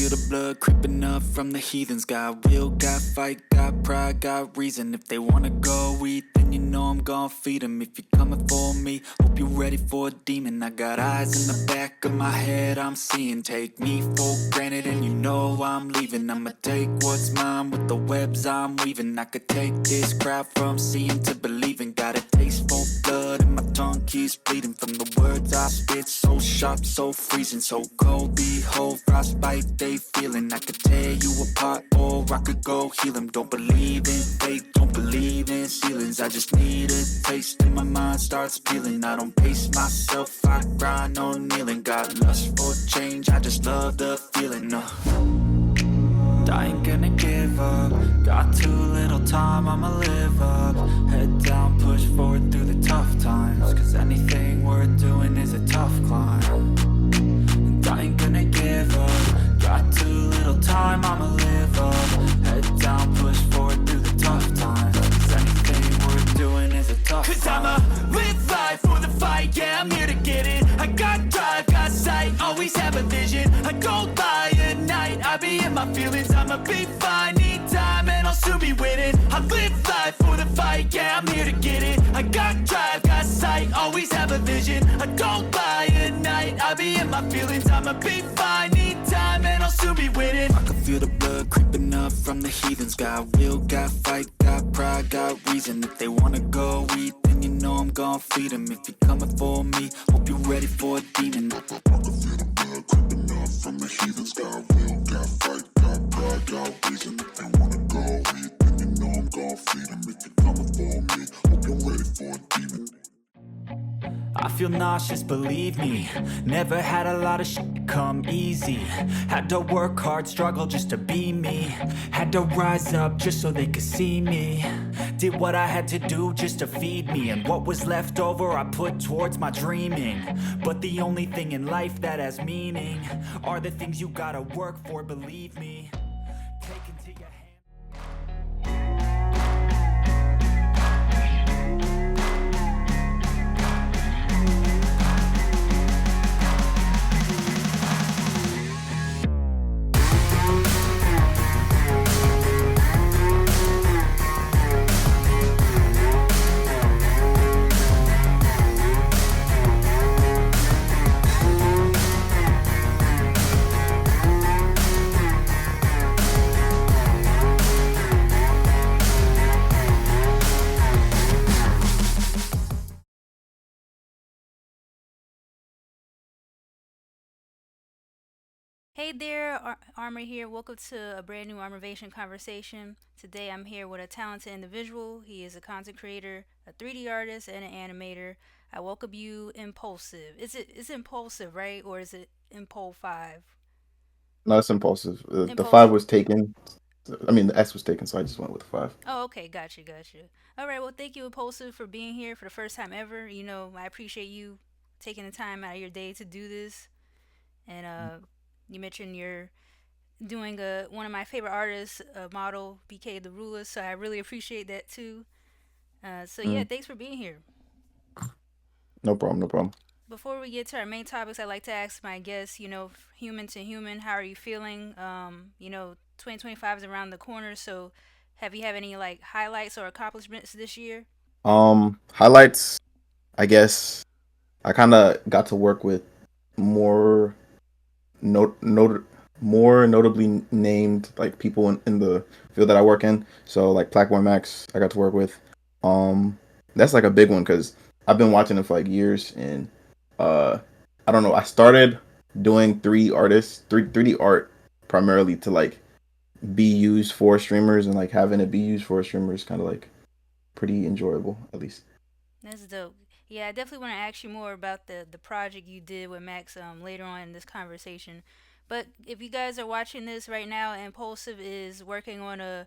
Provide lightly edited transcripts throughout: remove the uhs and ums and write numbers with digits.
feel the blood creeping up from the heathens. Got will, got fight, got pride, got reason. If they wanna go eat, then you know I'm gon' feed them. If you're coming for me, hope you're ready for a demon. I got eyes in the back of my head, I'm seeing. Take me for granted and you know I'm leaving. I'ma take what's mine with the webs I'm weaving. I could take this crowd from seeing to believing. Got a taste for blood and my tongue keeps bleeding from the words I spit. So sharp, so freezing, so cold. Behold, frostbite they feeling. I could tear you apart or I could go heal them. Don't believe in fate, don't believe in ceilings. I just need a taste and my mind starts peeling. I don't pace myself, I grind on kneeling. Got lust for change, I just love the feeling. I ain't gonna give up. Got too little time, I'ma live up. Head down, push forward through the tough times. Cause anything worth doing is a tough climb. And I ain't gonna give up. Got too little time, I'ma live up. Head down, push forward through the tough times. Cause anything worth doing is a tough climb. Cause I'ma live life for the fight, yeah, I'm here to get it. I got drive, got sight, always have a vision. I don't lie at night, I be in my feelings. I'ma be fine, need time, and I'll soon be winning. I live life for the fight, yeah, I'm here to get it. I got drive, got sight, always have a vision. I don't lie at night, I be in my feelings. I'ma be fine, need time, and I'll soon be winning. I can feel the blood creeping up from the heathens. Got will, got fight, got pride, got reason. If they wanna go eat, then you know I'm gon' feed them. If you're coming for me, hope you're ready for a demon. I can feel the blood creeping up from the heathens. Got will, got fight, got pride, got reason. If they wanna go eat, then you know I'm gon' feed them. If you're coming for me, hope you're ready for a demon. I feel nauseous, believe me. Never had a lot of shit come easy. Had to work hard, struggle just to be me. Had to rise up just so they could see me. Did what I had to do just to feed me. And what was left over I put towards my dreaming. But the only thing in life that has meaning are the things you gotta work for, believe me. Take into your hand. Hey there, Armor here. Welcome to a brand new Armavation conversation. Today I'm here with a talented individual. He is a content creator, a 3D artist, and an animator. I welcome you, Impulsive. Is it Impulsive, right? Or is it Impul 5? No, it's impulsive. The five Impulsive. was taken. I mean, the S was taken, so I just went with the five. Oh, okay. Gotcha. All right. Well, thank you, Impulsive, for being here for the first time ever. You know, I appreciate you taking the time out of your day to do this. And you mentioned you're doing one of my favorite artists, model BK the Ruler. So I really appreciate that too. So yeah, Mm, thanks for being here. no problem, no problem. Before we get to our main topics, I like to ask my guests, human to human, how are you feeling? 2025 is around the corner, so have you have any like highlights or accomplishments this year? Highlights. I guess I kind of got to work with more not not more notably named like people in the field that I work in. So like Platform Max, I got to work with. Um, that's like a big one because I've been watching it for like years, and uh, I don't know. I started doing 3D art primarily to like be used for streamers, and like having it be used for streamers kind of like pretty enjoyable at least. That's dope. Yeah, I definitely want to ask you more about the project you did with Max later on in this conversation. But if you guys are watching this right now, Impulsive is working on a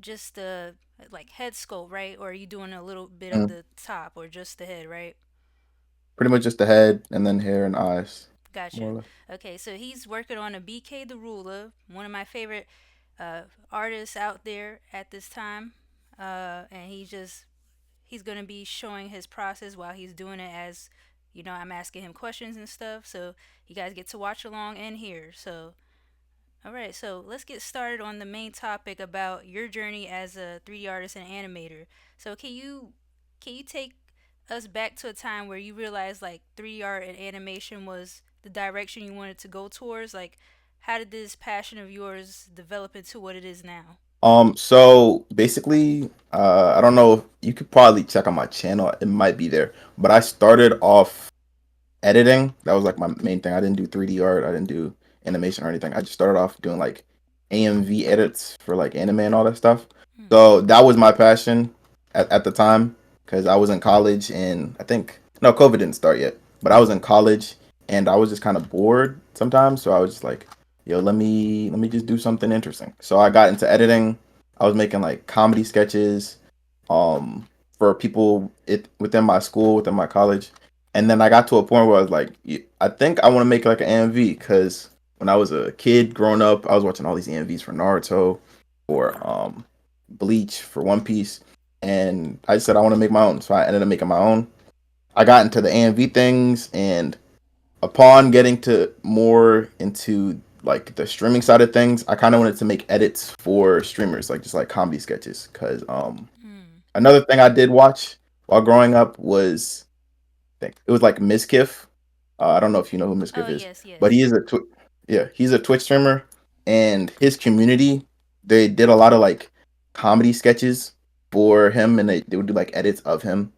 just a like head sculpt, right? Or are you doing a little bit of Mm. the top or just the head, right? Pretty much just the head and then hair and eyes, more Gotcha. or less. Okay, so he's working on a BK the Ruler, one of my favorite artists out there at this time. And he's gonna be showing his process while he's doing it as I'm asking him questions and stuff. So you guys get to watch along and hear. So All right, so let's get started on the main topic about your journey as a 3D artist and animator. So can you take us back to a time where you realized like 3D art and animation was the direction you wanted to go towards? Like how did this passion of yours develop into what it is now? So basically, I don't know if you could probably check on my channel. It might be there, but I started off editing. That was like my main thing. I didn't do 3D art. I didn't do animation or anything. I just started off doing like AMV edits for like anime and all that stuff. Hmm. So that was my passion at the time because I was in college and I think no, COVID didn't start yet, but I was in college and I was just kind of bored sometimes. So I was just like, yo, let me just do something interesting. So I got into editing. I was making like comedy sketches, um, for people within my school, within my college, and then I got to a point where I was like, I think I want to make like an AMV because when I was a kid growing up, I was watching all these AMVs for Naruto, for Bleach, for One Piece, and I said I want to make my own. So I ended up making my own. I got into the AMV things, and upon getting to more into like the streaming side of things, I kind of wanted to make edits for streamers, like just like comedy sketches. Because Hmm. another thing I did watch while growing up was think it was like Mizkif. I don't know if you know who Oh, Mizkif is, yes, but yes. yeah, he's a Twitch streamer, and his community they did a lot of like comedy sketches for him, and they would do like edits of him.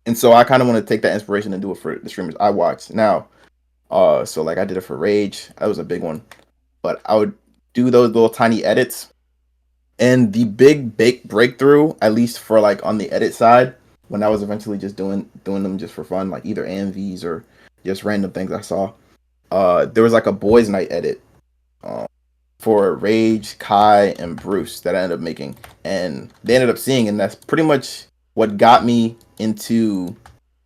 And so I kind of want to take that inspiration and do it for the streamers I watch now. So like I did it for Rage, that was a big one, but I would do those little tiny edits. And the big breakthrough, at least for like on the edit side, when I was eventually just doing them just for fun, like either AMVs or just random things I saw. There was like a boys' night edit, um, for Rage, Kai, and Bruce that I ended up making, and they ended up seeing, and that's pretty much what got me into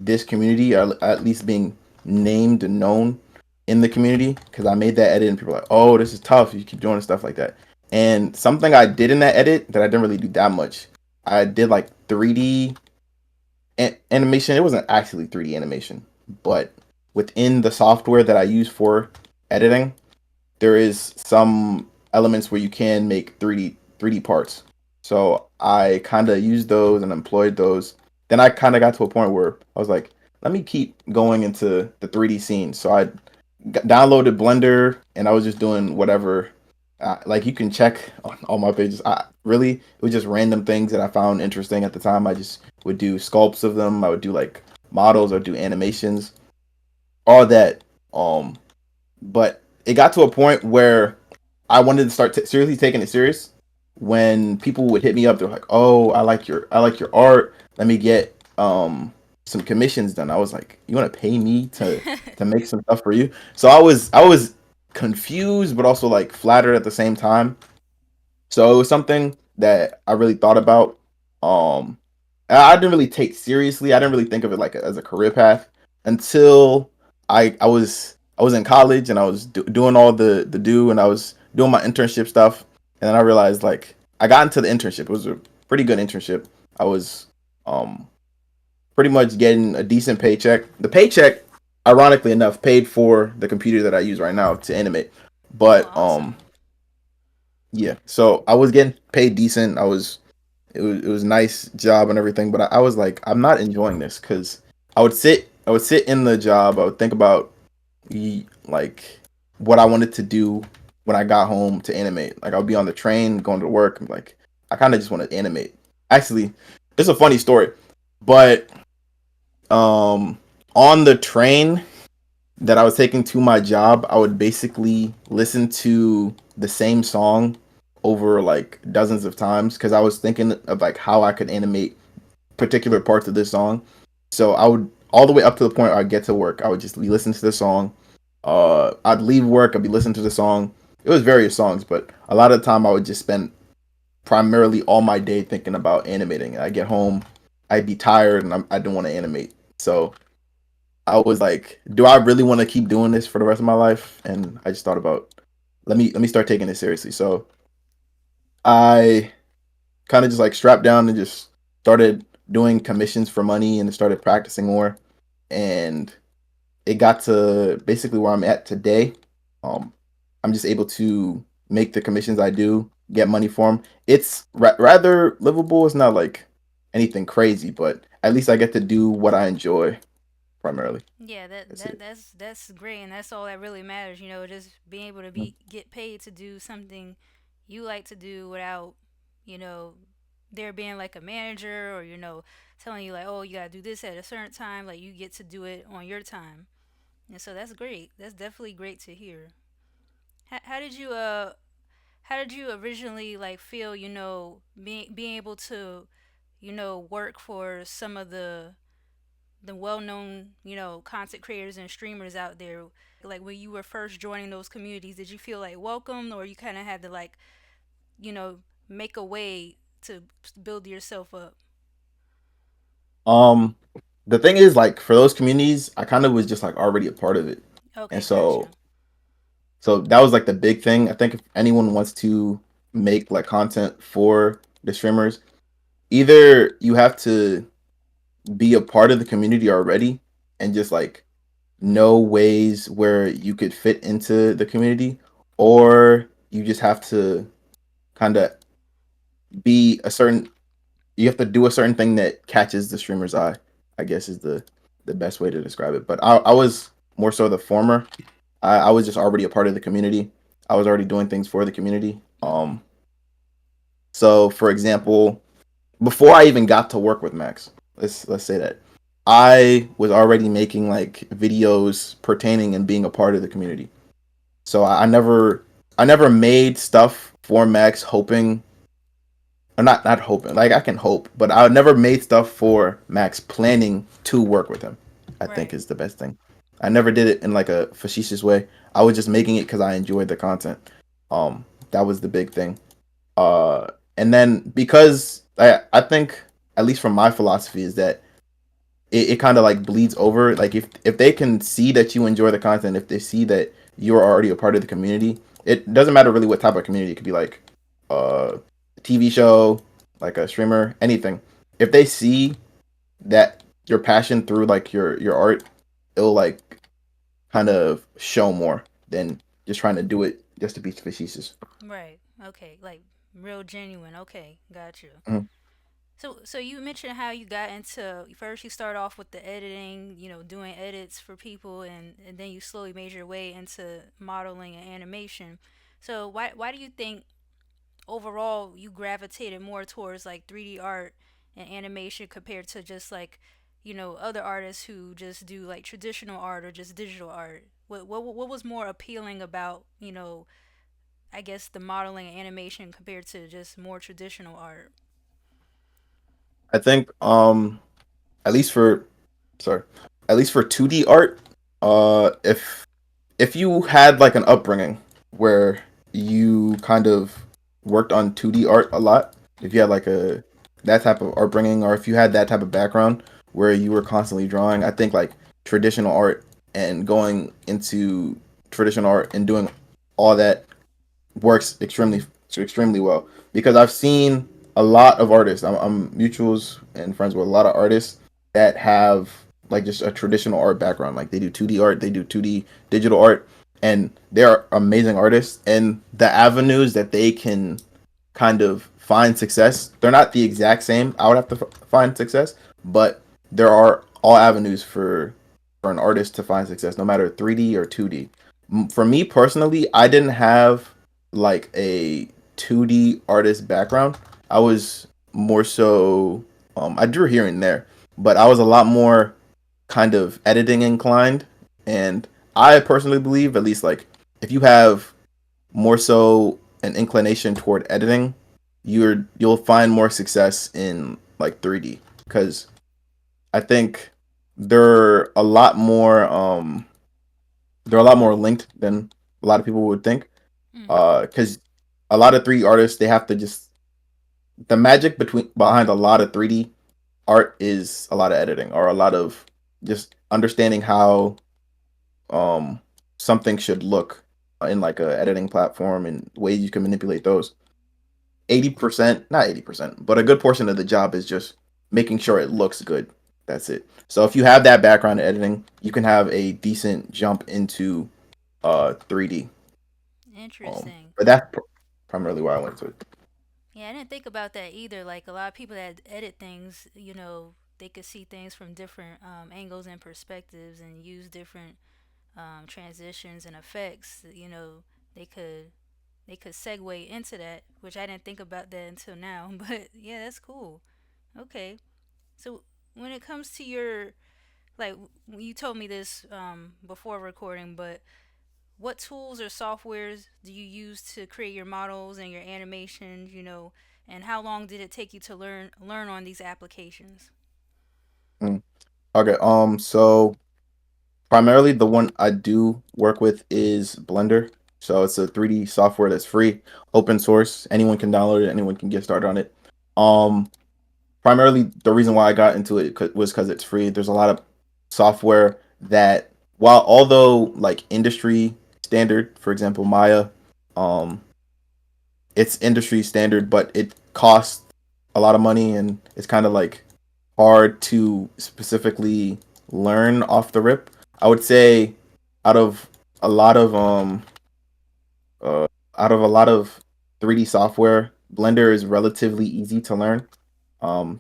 this community, or at least being named and known in the community, because I made that edit, and people were like, "Oh, this is tough. You keep doing stuff like that." And something I did in that edit that I didn't really do that much, I did like 3D animation. It wasn't actually 3D animation, but within the software that I use for editing, there is some elements where you can make 3D parts. So I kind of used those and employed those. Then I kind of got to a point where I was like, let me keep going into the 3D scene. So I downloaded Blender and I was just doing whatever. Like you can check on all my pages. It was just random things that I found interesting at the time. I just would do sculpts of them. I would do like models or do animations, all that. Um, but it got to a point where I wanted to start seriously taking it serious. When people would hit me up, they're like, "Oh, I like your art. Let me get some commissions done." I was like, "You want to pay me to make some stuff for you?" So I was confused, but also like flattered at the same time. So it was something that I really thought about. Um, I didn't really take seriously. I didn't really think of it like as a career path until I was in college and I was doing all the do and I was doing my internship stuff, and then I realized like I got into the internship. It was a pretty good internship. I was um pretty much getting a decent paycheck. The paycheck, ironically enough, paid for the computer that I use right now to animate. Oh, But awesome. yeah, so I was getting paid decent. It was a nice job and everything, but I was like, I'm not enjoying this because I would sit in the job. I would think about like what I wanted to do when I got home to animate. Like I would be on the train going to work. I'm like, I kind of just want to animate. Actually, it's a funny story, but um, on the train that I was taking to my job, I would basically listen to the same song over like dozens of times because I was thinking of like how I could animate particular parts of this song. So I would all the way up to the point where I'd get to work, I would just be listening to the song. I'd leave work, I'd be listening to the song. It was various songs, but a lot of the time I would just spend primarily all my day thinking about animating. I get home, I'd be tired, and I didn't want to animate. So I was like, do I really want to keep doing this for the rest of my life? And I just thought about let me start taking it seriously. So I kind of just like strapped down and just started doing commissions for money and started practicing more. And it got to basically where I'm at today. Um, I'm just able to make the commissions I do, get money for them. It's rather livable. It's not like anything crazy, but at least I get to do what I enjoy primarily. Yeah, that That's that it. that's great, and that's all that really matters. You know, just being able to be get paid to do something you like to do without, you know, there being like a manager or telling you like, oh, you gotta do this at a certain time. Like you get to do it on your time, and so that's great. That's definitely great to hear. How did you how did you originally like feel? Being able to, work for some of the well-known, content creators and streamers out there. Like when you were first joining those communities, did you feel like welcomed, or you kind of had to like, you know, make a way to build yourself up? Um, the thing is, like for those communities, I kind of was just like already a part of it, and Okay, so gotcha. that was like the big thing. I think if anyone wants to make like content for the streamers, either you have to be a part of the community already and just like know ways where you could fit into the community, or you just have to kind of be a certain you have to do a certain thing that catches the streamer's eye, I guess is the best way to describe it. But I was more so the former. I was just already a part of the community. I was already doing things for the community. Mhm. So for example, before I even got to work with Max, let's say that I was already making like videos pertaining and being a part of the community. So I never made stuff for Max hoping or not hoping. Like I can hope, but I never made stuff for Max planning to work with him. I think Right. is the best thing. I never did it in like a facetious way. I was just making it because I enjoyed the content. That was the big thing. Uh, and then because I think at least from my philosophy is that it kind of like bleeds over. Like if they can see that you enjoy the content, if they see that you're already a part of the community, it doesn't matter really what type of community. It could be like a TV show, like a streamer, anything. If they see that your passion through like your art, it'll like kind of show more than just trying to do it just to be facetious. Right. Okay. Like real genuine. Okay. Got you. Mhm. So you mentioned how you got into first you start off with the editing, doing edits for people, and then you slowly made your way into modeling and animation. So why do you think overall you gravitated more towards like 3D art and animation compared to just like, other artists who just do like traditional art or just digital art? What was more appealing about, I guess the modeling and animation compared to just more traditional art? I think at least for sorry, at least for 2D art, if you had like an upbringing where you kind of worked on 2D art a lot, if you had like a that type of upbringing, or if you had that type of background where you were constantly drawing, I think like traditional art and going into traditional art and doing all that works extremely well because I've seen a lot of artists. I'm mutuals and friends with a lot of artists that have like just a traditional art background. Like they do 2D art, they do 2D digital art, and they are amazing artists. And the avenues that they can kind of find success, they're not the exact same. I would have to find success, but there are all avenues for an artist to find success, no matter 3D or 2D. For me personally, I didn't have like a 2D artist background. I was more so I drew here and there, but I was a lot more kind of editing inclined, and I personally believe at least like if you have more so an inclination toward editing, you'll find more success in like 3D because I think they're a lot more they're a lot more linked than a lot of people would think. Mm-hmm. Because a lot of 3D artists they have to just the magic between behind a lot of 3D art is a lot of editing or a lot of just understanding how um something should look in like a editing platform and ways you can manipulate those. 80%, not 80%, but a good portion of the job is just making sure it looks good. That's it. So if you have that background in editing, you can have a decent jump into 3D. Interesting. But that's primarily why I went to it. Yeah, I didn't think about that either. Like a lot of people that edit things, they could see things from different angles and perspectives and use different transitions and effects. They could they could segue into that, which I didn't think about that until now. But yeah, that's cool. Okay, so when it comes to your like, you told me this before recording, but what tools or softwares do you use to create your models and your animations? And how long did it take you to learn on these applications? Mm. Okay. So primarily the one I do work with is Blender. So it's a 3D software that's free, open source. Anyone can download it. Anyone can get started on it. Um, Primarily the reason why I got into it was because it's free. There's a lot of software that, while although like industry standard, for example, Maya, um, it's industry standard, but it costs a lot of money and it's kind of like hard to specifically learn off the rip. I would say out of a lot of uh out of a lot of 3D software, Blender is relatively easy to learn.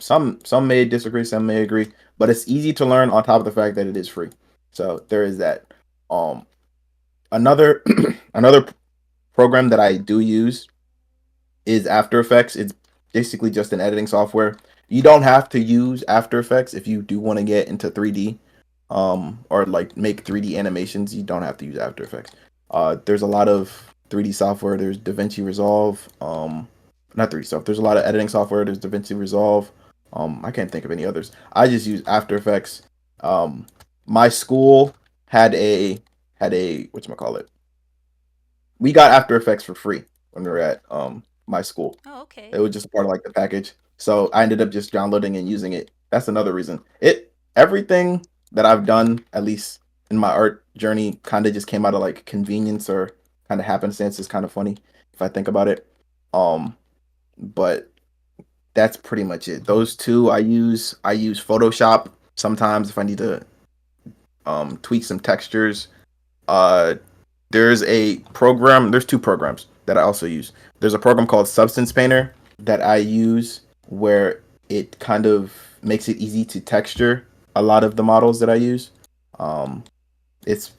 Some may disagree, some may agree, but it's easy to learn on top of the fact that it is free. So there is that. Um, another another program that I do use is After Effects. It's basically just an editing software. You don't have to use After Effects if you do want to get into 3D, or like make 3D animations. You don't have to use After Effects. There's a lot of 3D software. There's DaVinci Resolve. Not 3D software. There's a lot of editing software. There's DaVinci Resolve. I can't think of any others. I just use After Effects. Um, my school had a whatchamacallit. We got After Effects for free when we were at my school. Oh, It okay. was just a part of like the package. So I ended up just downloading and using it. That's another reason. Everything that I've done, at least in my art journey, kind of just came out of like convenience or kind of happenstance. Is kind of funny if I think about it. Um, but that's pretty much it. Those two I use. I use Photoshop sometimes if I need to tweak some textures. Uh, there's two programs that I also use. There's a program called Substance Painter that I use where it kind of makes it easy to texture a lot of the models that I use. Um, it's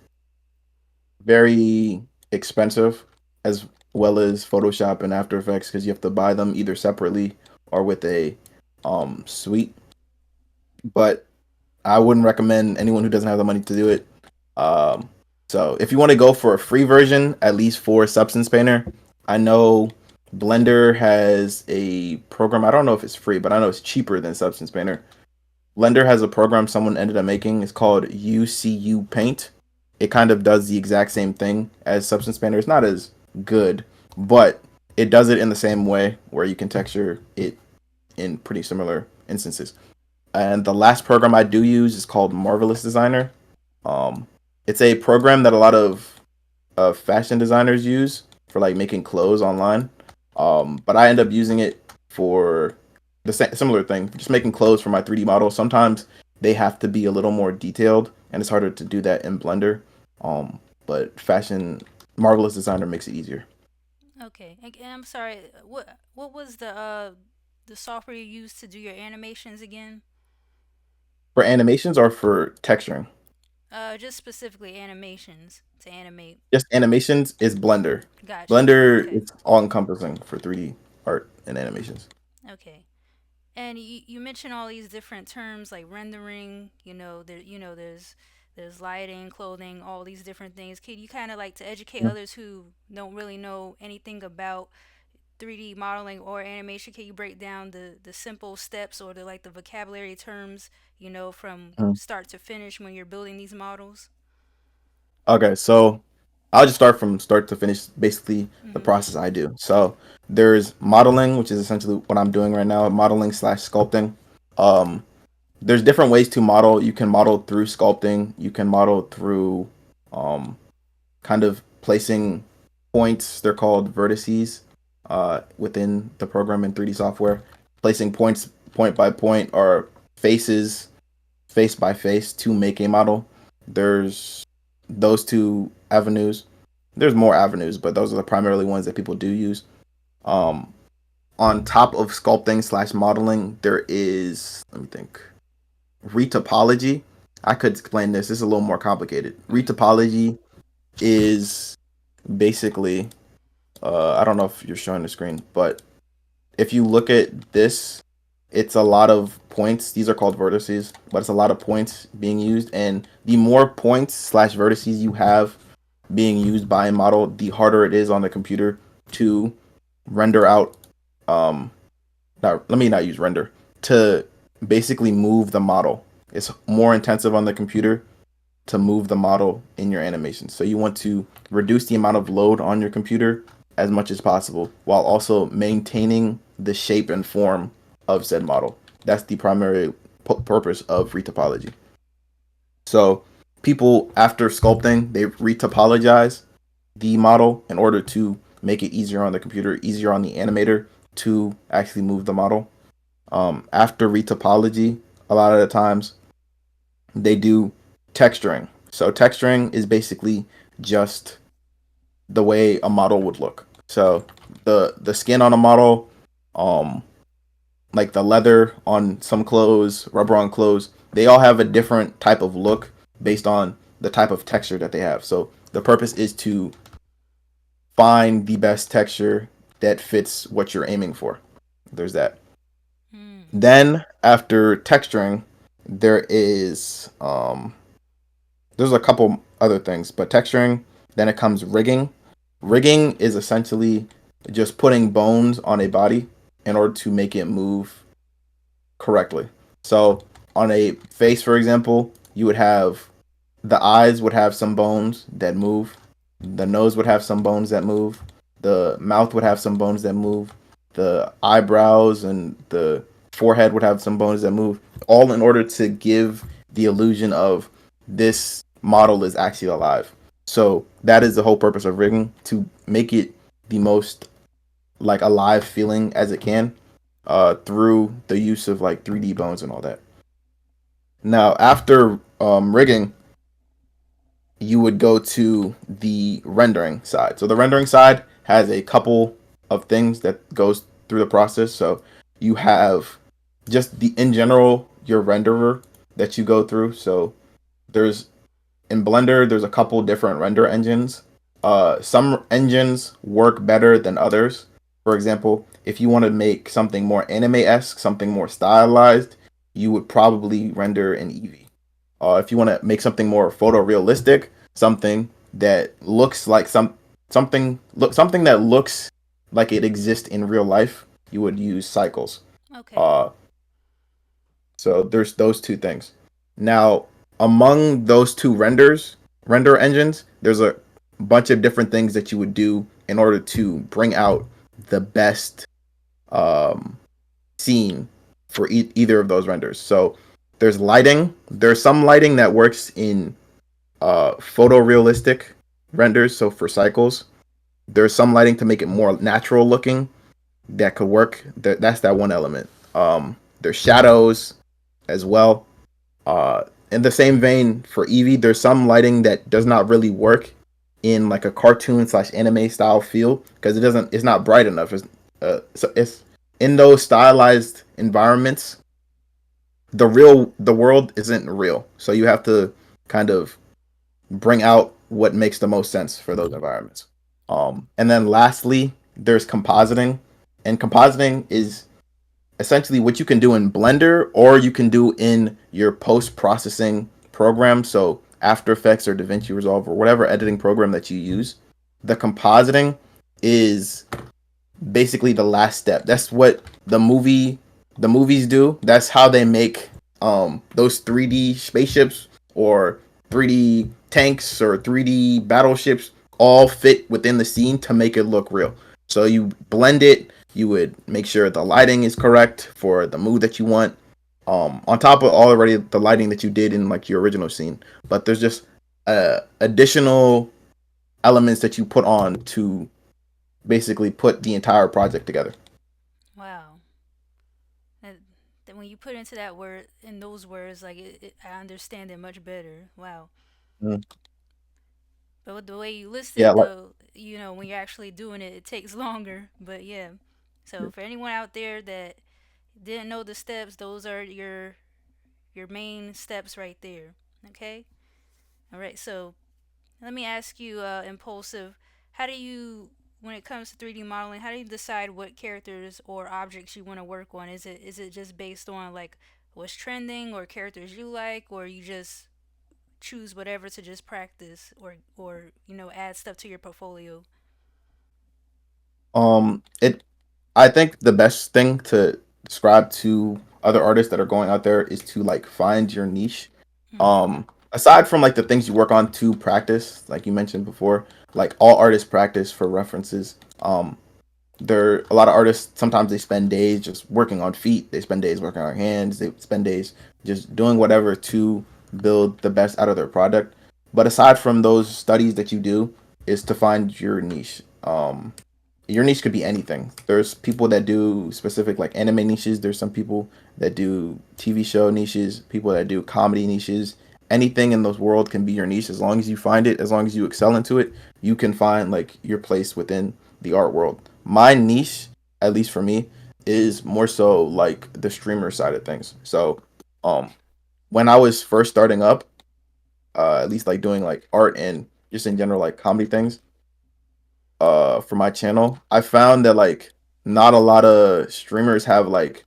very expensive as well as Photoshop and After Effects because you have to buy them either separately or with a suite. But I wouldn't recommend anyone who doesn't have the money to do it. Um, so if you want to go for a free version, at least for Substance Painter, I know Blender has a program. I don't know if it's free, but I know it's cheaper than Substance Painter. Blender has a program someone ended up making. It's called UCU Paint. It kind of does the exact same thing as Substance Painter. It's not as good, but it does it in the same way where you can texture it in pretty similar instances. And the last program I do use is called Marvelous Designer. Um, it's a program that a lot of fashion designers use for like making clothes online. But I end up using it for the similar thing, just making clothes for my 3D models. Sometimes they have to be a little more detailed, and it's harder to do that in Blender. But fashion Marvelous Designer makes it easier. Okay. And I'm sorry. What was the software you used to do your animations again? For animations or for texturing, Just specifically animations to animate. just animations is Blender. Got you. Blender Okay. is all encompassing for 3D art and animations. Okay. And you mentioned all these different terms like rendering. There's lighting, clothing, all these different things. Can you kind of like to educate others who don't really know anything about 3D modeling or animation? Can you break down the simple steps or the vocabulary terms, from Mhm. start to finish when you're building these models? Okay, so I'll just start from start to finish, basically the Mhm. process I do. So there's modeling, which is essentially what I'm doing right now, modeling slash sculpting. Um, there's different ways to model. You can model through sculpting. You can model through um, kind of placing points. They're called vertices within the program in 3D software. Placing points point by point or faces face by face to make a model. There's those two avenues. There's more avenues, but those are the primarily ones that people do use. Um, on top of sculpting slash modeling, there is, let me think, retopology. I could explain this. This is a little more complicated. Mm. Retopology is basically, I don't know if you're showing the screen, but if you look at this, it's a lot of points. These are called vertices, but it's a lot of points being used. And the more points slash vertices you have being used by a model, the harder it is on the computer to render out. Not, let me not use render, to basically move the model. It's more intensive on the computer to move the model in your animation. So you want to reduce the amount of load on your computer as much as possible while also maintaining the shape and form of said model. That's the primary purpose of retopology. So people, after sculpting, they retopologize the model in order to make it easier on the computer, easier on the animator to actually move the model. After retopology, a lot of the times they do texturing. So texturing is basically just the way a model would look. So the skin on a model, um, like the leather on some clothes, rubber on clothes, they all have a different type of look based on the type of texture that they have. So the purpose is to find the best texture that fits what you're aiming for. There's that. Mm. Then after texturing, there is there's a couple other things, but texturing, then it comes rigging. Rigging is essentially just putting bones on a body in order to make it move correctly. So on a face, for example, you would have the eyes would have some bones that move, the nose would have some bones that move, the mouth would have some bones that move, the eyebrows and the forehead would have some bones that move, all in order to give the illusion of this model is actually alive. So that is the whole purpose of rigging, to make it the most like alive feeling as it can, through the use of like 3D bones and all that. Now after rigging, you would go to the rendering side. So the rendering side has a couple of things that goes through the process. So you have just the in general your renderer that you go through. So there's in Blender there's a couple different render engines. Some engines work better than others. For example, if you want to make something more anime-esque, something more stylized, you would probably render in Eevee. If you want to make something more photorealistic, something that looks like something that looks like it exists in real life, you would use cycles. Okay. Uh, so there's those two things. Now, among those two render engines, there's a bunch of different things that you would do in order to bring out the best um, scene for either of those renders. So there's lighting. There's some lighting that works in photorealistic renders. So for cycles, there's some lighting to make it more natural looking that could work. That's that one element. There's shadows as well. In the same vein for Eevee, there's some lighting that does not really work in like a cartoon slash anime style feel because it's not bright enough. So it's in those stylized environments. The world isn't real, so you have to kind of bring out what makes the most sense for those environments. And then lastly, there's compositing, and compositing is essentially what you can do in Blender or you can do in your post processing program. So After Effects or DaVinci Resolve or whatever editing program that you use. The compositing is basically the last step. That's what the movies do. That's how they make those 3D spaceships or 3D tanks or 3D battleships all fit within the scene to make it look real. So you blend it, you would make sure the lighting is correct for the mood that you want. On top of already the lighting that you did in like your original scene, but there's just additional elements that you put on to basically put the entire project together. Wow. And then when you put into that word, in those words, like I understand it much better. Wow. Mm. But with the way you Yeah, listed, like though, when you're actually doing it, it takes longer. But yeah. So for anyone out there that didn't know the steps, those are your main steps right there. Okay. All right. So let me ask you, impulsive, how do you, when it comes to 3D modeling, how do you decide what characters or objects you want to work on? Is it just based on like what's trending or characters you like, or you just choose whatever to just practice or add stuff to your portfolio? it I think the best thing to describe to other artists that are going out there is to like find your niche. Mm-hmm. Aside from like the things you work on to practice, like you mentioned before, like all artists practice for references. There a lot of artists sometimes they spend days just working on feet, they spend days working on hands, they spend days just doing whatever to build the best out of their product. But aside from those studies that you do, is to find your niche. Your niche could be anything. There's people that do specific like anime niches. There's some people that do TV show niches, people that do comedy niches. Anything in those world can be your niche as long as you find it, as long as you excel into it, you can find like your place within the art world. My niche, at least for me, is more so like the streamer side of things. So, um when I was first starting up, at least like doing like art and just in general like comedy things, for my channel, I found that like not a lot of streamers have like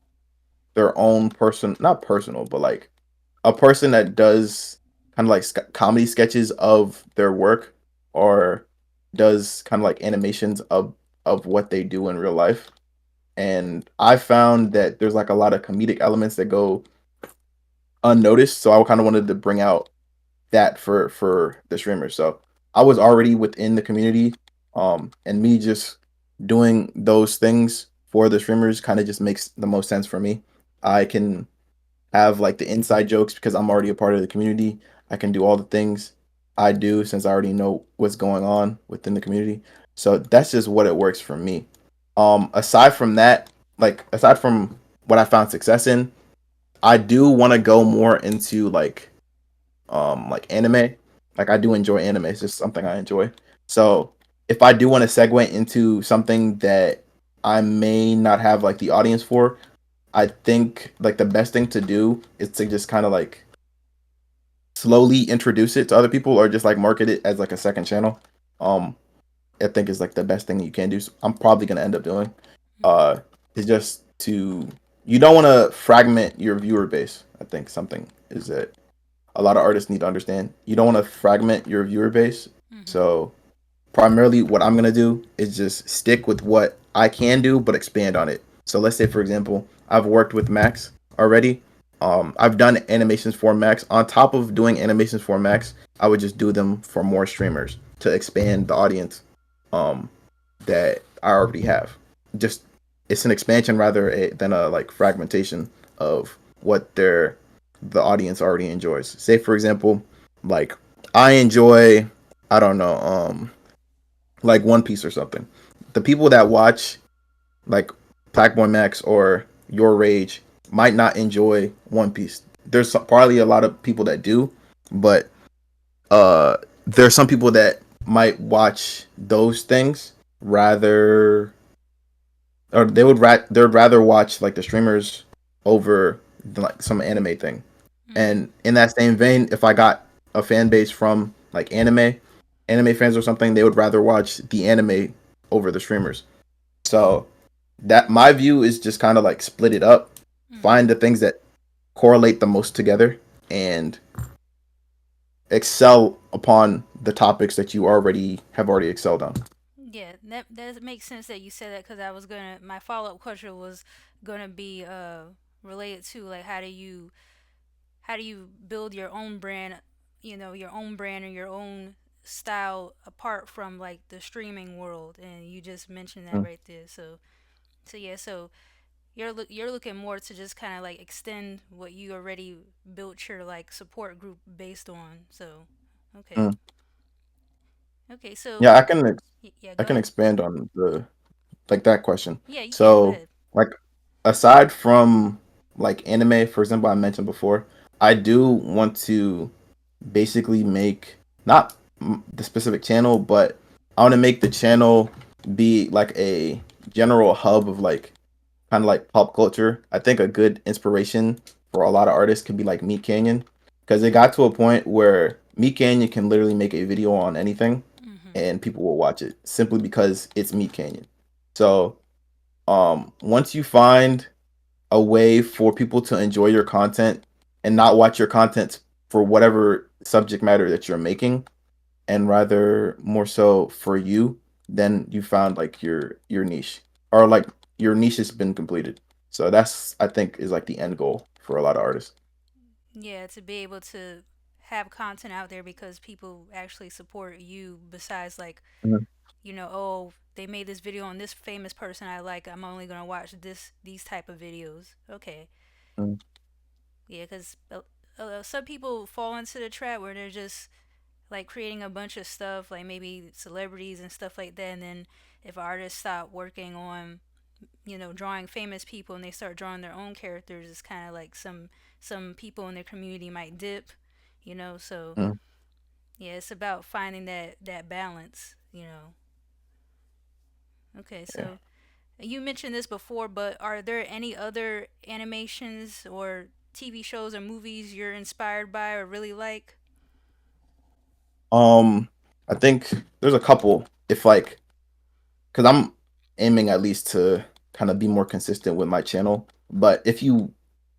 their own person, not personal, but like a person that does kind of like comedy sketches of their work or does kind of like animations of what they do in real life. And I found that there's like a lot of comedic elements that go unnoticed, so I kind of wanted to bring out that for the streamers. So I was already within the community, and me just doing those things for the streamers kind of just makes the most sense for me. I can have like the inside jokes because I'm already a part of the community. I can do all the things I do since I already know what's going on within the community. So that's just what it works for me. Aside from that, like aside from what I found success in, I do want to go more into like anime. Like I do enjoy anime. It's just something I enjoy. So if I do want to segue into something that I may not have like the audience for, I think like the best thing to do is to just kind of like slowly introduce it to other people or just like market it as like a second channel. Um, I think is like the best thing you can do. So I'm probably gonna end up doing. Mm-hmm. Is just to you don't want to fragment your viewer base. I think something is that a lot of artists need to understand. You don't want to fragment your viewer base. Mm-hmm. So primarily what I'm gonna do is just stick with what I can do, but expand on it. So let's say, for example, I've worked with Max already. I've done animations for Max. On top of doing animations for Max, I would just do them for more streamers to expand the audience um, that I already have. Just it's an expansion rather than a like fragmentation of what the audience already enjoys. Say for example, like I enjoy I don't know like One Piece or something. The people that watch like Blackboy Max or Your Rage might not enjoy One Piece. There's probably a lot of people that do, but uh, there's some people that might watch those things rather, or they'd rather watch like the streamers over like some anime thing. Mm-hmm. And in that same vein, if I got a fan base from like anime fans or something, they would rather watch the anime over the streamers. So that my view is just kind of like split it up, Mm-hmm. find the things that correlate the most together, and excel upon the topics that you already excelled on. Yeah, that makes sense that you said that because I was gonna my follow up question was gonna be related to like how do you build your own brand, your own brand and your own style apart from like the streaming world, and you just mentioned that Mm, right there. So yeah, so you're looking more to just kind of like extend what you already built your like support group based on. So okay, mm. okay, so Yeah, yeah, I go can ahead. expand on the like that question. Yeah, you can go So ahead. like aside from like anime, for example, I mentioned before, I do want to basically make not the specific channel, but I want to make the channel be like a general hub of like kind of like pop culture. I think a good inspiration for a lot of artists could be like Meat Canyon, because it got to a point where Meat Canyon can literally make a video on anything, Mm-hmm. and people will watch it simply because it's Meat Canyon. So, once you find a way for people to enjoy your content and not watch your content for whatever subject matter that you're making, and rather more so for you, then you found like your niche, or like your niche has been completed. So that's, I think, is like the end goal for a lot of artists. Yeah, to be able to have content out there because people actually support you besides like, Mhm. oh, they made this video on this famous person I like. I'm only going to watch these type of videos. Okay. Mhm. Yeah, cuz some people fall into the trap where they're just like creating a bunch of stuff, like maybe celebrities and stuff like that, and then if artists stop working on drawing famous people and they start drawing their own characters, it's kind of like some people in their community might dip, so Mhm. yeah, it's about finding that balance. Okay, Yeah. so you mentioned this before, but are there any other animations or TV shows or movies you're inspired by or really like? Um, I think there's a couple. If like, because I'm aiming at least to kind of be more consistent with my channel. But if you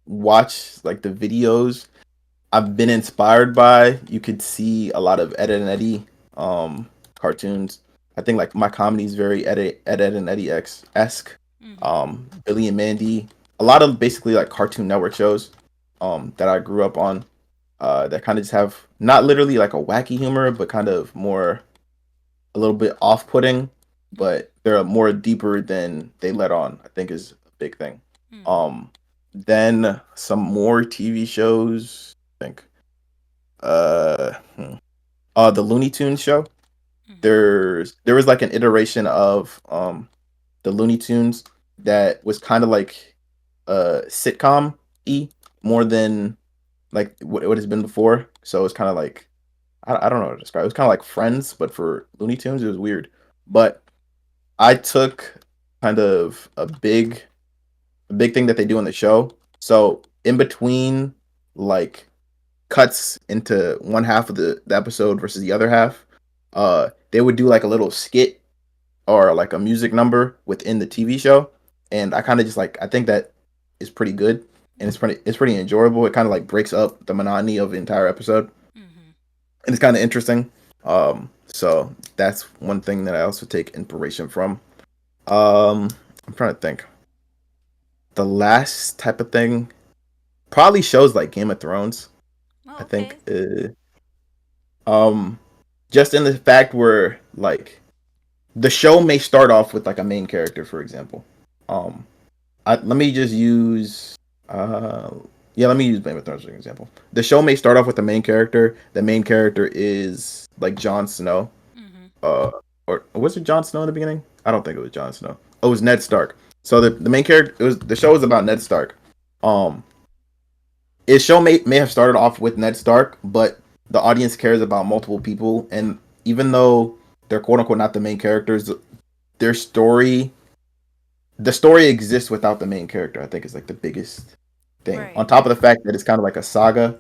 watch like the videos I've been inspired by, you could see a lot of Ed and Eddie cartoons. I think like my comedy is very Ed and Eddie X esque. Mm-hmm. Billy and Mandy, a lot of basically like Cartoon Network shows that I grew up on, that kind of just have not literally like a wacky humor, but kind of more a little bit off putting, but they're more deeper than they let on. I think is a big thing. Mm-hmm. Um, then some more TV shows. I think uh hmm, the Looney Tunes show. Mm-hmm. There was like an iteration of the Looney Tunes that was kind of like sitcom y more than like what has been before. So it's kind of like I don't know how to describe it. It was kind of like Friends, but for Looney Tunes. It was weird. But I took kind of a big thing that they do in the show. So in between like cuts into one half of the episode versus the other half, they would do like a little skit or like a music number within the TV show. And I kind of just like I think that is pretty good, and it's pretty enjoyable. It kind of like breaks up the monotony of the entire episode, Mm-hmm. and it's kind of interesting. So that's one thing that I also take inspiration from. I'm trying to think. The last type of thing probably shows like Game of Thrones. Oh, I think, okay. um, just in the fact where like the show may start off with like a main character, for example. Um, let me just use uh yeah, let me use Game of Thrones as an example. The show may start off with the main character. The main character is like Jon Snow. Mm-hmm. Uh, or was it Jon Snow in the beginning? I don't think it was Jon Snow. Oh, it was Ned Stark. So the main character, it was the show was about Ned Stark. Um, Its show may have started off with Ned Stark, but the audience cares about multiple people, and even though they're quote unquote not the main characters, their story, the story exists without the main character. I think is like the biggest thing. On Right, top of the right. fact that it's kind of like a saga,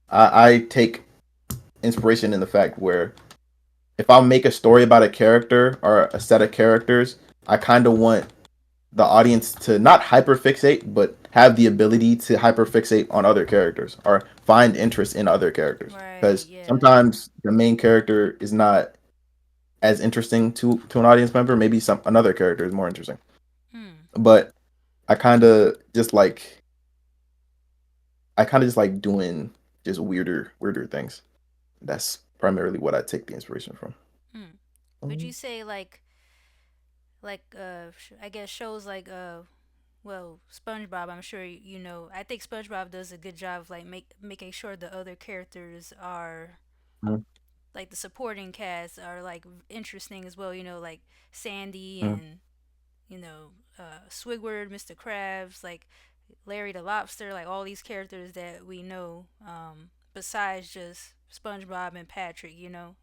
I take inspiration in the fact where if I make a story about a character or a set of characters, I kind of want the audience to not hyperfixate, but have the ability to hyperfixate on other characters or find interest in other characters. Right, Because yeah. sometimes the main character is not as interesting to an audience member. Maybe some another character is more interesting. Hmm. But I kind of just like I kind of just like doing just weirder things. That's primarily what I take the inspiration from. Hmm. Would you Um, say I guess shows like well, SpongeBob, I'm sure you know. I think SpongeBob does a good job of like making sure the other characters are mm, like the supporting cast are like interesting as well, like Sandy mm, and Squidward, Mr. Krabs, like Larry the Lobster, like all these characters that we know, besides just SpongeBob and Patrick,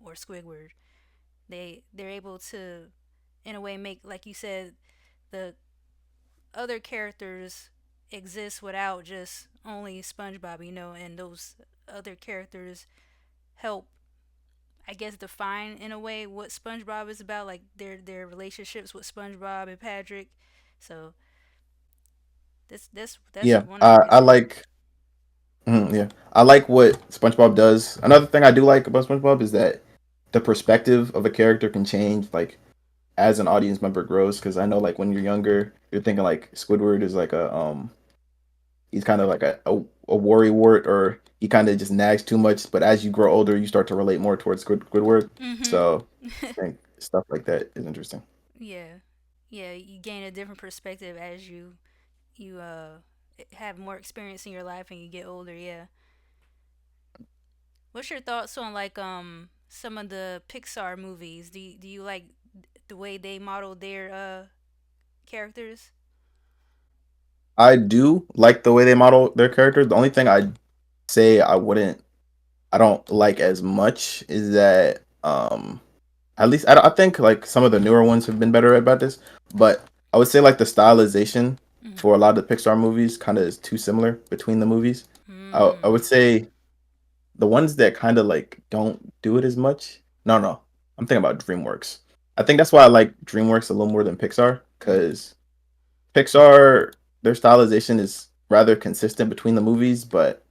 or Squidward. They're able to, in a way, make, like you said, the other characters exist without just only SpongeBob, and those other characters help, I guess, define in a way what SpongeBob is about, like their relationships with SpongeBob and Patrick. So that's Yeah, one of the I reasons. like. Yeah, I like what SpongeBob does. Another thing I do like about SpongeBob is that the perspective of a character can change, like as an audience member grows. Because I know, like when you're younger, you're thinking like Squidward is like he's kind of like a worry wart, or he kind of just nags too much. But as you grow older, you start to relate more towards Squidward. Mhm. So I think stuff like that is interesting. Yeah, yeah. You gain a different perspective as you have more experience in your life and you get older. Yeah. What's your thoughts on like some of the Pixar movies? Do you like the way they model their characters? I do like the way they model their characters. The only thing I say I don't like as much is that at least I think like some of the newer ones have been better about this, but I would say like the stylization Mm-hmm. for a lot of the Pixar movies kind of is too similar between the movies. I would Mm. say the ones that kind of like don't do it as much. No, no, I'm thinking about DreamWorks. I think that's why I like DreamWorks a little more than Pixar, Mm-hmm. because Pixar, their stylization is rather consistent between the movies, but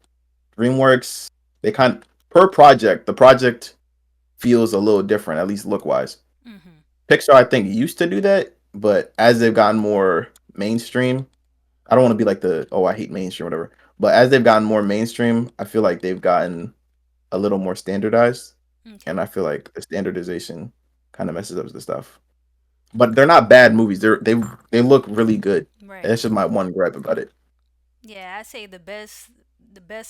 DreamWorks, they kind per project, the project feels a little different, at least look wise. Mm-hmm. Pixar, I think, used to do that, but as they've gotten more mainstream, I don't want to be like the oh I hate mainstream or whatever, but as they've gotten more mainstream, I feel like they've gotten a little more standardized, and Okay. I feel like the standardization kind of messes up the stuff. But they're not bad movies. They look really good. Right. That's just my one gripe about it. Yeah, I say the best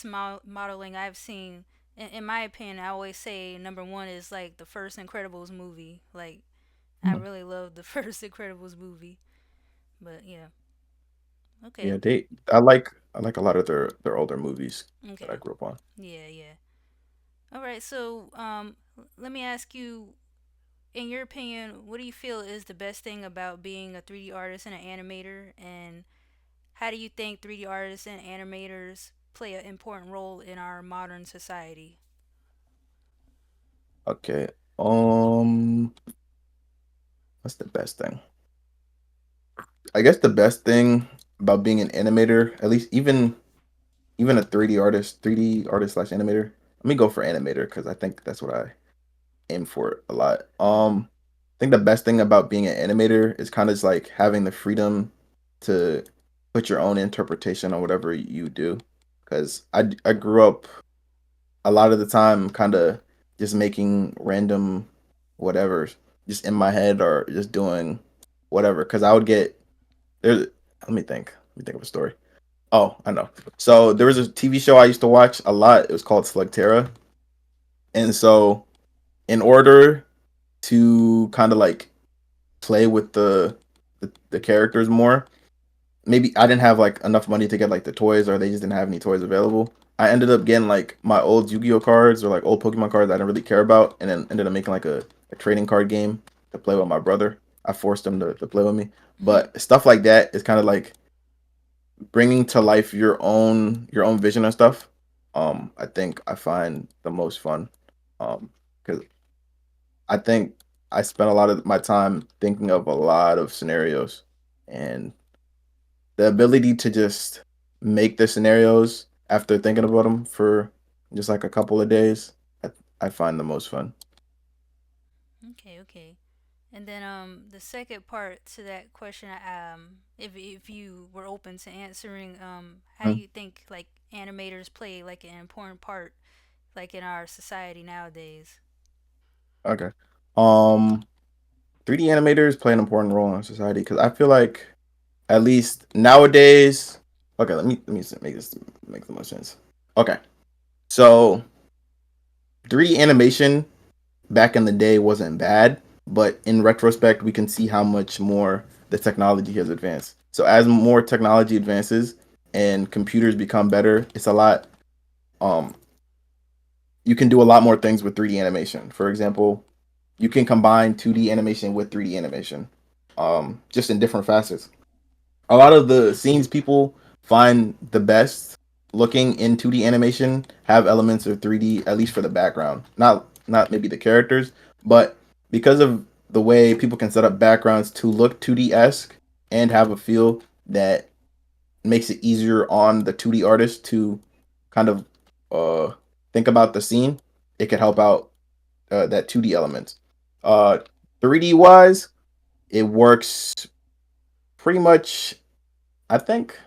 modeling I've seen. In my opinion, I always say number one is like the first Incredibles movie. Like I Mhm. really love the first Incredibles movie. But yeah. Okay. Yeah, Okay. I like a lot of their older movies that I Okay. grew up on. Yeah. Yeah. All right. So let me ask you, in your opinion, what do you feel is the best thing about being a 3D artist and an animator, and how do you think 3D artists and animators play an important role in our modern society? Okay. What's the best thing? I guess the best thing about being an animator, at least even a 3D artist slash animator. Let me go for animator because I think that's what I aim for a lot. I think the best thing about being an animator is kind of just like having the freedom to put your own interpretation on whatever you do. Because I grew up a lot of the time kind of just making random whatever just in my head or just doing whatever. Because I would get there. Let me think. Let me think of a story. Oh, I know. So there was a TV show I used to watch a lot. It was called Slugterra, and so in order to kind of like play with the characters more, maybe I didn't have like enough money to get like the toys, or they just didn't have any toys available. I ended up getting like my old Yu-Gi-Oh cards or like old Pokemon cards I didn't really care about, and then ended up making like a trading card game to play with my brother. I forced him to play with me, but stuff like that is kind of like bringing to life your own vision and stuff. I think I find the most fun, because I think I spent a lot of my time thinking of a lot of scenarios, and the ability to just make the scenarios after thinking about them for just like a couple of days, I find the most fun. Okay, okay. And then the second part to that question, if you were open to answering, how do Mm, you think like animators play like an important part like in our society nowadays? okay. Um, 3D animators play an important role in society because I feel like at least nowadays. Okay, let me make the most sense. Okay, so 3D animation back in the day wasn't bad, but in retrospect, we can see how much more the technology has advanced. So as more technology advances and computers become better, it's a lot. Um, you can do a lot more things with 3D animation. For example, you can combine 2D animation with 3D animation, just in different facets. A lot of the scenes people find the best looking in 2D animation have elements of 3D, at least for the background. Not maybe the characters, but because of the way people can set up backgrounds to look 2D esque and have a feel that makes it easier on the 2D artist to kind of uh, think about the scene. It can help out that 2D element. Uh, 3D wise, it works pretty much. I think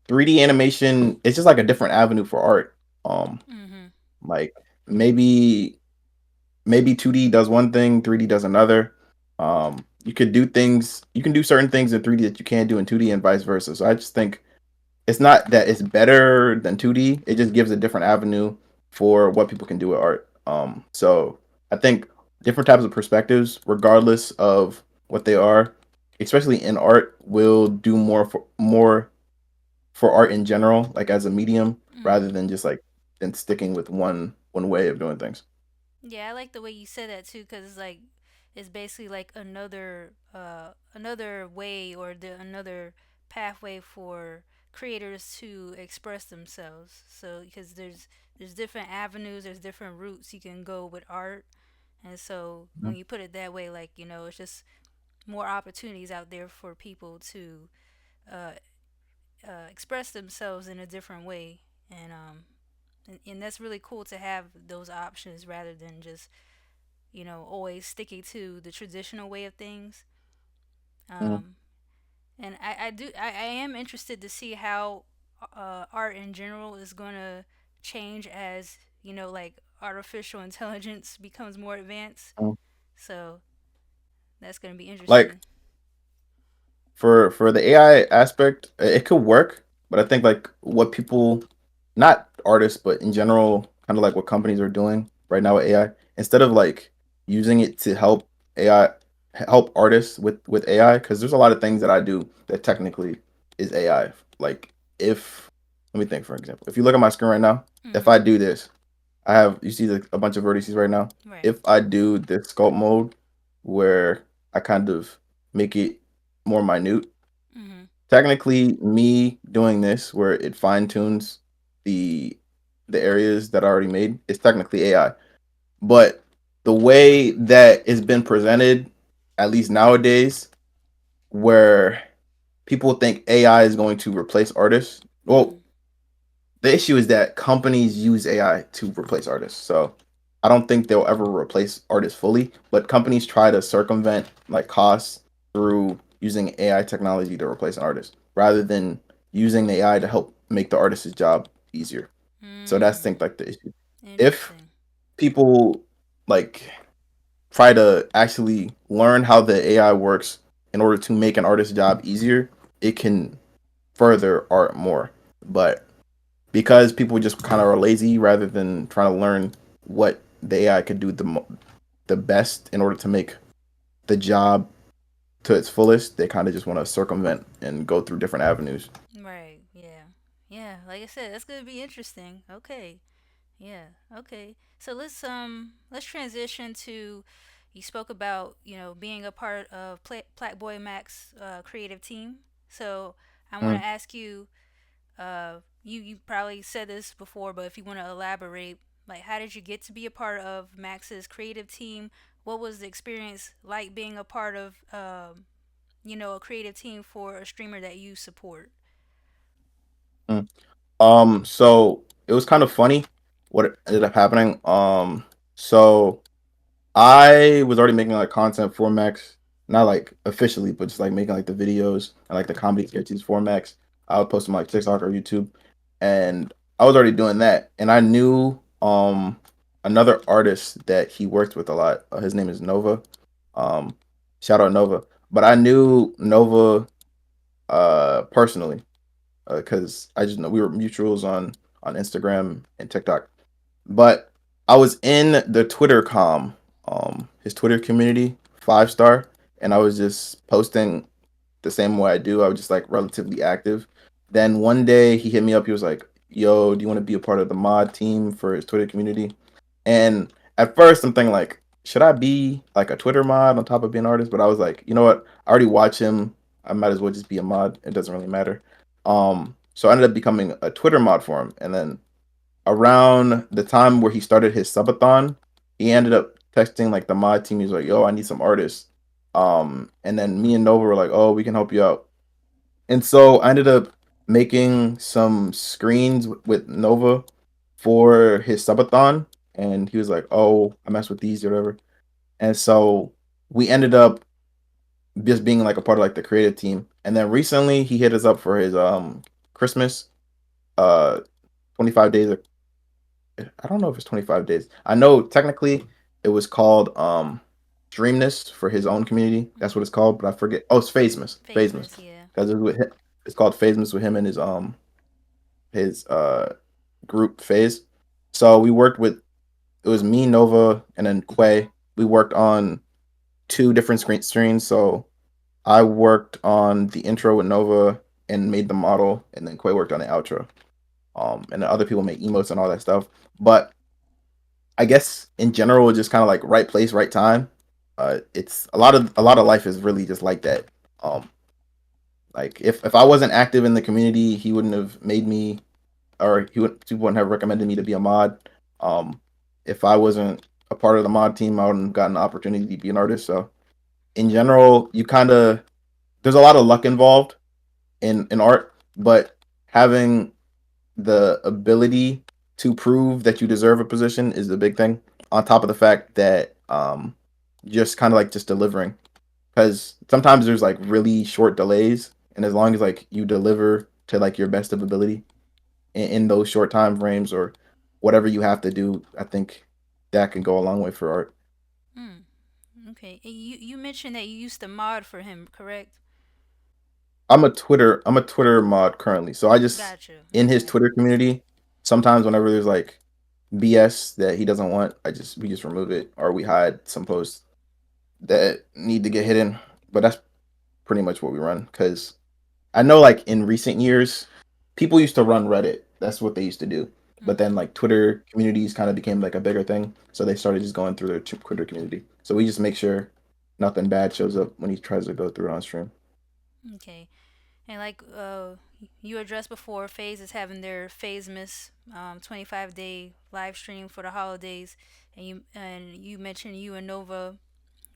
3D animation is just like a different avenue for art. Um, Mhm. like maybe 2D does one thing, 3D does another. You could do things, you can do certain things in 3D that you can't do in 2D and vice versa. So I just think it's not that it's better than 2D. It just gives a different avenue for what people can do with art. So I think different types of perspectives, regardless of what they are, especially in art, will do more for art in general, like as a medium, rather Mhm. than just like than sticking with one way of doing things. Yeah, I like the way you said that too, because it's like it's basically like another way or another pathway for creators to express themselves. So because there's different avenues, there's different routes you can go with art, and so when you put it that way, like it's just more opportunities out there for people to uh, express themselves in a different way, and and that's really cool to have those options rather than just always sticking to the traditional way of things. Mhm. Um, and I am interested to see how art in general is going to change as like artificial intelligence becomes more advanced. Mhm. So that's going to be Like interesting. for the AI aspect, it could work, but I think like what people, not artists, but in general, kind of like what companies are doing right now with AI, instead of like using it to help artists with AI, because there's a lot of things that I do that technically is AI. Like if let me think for example, if you look at my screen right now, if Mm-hmm. I do this, I have you see a bunch of vertices right now. Right. If I do this sculpt mode where I kind of make it more minute, Mm-hmm. technically me doing this where it fine tunes the the areas that I already made is technically AI. But the way that it's been presented, at least nowadays, where people think AI is going to replace artists. Well, Mm. the issue is that companies use AI to replace artists. So I don't think they'll ever replace artists fully, but companies try to circumvent like costs through using AI technology to replace an artist rather than using the AI to help make the artist's job easier. So that's Mm. think like the issue. If Interesting. people like try to actually learn how the AI works in order to make an artist's job easier, it can further art more. But because people just kind of are lazy rather than trying to learn what the AI could do the best in order to make the job to its fullest, they kind of just want to circumvent and go through different avenues. Right. Yeah. Yeah. Like I said, that's gonna be interesting. Okay. Yeah. Okay. So let's transition to you spoke about being a part of Black Boy Mac's creative team. So I want Mm, to ask you. You probably said this before, but if you want to elaborate, like how did you get to be a part of Max's creative team? What was the experience like being a part of a creative team for a streamer that you support? mm. So it was kind of funny what ended up happening. So I was already making like content for Max, not like officially, but just like making like the videos and like the comedy sketches for Max. I would post them like TikTok or YouTube, and I was already doing that. And I knew another artist that he worked with a lot. His name is Nova. Um, Shout out Nova. But I knew Nova personally because I just know we were mutuals on Instagram and TikTok. But I was in the Twitter his Twitter community, 5 star, and I was just posting the same way I do. I was just like relatively active. Then one day he hit me up. He was like, "Yo, do you want to be a part of the mod team for his Twitter community?" And at first, I'm thinking like, should I be like a Twitter mod on top of being an artist? But I was like, you know what? I already watch him. I might as well just be a mod. It doesn't really matter. So I ended up becoming a Twitter mod for him, and then around the time where he started his subathon, he ended up texting like the mod team. He's like, "Yo, I need some artists." And then me and Nova were like, "Oh, we can help you out." And so I ended up making some screens with Nova for his subathon, and he was like, "Oh, I messed with these or whatever." And so we ended up just being like a part of like the creative team. And then recently he hit us up for his Christmas uh 25 days of, I don't know if it's 25 days. I know technically it was called Dreamness for his own community. That's what it's called, but I forget. Oh, it's Phasemas. Phasemas. Phaseless, yeah. Because it's called Phasemas with him and his group Phase. So we worked with, it was me, Nova, and then Quay. We worked on two different screens. So I worked on the intro with Nova and made the model, and then Quay worked on the outro. And the other people make emotes and all that stuff. But I guess in general, just kind of like right place, right time. It's a lot of life is really just like that. Um, like if I wasn't active in the community, he wouldn't have made me, or people wouldn't have recommended me to be a mod. If I wasn't a part of the mod team, I wouldn't have gotten the opportunity to be an artist. So in general, you kind of, there's a lot of luck involved in art, but having the ability to prove that you deserve a position is the big thing. On top of the fact that just kind of like just delivering, because sometimes there's like really short delays, and as long as like you deliver to like your best of ability in those short time frames or whatever you have to do, I think that can go a long way for art. Hmm. Okay. And you mentioned that you used to mod for him, correct? I'm a Twitter mod currently. So I just Gotcha. in his Okay. Twitter community, sometimes whenever there's like BS that he doesn't want, we just remove it or we hide some posts that need to get hidden. But that's pretty much what we run because I know like in recent years, people used to run Reddit. That's what they used to do. But then Mm-hmm. like Twitter communities kind of became like a bigger thing, so they started just going through their Twitter community. So we just make sure nothing bad shows up when he tries to go through it on stream. Okay. And like you addressed before, Phase is having their Phase Miss 25-day live stream for the holidays, and you mentioned you and Nova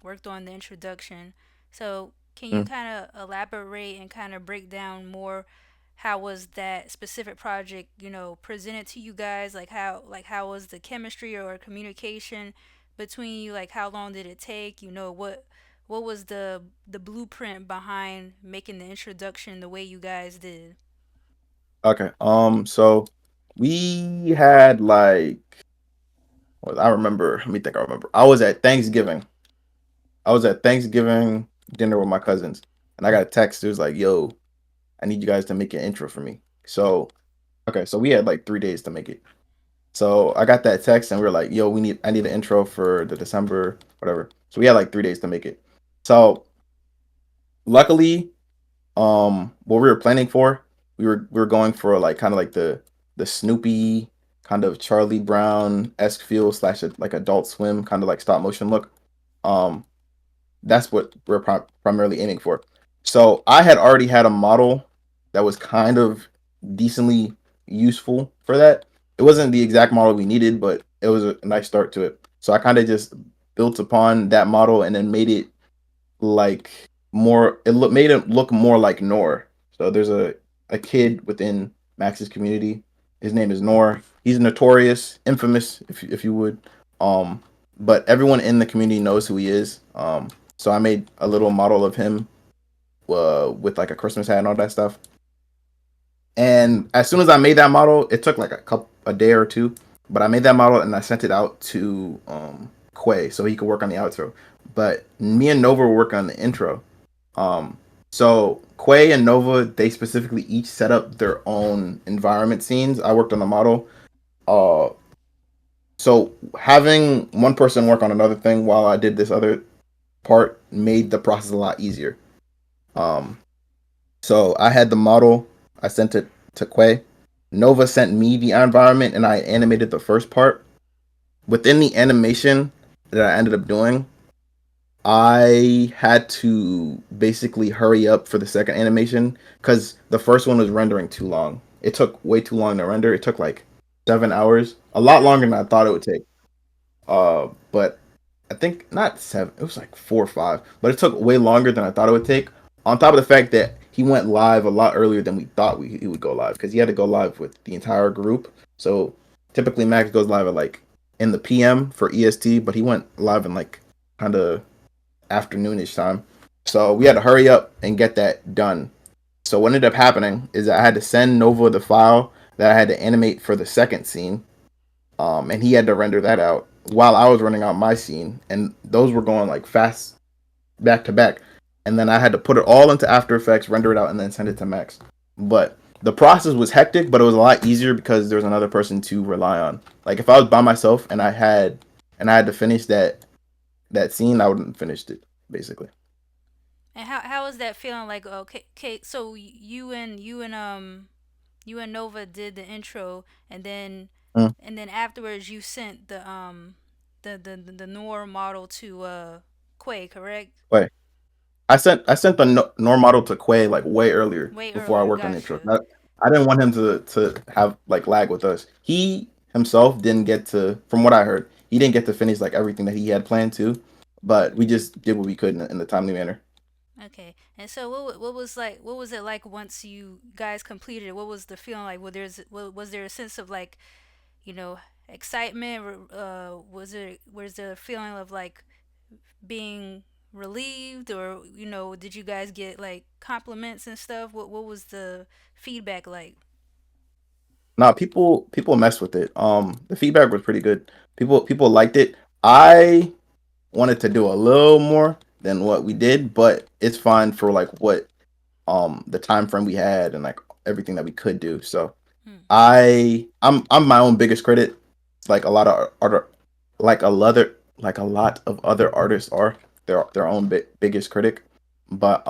worked on the introduction. So can you Mm. kind of elaborate and kind of break down more how was that specific project, presented to you guys? Like how was the chemistry or communication between you? Like how long did it take? What was the blueprint behind making the introduction the way you guys did? Okay. So we had like, well, I remember. Let me think. I remember. I was at Thanksgiving dinner with my cousins, and I got a text. It was like, "Yo, I need you guys to make an intro for me." So okay, so we had like 3 days to make it. So I got that text, and we were like, "Yo, I need an intro for the December whatever." So we had like 3 days to make it. So luckily, what we were planning for, we were going for like kind of like the Snoopy kind of Charlie Brown esque feel slash like Adult Swim kind of like stop motion look. Um, that's what we're primarily aiming for. So I had already had a model that was kind of decently useful for that. It wasn't the exact model we needed, but it was a nice start to it. So I kind of just built upon that model and then made it like made it look more like Nor. So there's a kid within Max's community. His name is Nor. He's notorious, infamous, if you would. Um, but everyone in the community knows who he is. So I made a little model of him with like a Christmas hat and all that stuff. And as soon as I made that model, it took like a day or two, but I made that model and I sent it out to Quay so he could work on the outro. But me and Nova were working on the intro. Um, so Quay and Nova, they specifically each set up their own environment scenes. I worked on the model. Uh, so having one person work on another thing while I did this other part made the process a lot easier. Um, so I had the model. I sent it to Quay. Nova sent me the environment, and I animated the first part. Within the animation that I ended up doing, I had to basically hurry up for the second animation because the first one was rendering too long. It took way too long to render. It took like 7 hours, a lot longer Wow. than I thought it would take. But I think not seven. It was like 4 or 5, but it took way longer than I thought it would take. On top of the fact that he went live a lot earlier than we thought he would go live because he had to go live with the entire group. So typically Max goes live at like in the PM for EST, but he went live in like kind of afternoonish time. So we had to hurry up and get that done. So what ended up happening is that I had to send Nova the file that I had to animate for the second scene, and he had to render that out while I was running out my scene, and those were going like fast back to back. And then I had to put it all into After Effects, render it out, and then send it to Max. But the process was hectic, but it was a lot easier because there was another person to rely on. Like if I was by myself and I had to finish that scene, I wouldn't have finished it basically. And how is that feeling? Like, okay, okay, so you and Nova did the intro, Mm. and then afterwards you sent the Nor model to Quay, correct? Wait, I sent the Nor model to Quay like way earlier Way before I earlier, worked on the intro. gotcha. I didn't want him to have like lag with us. He himself didn't get to, from what I heard, he didn't get to finish like everything that he had planned to, but we just did what we could in the timely manner. Okay, and so what was like what was it like once you guys completed it? What was the feeling like? Was there a sense of like, you know, excitement? Was there a feeling of like being relieved, or did you guys get like compliments and stuff? What was the feedback like? Nah, people messed with it. The feedback was pretty good. People liked it. I wanted to do a little more than what we did, but it's fine for like what the time frame we had and like everything that we could do. So Hmm. I'm my own biggest critic. Like a lot of art, like a lot of other artists are their own biggest critic. But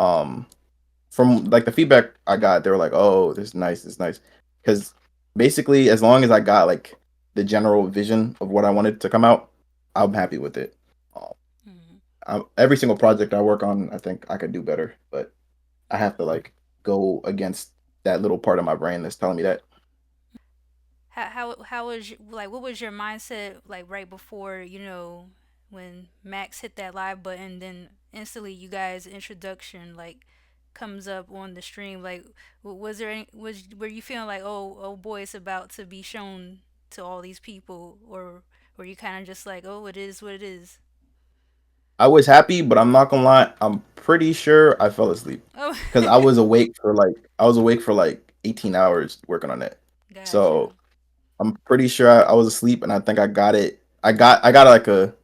from like the feedback I got, they were like, "Oh, this is nice," because basically, as long as I got like the general vision of what I wanted to come out, I'm happy with it. Um, Hmm. every single project I work on, I think I could do better, but I have to like go against that little part of my brain that's telling me that. How was like what was your mindset like right before when Max hit that live button, then instantly you guys introduction like comes up on the stream, like was there any was were you feeling like, oh boy, it's about to be shown to all these people, or were you kind of just like, oh, it is what it is? I was happy, but I'm not gonna lie, I'm pretty sure I fell asleep Oh. because I was awake for like 18 hours working on it. Gotcha. So I'm pretty sure I was asleep, and I think I got it. I got like a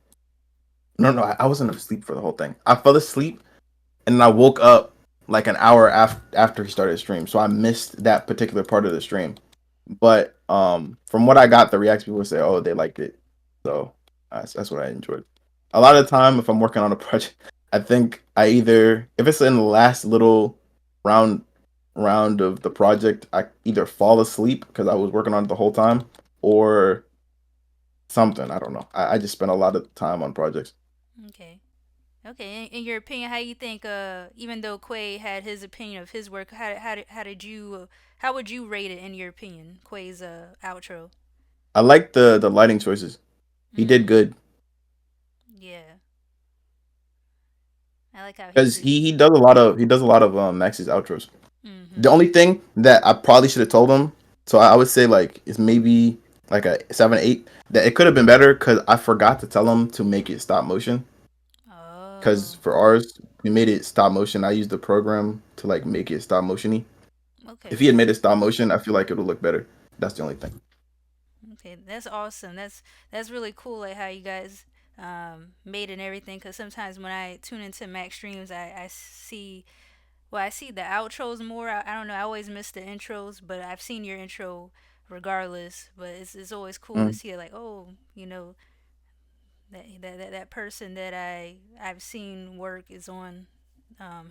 no, I wasn't asleep for the whole thing. I fell asleep and then I woke up like an hour after he started the stream, so I missed that particular part of the stream. But from what I got, the reacts people say, oh, they liked it, so that's what I enjoyed. A lot of the time, if I'm working on a project, I think I either if it's in the last little round round of the project, I either fall asleep because I was working on it the whole time, or something. I don't know. I just spend a lot of time on projects. Okay. Okay, in your opinion, how you think? Even though Quay had his opinion of his work, how did you how would you rate it in your opinion? Quay's outro. I like the lighting choices. He did Mm, good yeah, I like how he because did. he does a lot of Max's outros. The Mm-hmm. only thing that I probably should have told him, so I would say like it's maybe like a 7, 8. That it could have been better because I forgot to tell him to make it stop motion. Because Oh, for ours, we made it stop motion. I used the program to like make it stop motiony. If he okay, had made it stop motion, I feel like it would look better. That's the only thing. okay. That's awesome. That's really cool. Like how you guys made it and everything. Cause sometimes when I tune into Max streams, I see. Well, I see the outros more. I don't know. I always miss the intros, but I've seen your intro regardless. But it's always cool to Mm, see it. Like, oh, that person that I've seen work is on.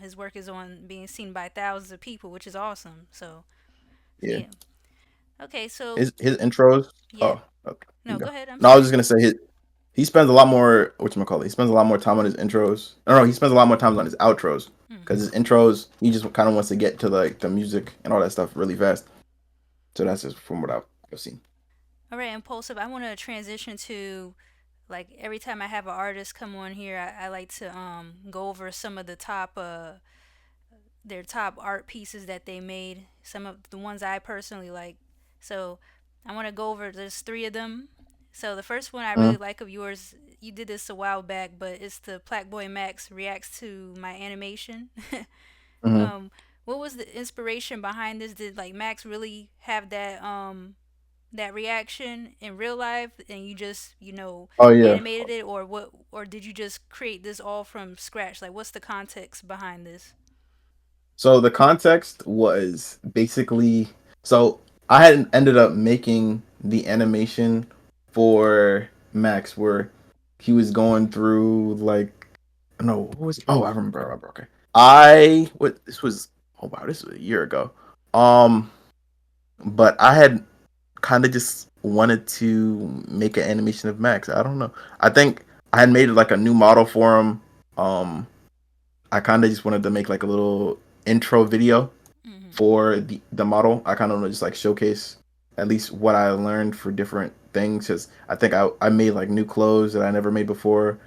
His work is on being seen by thousands of people, which is awesome. So yeah. yeah. Okay, so his intros. yeah. Oh, okay. You No, can go go. ahead. I'm No, I was sorry. just gonna say he spends a lot more. Whatchamacallit? He spends a lot more time on his intros. No, he spends a lot more time on his outros because Hmm. his intros he just kind of wants to get to like the music and all that stuff really fast. So that's just from what I've seen. All right, Impulsive. I want to transition to like every time I have an artist come on here, I like to go over some of the top their top art pieces that they made. Some of the ones I personally like. So I want to go over there's three of them. So the first one I really Mm-hmm. like of yours, you did this a while back, but it's the Plaque Boy Max reacts to my animation. Mm-hmm. um, what was the inspiration behind this? Did like Max really have that reaction in real life, and you just Oh yeah. animated it, or what? Or did you just create this all from scratch? Like, what's the context behind this? So the context was basically so I had ended up making the animation for Max where he was going through like no what was oh I remember okay I what this was oh wow this was a year ago but I had kind of just wanted to make an animation of Max. I don't know. I think I had made like a new model for him. I kind of just wanted to make like a little intro video Mm-hmm. for the model. I kind of want to just like showcase at least what I learned for different things. Cause I think I made like new clothes that I never made before.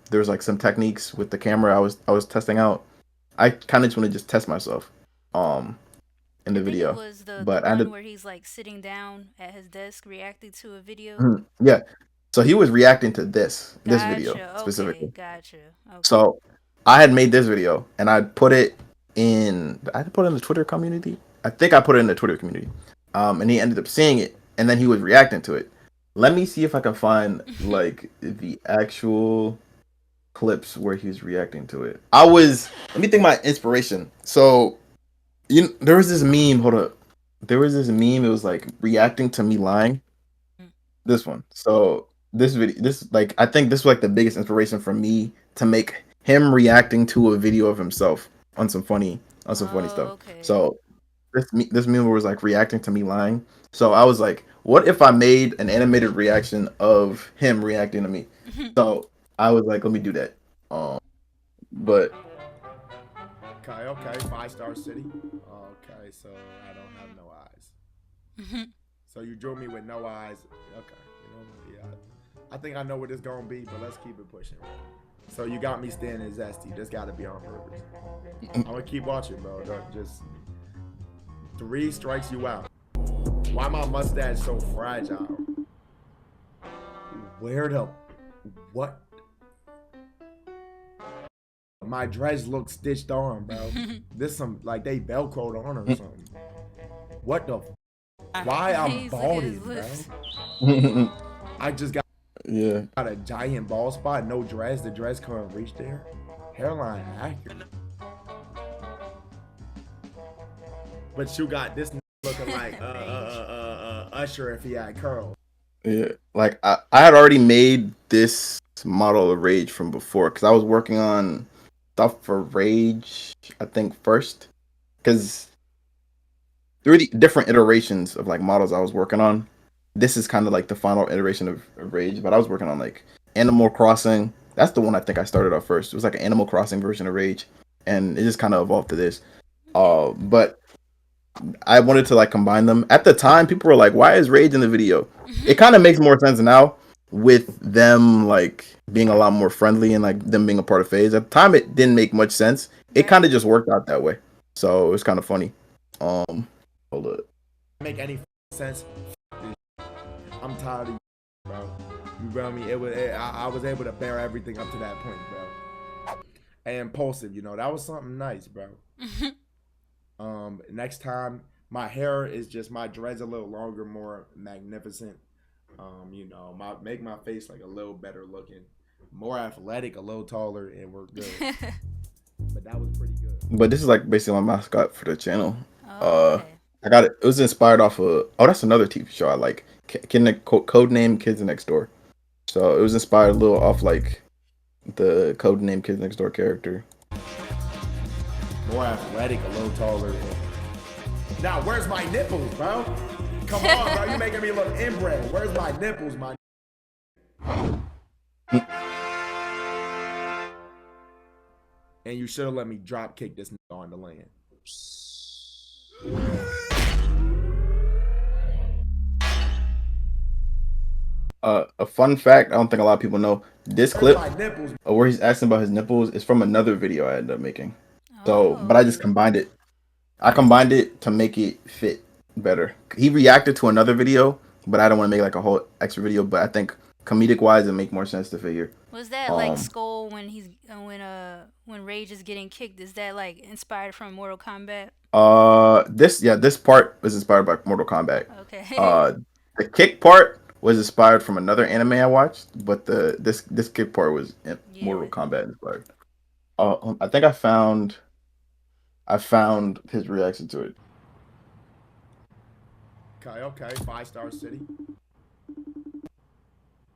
There's like some techniques with the camera I was testing out. I kind of just want to just test myself in I the think it video, was the but I one ended where he's like sitting down at his desk reacting to a video. yeah. So he was reacting to this video Gotcha. Okay. specifically. Gotcha. Okay. So I had made this video and I put it in. I put it in the Twitter community. I think I put it in the Twitter community. And he ended up seeing it, and then he was reacting to it. Let me see if I can find like the actual clips where he was reacting to it. I was. Let me think my inspiration. So there was this meme. Hold up. There was this meme. It was like reacting to me lying. This one. So this video, this like I think this was like the biggest inspiration for me to make him reacting to a video of himself on some funny Oh, stuff. okay. So this meme was like reacting to me lying. So I was like, what if I made an animated reaction of him reacting to me? So I was like, let me do that. But Okay, okay, 5-star city. Okay, so I don't have no eyes. So you drew me with no eyes. Okay, yeah. I think I know what it's gonna be, but let's keep it pushing. So you got me standing zesty. This got to be on purpose. I'm gonna keep watching, bro. Just 3 strikes you out. Why my mustache so fragile? Where the what? My dreads look stitched on, bro. This some like they velcroed on or something. What the? Why I'm He's looking at his balding, bro? lips. I just got yeah, a giant bald spot, no dreads. The dreads couldn't reach there. Hairline accurate. But you got this looking like Usher if he had curls. yeah. Like I had already made this model of Rage from before because I was working on stuff for Rage. I think first because through the different iterations of like models I was working on. This is kind of like the final iteration of Rage, but I was working on like Animal Crossing. That's the one I think I started off first. It was like an Animal Crossing version of Rage, and it just kind of evolved to this. Okay. But I wanted to like combine them. At the time, people were like, "Why is Rage in the video?" It kind of makes more sense now with them like being a lot more friendly and like them being a part of Phase. At the time, it didn't make much sense. It kind Right. of just worked out that way, so it was kind of funny. Hold up. Make any sense? I'm tired of you, bro. You feel me? I was able to bear everything up to that point, bro. And impulsive, that was something nice, bro. Next time my hair is just my dreads a little longer, more magnificent. Make my face like a little better looking, more athletic, a little taller, and we're good. But that was pretty good. But this is like basically my mascot for the channel. Oh, Uh, okay. I got it. It was inspired off of. Oh, that's another TV show I like. Code Name Kids Next Door. So it was inspired a little off like the Code Name Kids Next Door character. More athletic, a little taller. Now, where's my nipples, bro? Come on, bro. You making me look inbred. Where's my nipples, my? And you should have let me drop kick this nigga on the land. A fun fact I don't think a lot of people know. This Where's clip my nipples? where he's asking about his nipples is from another video I ended up making. So, but I Oh. just combined it. I combined it to make it fit better. He reacted to another video, but I don't want to make like a whole extra video. But I think comedic wise, it make more sense to figure. Was that like Skull when he's when Rage is getting kicked? Is that like inspired from Mortal Kombat? This part was inspired by Mortal Kombat. Okay. The kick part was inspired from another anime I watched, but this kick part was Mortal Yeah. Kombat inspired. I think I found his reaction to it. Okay. 5-star city.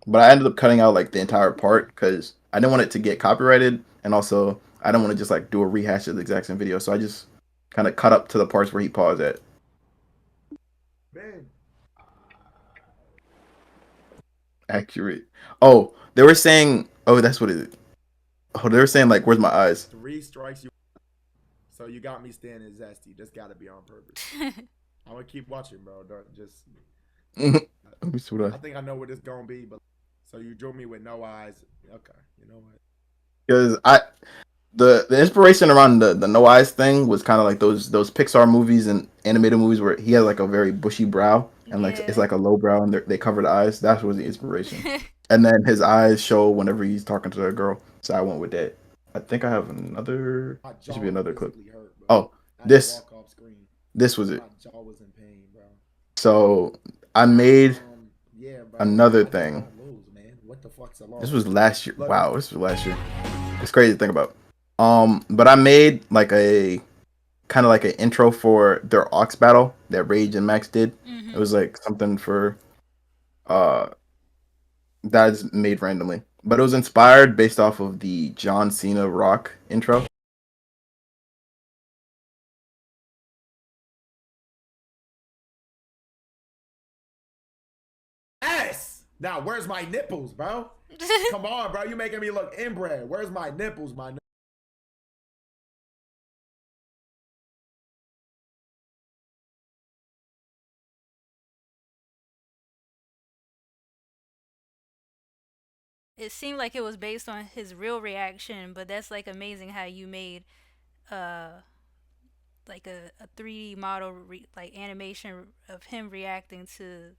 But I ended up cutting out like the entire part because I didn't want it to get copyrighted, and also I don't want to just like do a rehash of the exact same video. So I just kind of cut up to the parts where he paused at. Man. Accurate. Oh, they were saying. Oh, that's what it is. Oh, they were saying like, "Where's my eyes?" 3 strikes you. So you got me standing zesty. This got to be on purpose. I'm gonna keep watching, bro. Don't just. Let me see what I think I know what it's gonna be, but so you drew me with no eyes. Okay, you know what? because the inspiration around the no eyes thing was kind of like those Pixar movies and animated movies where he has like a very bushy brow and like it's Yeah. like a low brow and they cover the eyes. That was the inspiration. And then his eyes show whenever he's talking to the girl. So I went with that. I think I have another. My There jaw should be another was clip. physically hurt, bro. Oh, I had to this walk off screen. this was it. My jaw was in pain, bro. So I made Yeah, bro. another I just thing. don't lose, man. What the fuck's a This was last year. Look. Wow, this was last year. It's crazy to think about. But I made like a kind of like an intro for their Ox battle that Rage and Max did. It was like something for that's made randomly, but it was inspired based off of the John Cena Rock intro. Ass. Now, where's my nipples, bro? Come on, bro. You making me look inbred. Where's my nipples, my? It seemed like it was based on his real reaction, but that's like amazing how you made uh like a 3D model like animation of him reacting to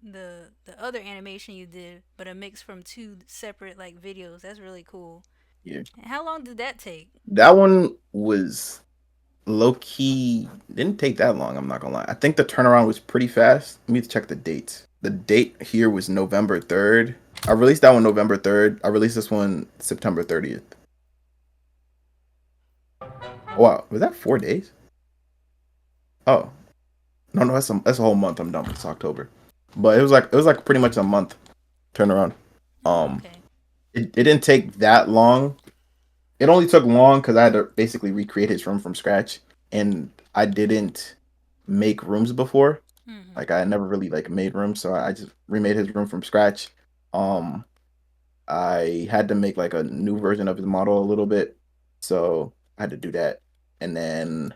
the other animation you did, but a mix from two separate like videos. That's really cool. Yeah, And how long did that take? that one was low key. Didn't take that long. I'm not gonna lie. I think the turnaround was pretty fast. Let me check the dates. The date here was November 3rd. I released that one November 3rd. I released this one September 30th. Wow, was that 4 days? Oh, no, that's a whole month. I'm done. It's October, but it was like pretty much a month turnaround. Okay. It didn't take that long. It only took long because I had to basically recreate his room from scratch, and I didn't make rooms before. Like I never really like made rooms, so I just remade his room from scratch. Um, I had to make like a new version of his model a little bit, so I had to do that, and then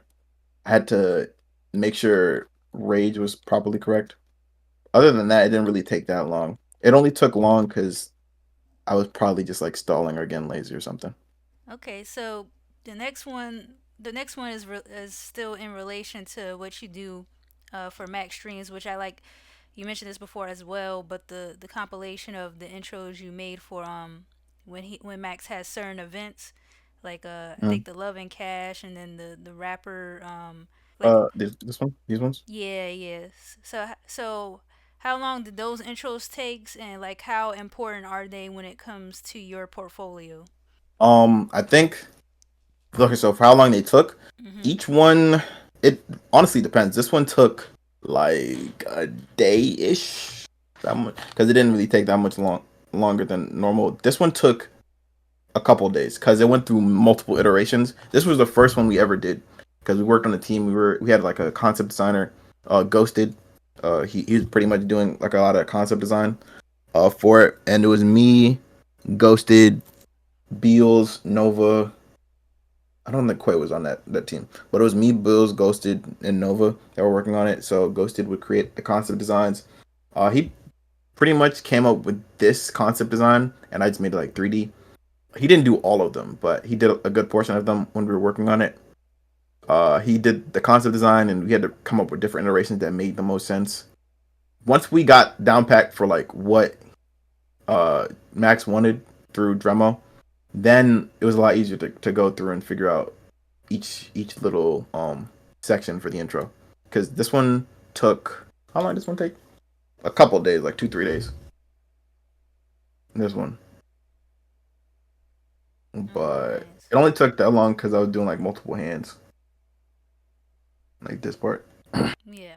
I had to make sure rage was properly correct. Other than that, it didn't really take that long. It only took long because I was probably just like stalling or getting lazy or something. Okay, so the next one is still in relation to what you do for Max Streams, which I like. You mentioned this before as well, but the compilation of the intros you made for when Max has certain events, like I Mm. think the Love and Cash, and then the rapper like This one, these ones. yeah, yes. So how long did those intros takes, and like how important are they when it comes to your portfolio? I think. Okay, so for how long they took, Mhm. each one, it honestly depends. This one took like a day ish, because it didn't really take that much longer than normal. This one took a couple days because it went through multiple iterations. This was the first one we ever did because we worked on a team. We had like a concept designer, Ghosted. He was pretty much doing like a lot of concept design for it, and it was me, Ghosted, Beals, Nova. I don't think Quay was on that team, but it was me, Bills, Ghosted, and Nova that were working on it. So Ghosted would create the concept designs. He pretty much came up with this concept design, and I just made it like 3D. He didn't do all of them, but he did a good portion of them when we were working on it. He did the concept design, and we had to come up with different iterations that made the most sense. Once we got down packed for like what Max wanted through Dremo, then it was a lot easier to go through and figure out each little section for the intro. Because this one took how long did this one take? A couple of days, like 2-3 days. This one, but Nice. it only took that long because I was doing like multiple hands, like this part. Yeah.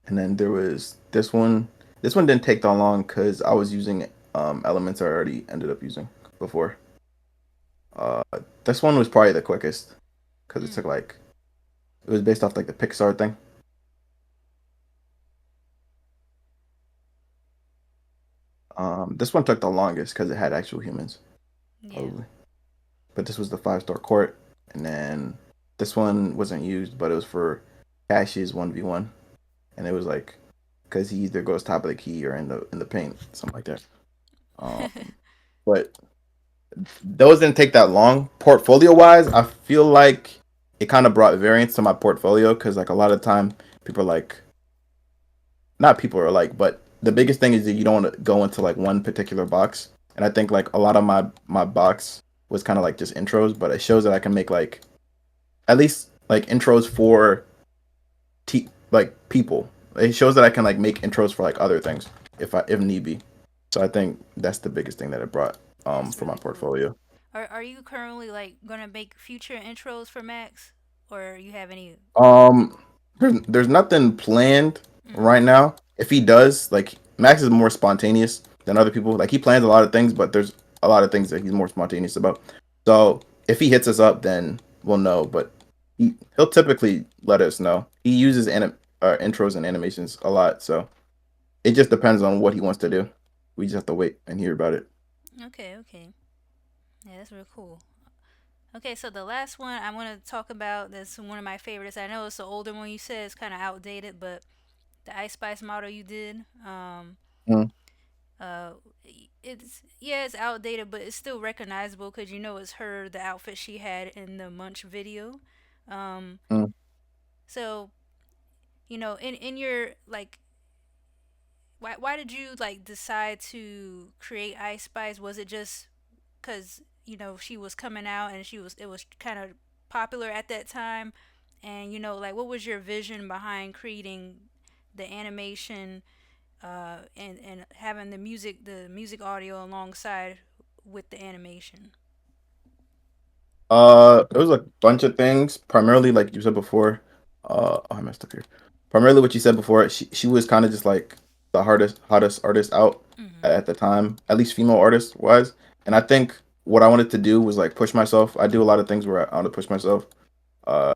And then there was this one. This one didn't take that long because I was using elements I already ended up using before. Uh, this one was probably the quickest because it took Mm. like it was based off like the Pixar thing. This one took the longest because it had actual humans Yeah. probably. But this was the 5-star court, and then this one wasn't used, but it was for Cash's 1v1, and it was like because he either goes top of the key or in the paint, something like that. Um, but those didn't take that long. Portfolio wise, I feel like it kind of brought variance to my portfolio because like a lot of time people are like, not people are like, but the biggest thing is that you don't want to go into like one particular box. And I think like a lot of my box was kind of like just intros, but it shows that I can make like at least like intros for like people. It shows that I can like make intros for like other things if need be. So I think that's the biggest thing that it brought That's for my really cool. portfolio. Are you currently like gonna make future intros for Max, or you have any? Um, there's nothing planned Mm. right now. If he does, like Max is more spontaneous than other people. Like he plans a lot of things, but there's a lot of things that he's more spontaneous about. So if he hits us up, then we'll know. But he'll typically let us know. He uses intros and animations a lot, so it just depends on what he wants to do. We just have to wait and hear about it. Okay. Okay. Yeah, that's real cool. Okay, so the last one I want to talk about that's one of my favorites. I know it's the older one you said it's kind of outdated, but the Ice Spice model you did, Mm, uh, it's yeah, it's outdated, but it's still recognizable because you know it's her, the outfit she had in the Munch video. Um, mm. so in your like, why did you like decide to create Ice Spice? Was it just because she was coming out and it was kind of popular at that time, and like what was your vision behind creating the animation, and having the music audio alongside with the animation? It was a bunch of things. Primarily, like you said before. Oh, I messed up here. Primarily, what you said before. She was kind of just like the hardest, hottest artist out Mm-hmm. at the time, at least female artist wise. And I think what I wanted to do was like push myself. I do a lot of things where I want to push myself, uh,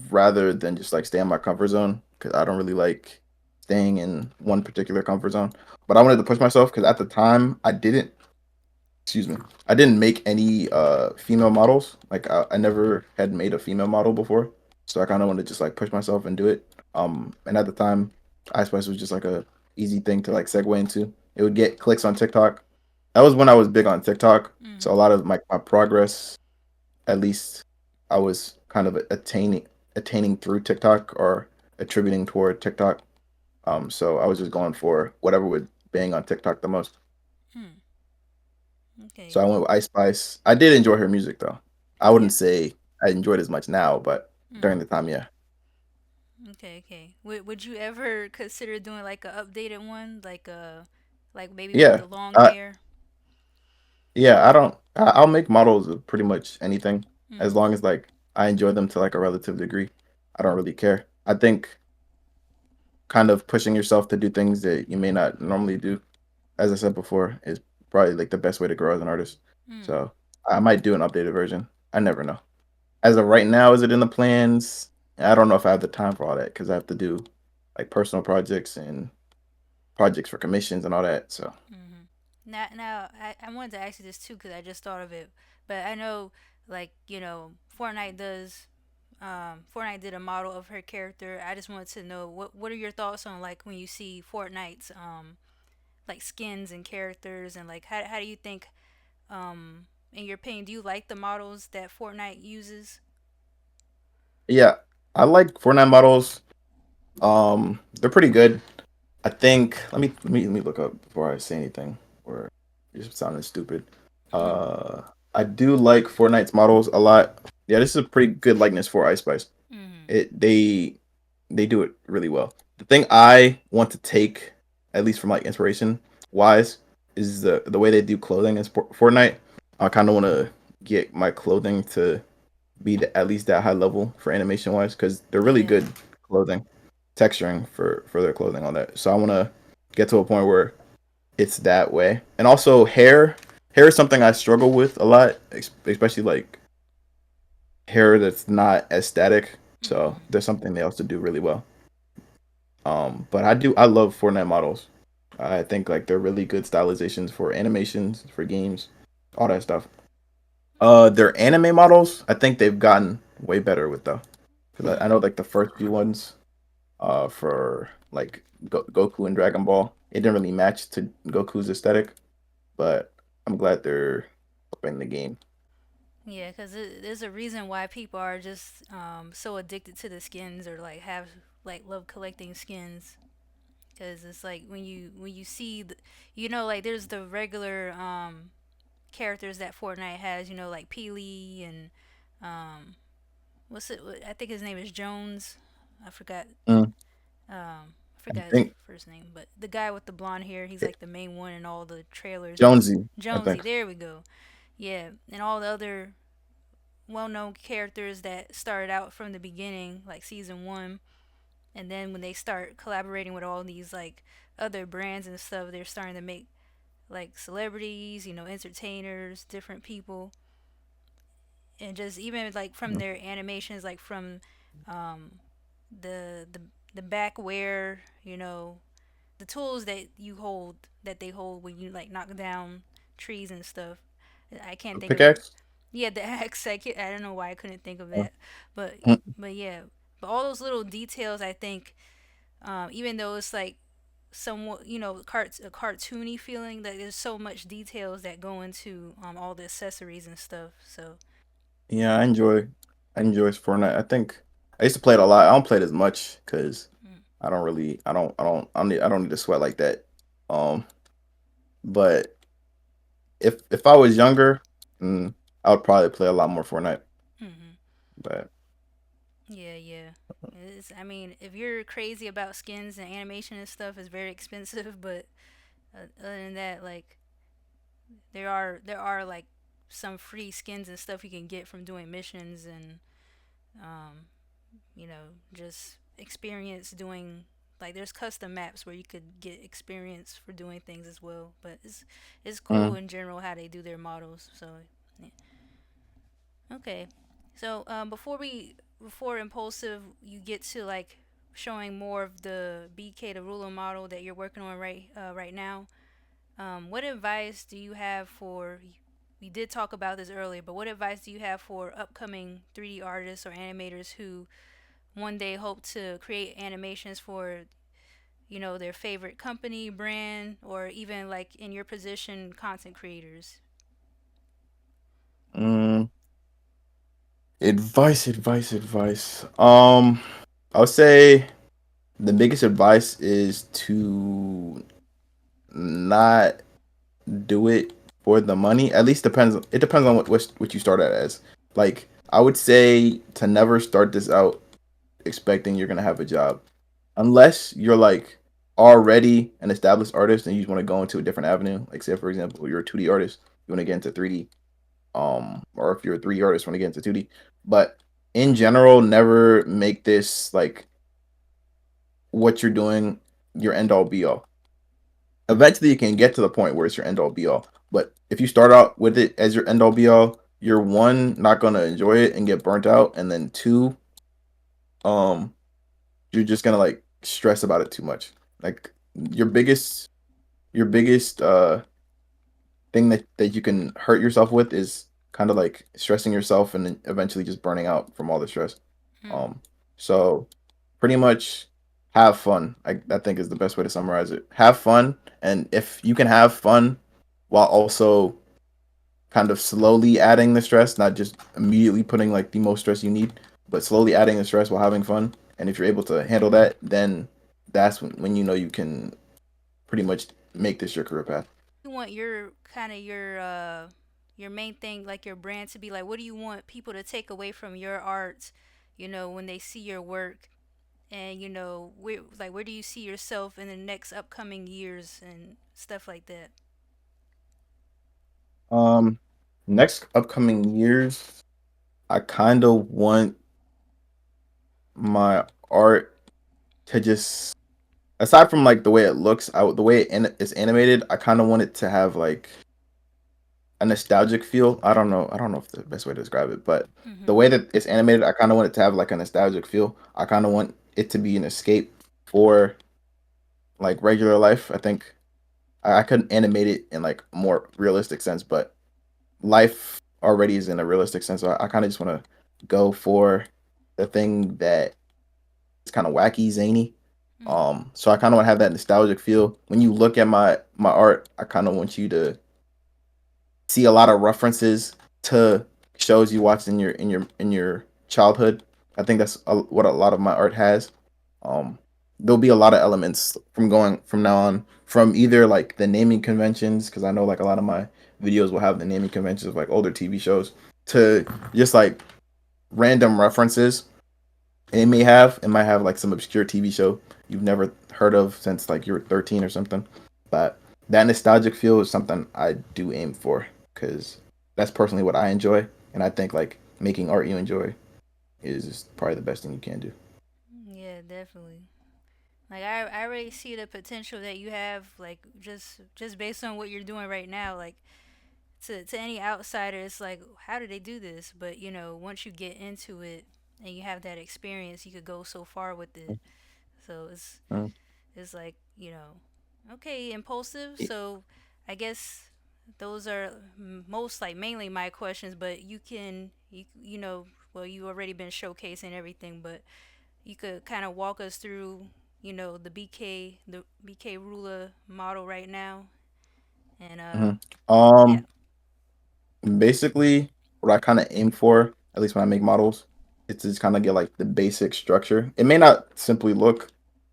rather than just like stay in my comfort zone because I don't really like staying in one particular comfort zone. But I wanted to push myself because at the time I didn't excuse me, I didn't make any female models. Like I never had made a female model before, so I kind of wanted to just like push myself and do it. And at the time, iSpice was just like a easy thing to like segue into. It would get clicks on TikTok. That was when I was big on TikTok, so a Mm-hmm. lot of my progress, at least, I was kind of attaining through TikTok or attributing toward TikTok. So I was just going for whatever would bang on TikTok the most. Mm. So Okay. I went with Ice Spice. I did enjoy her music though. I Yeah. wouldn't say I enjoyed as much now, but during Mm. the time, yeah. Okay. Okay. Would you ever consider doing like a updated one, like maybe with Yeah. the long Uh hair? yeah, I'll make models of pretty much anything as Mm. long as like I enjoy them to like a relative degree. I don't really care. I think kind of pushing yourself to do things that you may not normally do, as I said before, is probably like the best way to grow as an artist. Mm. So I might do an updated version. I never know. As of right now, is it in the plans? And I don't know if I have the time for all that because I have to do like personal projects and projects for commissions and all that. So Now, I wanted to ask you this too because I just thought of it, but I know, like, Fortnite does. Fortnite did a model of her character. I just wanted to know what are your thoughts on like when you see Fortnite's like skins and characters and like how do you think in your opinion do you like the models that Fortnite uses? yeah, I like Fortnite models. They're pretty good. I think let me look up before I say anything or you're sounding stupid. Uh, I do like Fortnite's models a lot. Yeah, this is a pretty good likeness for Ice Spice. Mm-hmm. They do it really well. The thing I want to take, at least from like inspiration wise, is the way they do clothing in Fortnite. I kind of want to get my clothing to be at least that high level for animation wise because they're really Yeah. good clothing, texturing for their clothing on that. So I want to get to a point where it's that way. And also hair. Hair is something I struggle with a lot, especially like hair that's not as static. So Mm-hmm. there's something they also do really well. But I love Fortnite models. I think like they're really good stylizations for animations, for games, all that stuff. Their anime models, I think they've gotten way better with though, because I know like the first few ones, for like Goku and Dragon Ball, it didn't really match to Goku's aesthetic, but I'm glad they're up in the game. Yeah, because there's a reason why people are just so addicted to the skins or like have like love collecting skins. Because it's like when you see like there's the regular characters that Fortnite has, like Peely and um what's it? I think his name is Jones. I forgot. Mm, I I forgot his think first name, but the guy with the blonde hair, he's like the main one in all the trailers and stuff. Jonesy, I Jonesy, think. there we go. Yeah, and all the other well-known characters that started out from the beginning, like season one, and then when they start collaborating with all these like other brands and stuff, they're starting to make like celebrities, entertainers, different people, and just even like from Mm, their animations, like from um, the the back wear, the tools that they hold when you like knock down trees and stuff. I can't think of it. Pickaxe. Yeah, the axe. I don't know why I couldn't think of Uh, that, but mm, but yeah, but all those little details, I think, even though it's like somewhat, a cartoony feeling, that there's so much details that go into all the accessories and stuff. So Yeah, I enjoy Fortnite. I think I used to play it a lot. I don't play it as much because mm, I don't really I don't need to sweat like that. Um, but if I was younger, mm, I would probably play a lot more Fortnite. hmm But yeah, yeah. I mean, if you're crazy about skins and animation and stuff, it's very expensive. But other than that, like there are like some free skins and stuff you can get from doing missions and um, just experience doing like there's custom maps where you could get experience for doing things as well. But it's cool mm, in general how they do their models. So yeah. Okay, so before impulsive, you get to like showing more of the BK the ruler model that you're working on right now. What advice do you have for? We did talk about this earlier, but what advice do you have for upcoming 3D artists or animators who one day hope to create animations for their favorite company, brand, or even like in your position, content creators? mm, advice. I would say the biggest advice is to not do it for the money. At least depends. It depends on what you start at as. Like I would say to never start this out expecting you're gonna have a job, unless you're like already an established artist and you just want to go into a different avenue. Like say for example, you're a 2D artist, you want to get into 3D, or if you're a 3D artist, want to get into 2D. But in general, never make this like what you're doing your end all be all. Eventually, you can get to the point where it's your end all be all. But if you start out with it as your end all be all, you're one not gonna enjoy it and get burnt out, and then two, um, you're just gonna like stress about it too much. Like your biggest your biggest thing that you can hurt yourself with is kind of like stressing yourself and then eventually just burning out from all the stress. Hmm. Um, so pretty much have fun. I think is the best way to summarize it. Have fun, and if you can have fun while also kind of slowly adding the stress, not just immediately putting like the most stress you need, but slowly adding the stress while having fun. And if you're able to handle that, then that's when you know you can pretty much make this your career path. You want your kind of your main thing, like your brand, to be like, what do you want people to take away from your art, when they see your work, and where do you see yourself in the next upcoming years and stuff like that. Um, Next upcoming years, I kind of want my art to just, aside from like the way it looks, the way it's animated, I kind of want it to have like a nostalgic feel. I don't know if the best way to describe it, but the Mhm. way that it's animated, I kind of want it to have like a nostalgic feel. I kind of want it to be an escape for like regular life. I think I couldn't animate it in like a more realistic sense, but life already is in a realistic sense. So I kind of just want to go for the thing that is kind of wacky, zany. Mhm. So I kind of want to have that nostalgic feel. When you look at my art, I kind of want you to see a lot of references to shows you watched in your childhood. I think that's what a lot of my art has. There'll be a lot of elements from going from now on from either like the naming conventions, because I know like a lot of my videos will have the naming conventions of like older TV shows, to just like random references it might have like some obscure TV show you've never heard of since like you were 13 or something. But that nostalgic feel is something I do aim for because that's personally what I enjoy, and I think like making art you enjoy is probably the best thing you can do. Yeah, definitely. Like I already see the potential that you have, like just based on what you're doing right now. Like to any outsider, it's like, how do they do this? But once you get into it and you have that experience, you could go so far with it. So Mm. it's like, okay, impulsive. So I guess those are most, like, mainly my questions. But well, you already been showcasing everything, but you could kind of walk us through, the BK ruler model right now, and Mhm. yeah. Basically, what I kind of aim for, at least when I make models, is to just kind of get like the basic structure. It may not simply look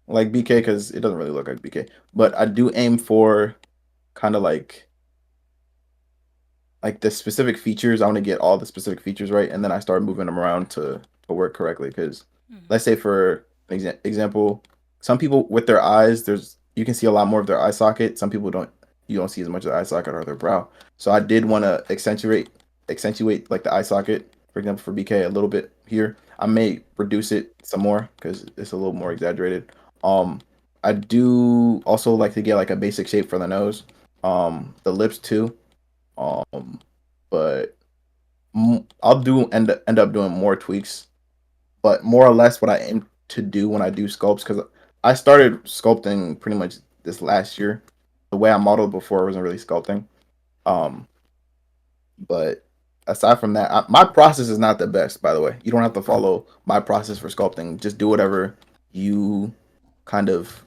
like BK because it doesn't really look like BK, but I do aim for kind of like the specific features. I want to get all the specific features right, and then I start moving them around to work correctly. Because Mhm. let's say for example, some people with their eyes, there's you can see a lot more of their eye socket. Some people don't. You don't see as much of the eye socket or their brow. So I did want to accentuate like the eye socket, for example, for BK a little bit here. I may reduce it some more because it's a little more exaggerated. Um, I do also like to get like a basic shape for the nose. The lips too. Um, but I'll do end up doing more tweaks, but more or less what I aim to do when I do sculpts, because I started sculpting pretty much this last year. The way I modeled before wasn't really sculpting. Um, but aside from that, my process is not the best. By the way, you don't have to follow my process for sculpting. Just do whatever you kind of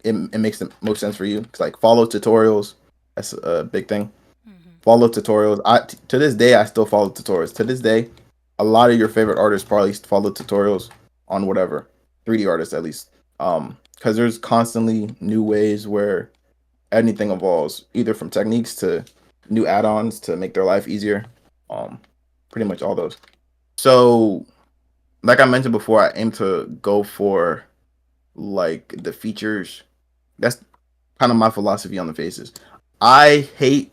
it makes the most sense for you. Cause like follow tutorials. That's a big thing. Mhm. Follow tutorials. To this day I still follow tutorials. To this day, a lot of your favorite artists probably follow tutorials on whatever 3D artists at least. Because there's constantly new ways where anything evolves, either from techniques to new add-ons to make their life easier. Um, Pretty much all those. So, like I mentioned before, I aim to go for like the features. That's kind of my philosophy on the faces. I hate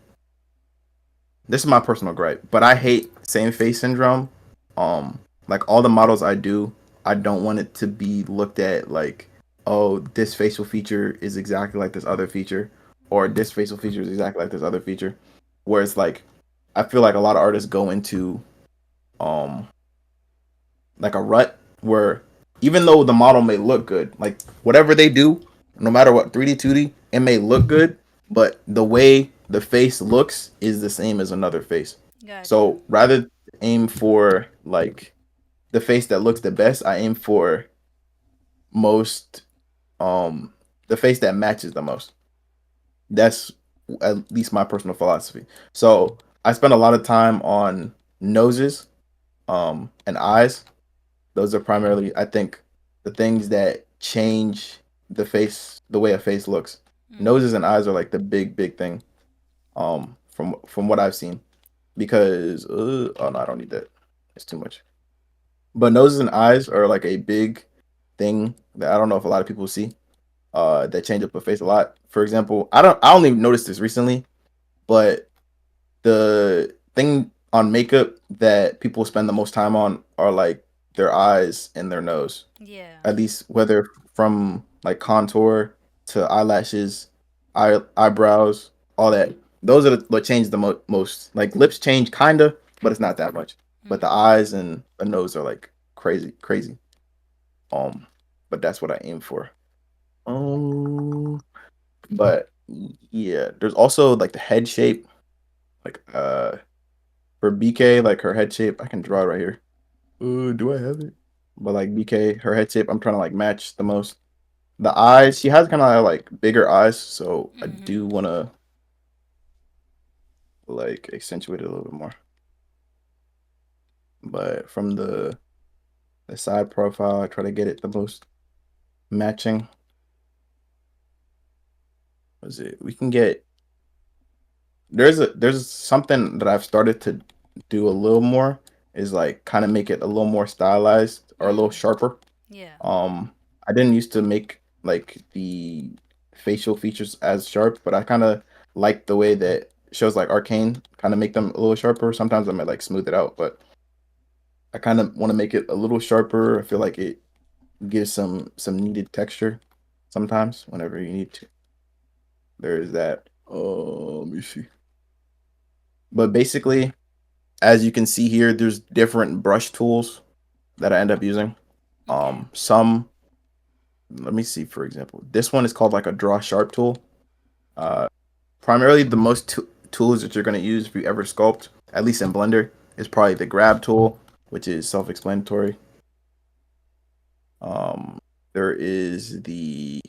this is my personal gripe, but I hate same face syndrome. Like all the models I do, I don't want it to be looked at like, oh, this facial feature is exactly like this other feature, or this facial feature is exactly like this other feature. Where it's like, I feel like a lot of artists go into um like a rut where even though the model may look good, like whatever they do, no matter what 3D 2D, it may look good, but the way the face looks is the same as another face. Gotcha. So rather aim for like the face that looks the best, I aim for most the face that matches the most. That's at least my personal philosophy. So I spend a lot of time on noses, and eyes. Those are primarily, I think, the things that change the face, the way a face looks. Mm. Noses and eyes are like the big thing. From what I've seen, because oh no, I don't need that. It's too much. But noses and eyes are like a big thing that I don't know if a lot of people see. That change up a face a lot. For example, I only noticed this recently, but the thing on makeup that people spend the most time on are like their eyes and their nose. Yeah. At least whether from like contour to eyelashes, eyebrows, all that. Those are what change the most. Like lips change kinda, but it's not that much. But the Mm. eyes and the nose are like crazy. Um, but that's what I aim for. Um, but yeah, there's also like the head shape. Like for BK, like her head shape, I can draw it right here. Do I have it? But like BK, her head shape, I'm trying to like match the most. The eyes, she has kind of like bigger eyes, so I Mhm. do want to like accentuate it a little bit more. But from the side profile, I try to get it the most matching. What is it? We can get there's something that I've started to do a little more is like kind of make it a little more stylized or a little Mm. sharper. Yeah. Um, I didn't used to make like the facial features as sharp, but I kind of like the way that shows like Arcane kind of make them a little sharper. Sometimes I might like smooth it out, but I kind of want to make it a little sharper. I feel like it gives some needed texture sometimes whenever you need to. There is that. Let me see. But basically, as you can see here, there's different brush tools that I end up using. Okay. Some let me see, for example, this one is called like a draw sharp tool. Uh, Primarily the most tools that you're going to use if you ever sculpt, at least in Blender, is probably the grab tool, which is self-explanatory. Um, there is the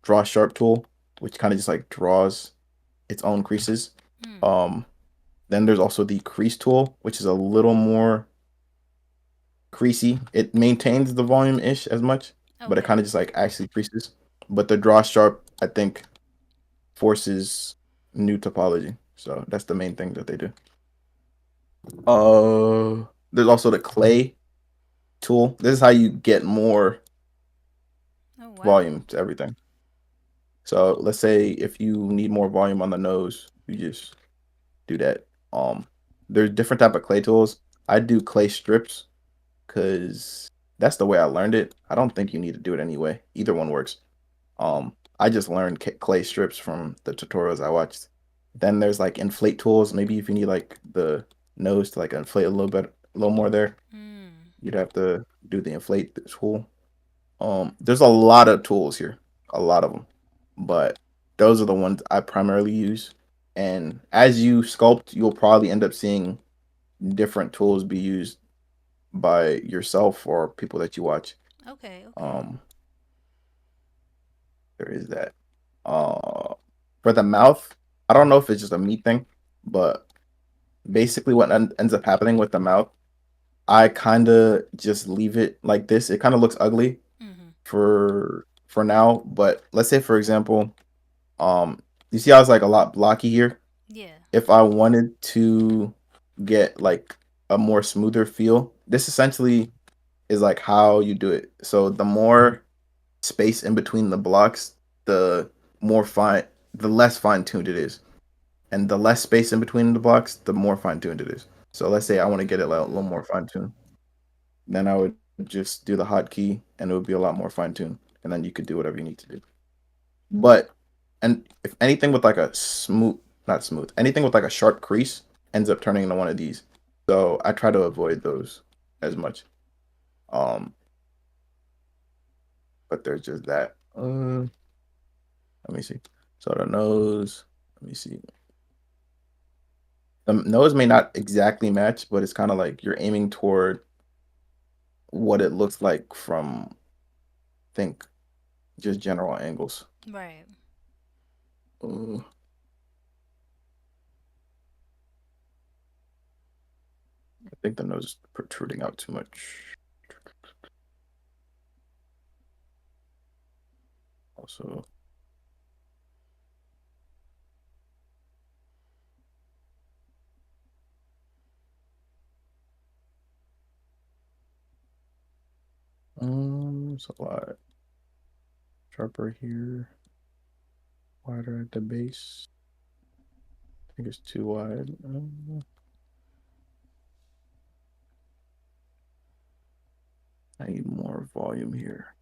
draw sharp tool, which kind of just like draws its own creases. Mm. Um, then there's also the crease tool, which is a little more creasy. It maintains the volume ish as much, but it Okay. kind of just like actually creases. But the draw sharp, I think, forces new topology. So that's the main thing that they do. There's also the clay tool. This is how you get more Oh wow. volume to everything. So let's say if you need more volume on the nose, you just do that. There's different type of clay tools. I do clay strips because that's the way I learned it. I don't think you need to do it anyway. Either one works. I just learned clay strips from the tutorials I watched. Then there's like inflate tools. Maybe if you need like the nose to like inflate a little bit, a little more there, Mm. you'd have to do the inflate tool. There's a lot of tools here, a lot of them, but those are the ones I primarily use. And as you sculpt, you'll probably end up seeing different tools be used by yourself or people that you watch. Okay. Okay. Um, there is that. Uh, for the mouth, I don't know if it's just a me thing, but basically what ends up happening with the mouth, I kind of just leave it like this. It kind of looks ugly Mhm. for now, but let's say for example, you see how it's like a lot blocky here. Yeah. If I wanted to get like a more smoother feel, this essentially is like how you do it. So the more space in between the blocks, the more fine, the less fine tuned it is, and the less space in between the blocks, the more fine tuned it is. So let's say I want to get it like a little more fine tuned, then I would just do the hotkey, and it would be a lot more fine tuned, and then you could do whatever you need to do. But and if anything with like a smooth, not smooth, anything with like a sharp crease ends up turning into one of these. So I try to avoid those as Mm. much. Um, but there's just that. Let me see. So the nose. Let me see. The nose may not exactly match, but it's kind of like you're aiming toward what it looks like from think just general angles. Right. Uh, I think the nose is protruding out too much. Also, it's a lot sharper here, wider at the base. I think it's too wide. I need more volume here.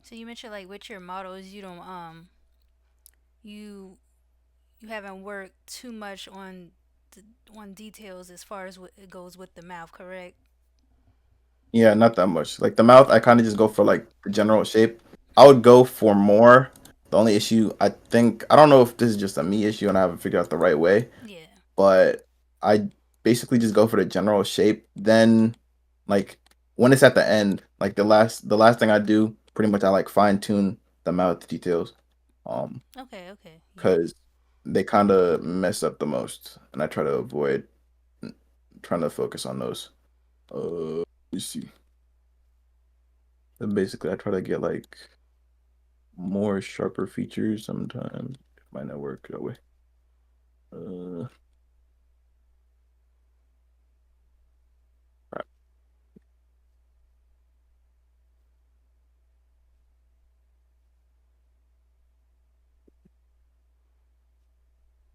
So you mentioned like with your models, you don't you you haven't worked too much on on details as far as what it goes with the mouth, correct? Yeah, not that much. Like the mouth, I kind of just go for like the general shape. I would go for more. The only issue, I think, I don't know if this is just a me issue and I haven't figured out the right way, Yeah. but I basically just go for the general shape. Then, like when it's at the end, like the last thing I do, pretty much I like fine tune the mouth details, um, Okay. Okay. Yeah. because they kind of mess up the most, and I try to avoid trying to focus on those. Let me see. And basically, I try to get like more sharper features sometimes. It might not work that way. Uh, right.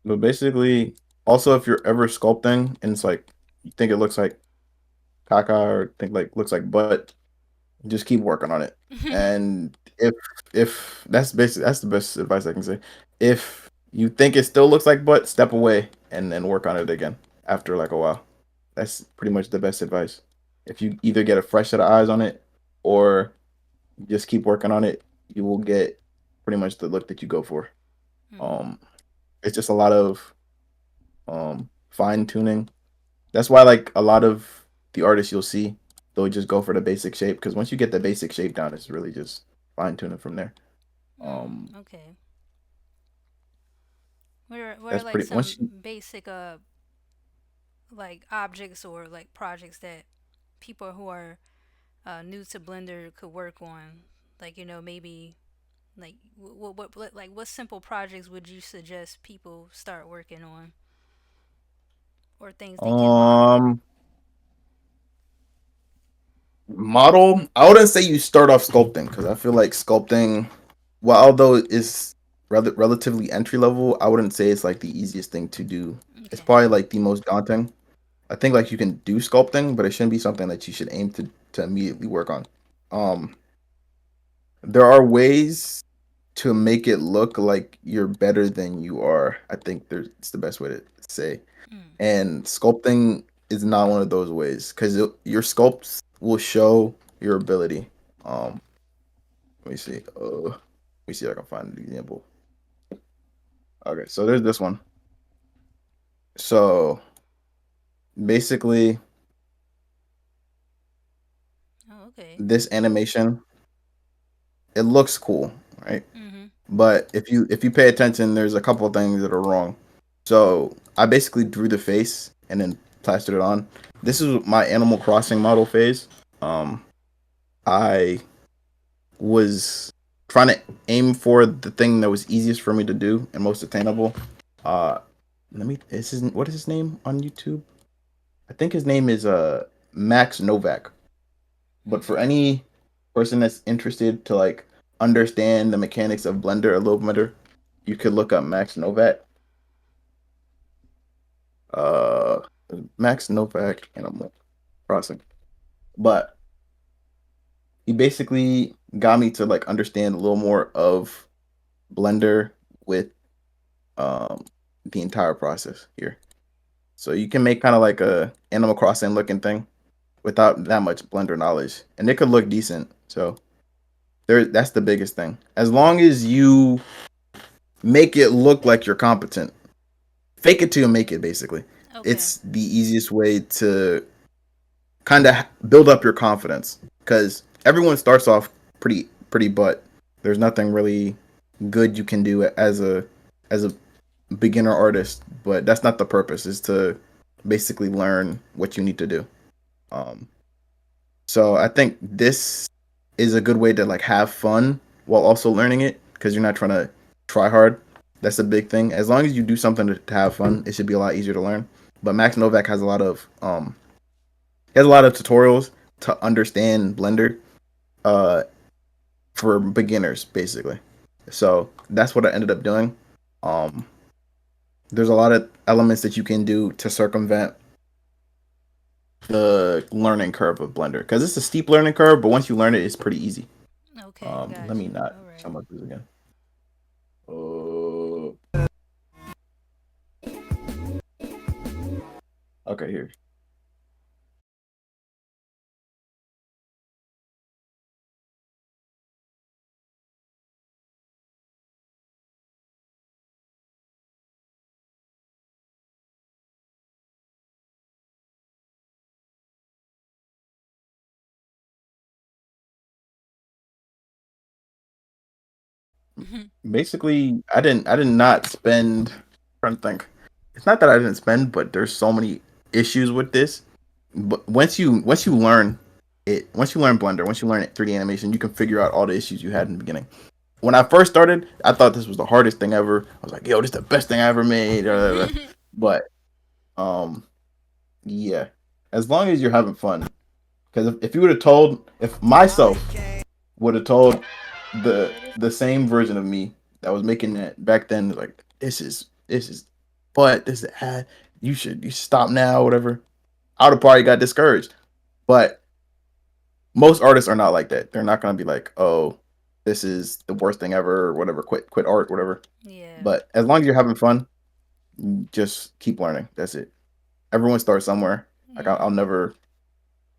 But basically, also if you're ever sculpting and it's like you think it looks like caca or think like looks like butt, just keep working on it. And if that's the best advice I can say. If you think it still looks like butt, step away and then work on it again after like a while. That's pretty much the best advice. If you either get a fresh set of eyes on it or just keep working on it, you will get pretty much the look that you go for. Mm. Um, it's just a lot of fine tuning. That's why like a lot of the artists you'll see, they'll just go for the basic shape because once you get the basic shape down, it's really just fine tuning from there. Mm. Um, Okay. What are that's like pretty once some you basic like objects or like projects that people who are new to Blender could work on? Like maybe like what like what simple projects would you suggest people start working on or things they can model? um model, I wouldn't say you start off sculpting because I feel like sculpting, well, although it's relatively entry level, I wouldn't say it's like the easiest thing to do. It's Okay. probably like the most daunting. I think like you can do sculpting, but it shouldn't be something that you should aim to immediately work on. Um, there are ways to make it look like you're better than you are. I think there's it's the best way to say. Mm. And sculpting is not one of those ways because your sculpts will show your ability. Um, let me see. Let me see if I can find an example. Okay, so there's this one. So basically, Oh, okay. this animation, it looks cool, right? Mhm. But if you pay attention, there's a couple of things that are wrong. So I basically drew the face and then plastered it on. This is my Animal Crossing model phase. I was trying to aim for the thing that was easiest for me to do and most attainable. Uh, let me. What is his name on YouTube? I think his name is Max Novak. But for Mhm. any person that's interested to like understand the mechanics of Blender a little better, you could look up Max Novak. Uh, Max Novak Animal Crossing. But he basically got me to like understand a little more of Blender with um the entire process here. So you can make kind of like a Animal Crossing looking thing without that much Blender knowledge, and it could look decent. So that's the biggest thing. As long as you make it look like you're competent, fake it till you make it. Basically, Okay. it's the easiest way to kind of build up your confidence because everyone starts off pretty but there's nothing really good you can do as a beginner artist, but that's not the purpose. Is to basically learn what you need to do. um so I think this is a good way to like have fun while also learning it because you're not trying to try hard. That's a big thing. As long as you do something to have fun, it should be a lot easier to learn. But Max Novak has a lot of he has a lot of tutorials to understand Blender uh, for beginners, basically. So that's what I ended up doing. Um, there's a lot of elements that you can do to circumvent the learning curve of Blender because it's a steep learning curve, but once you learn it, it's pretty easy. Okay. Let me Gotcha. not All show right. my this again. Oh, okay, here. Basically, I did not spend. I'm trying to think. It's not that I didn't spend, but there's so many issues with this. But once you learn it, once you learn Blender, once you learn 3D animation, you can figure out all the issues you had in the beginning. When I first started, I thought this was the hardest thing ever. I was like, "Yo, this is the best thing I ever made." But um, yeah, as long as you're having fun, because if you would have told, if myself would have told the same version of me that was making that back then, like this is, but this is you should stop now, whatever. I would have probably got discouraged. But most artists are not like that. They're not gonna be like, oh, this is the worst thing ever, or whatever. Quit art, whatever. Yeah. But as long as you're having fun, just keep learning. That's it. Everyone starts somewhere. Like Mm-hmm.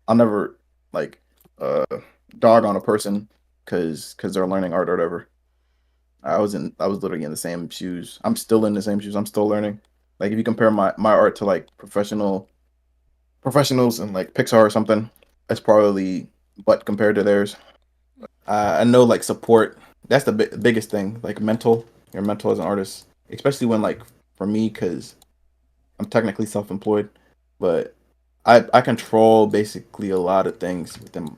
I'll never like uh dog on a person because they're learning art or whatever. I was literally in the same shoes. I'm still in the same shoes. I'm still learning. Like if you compare my art to like professionals and like Pixar or something, that's probably but compared to theirs. I know like support. That's the biggest thing. Like your mental as an artist, especially when like for me, because I'm technically self-employed, but I control basically a lot of things within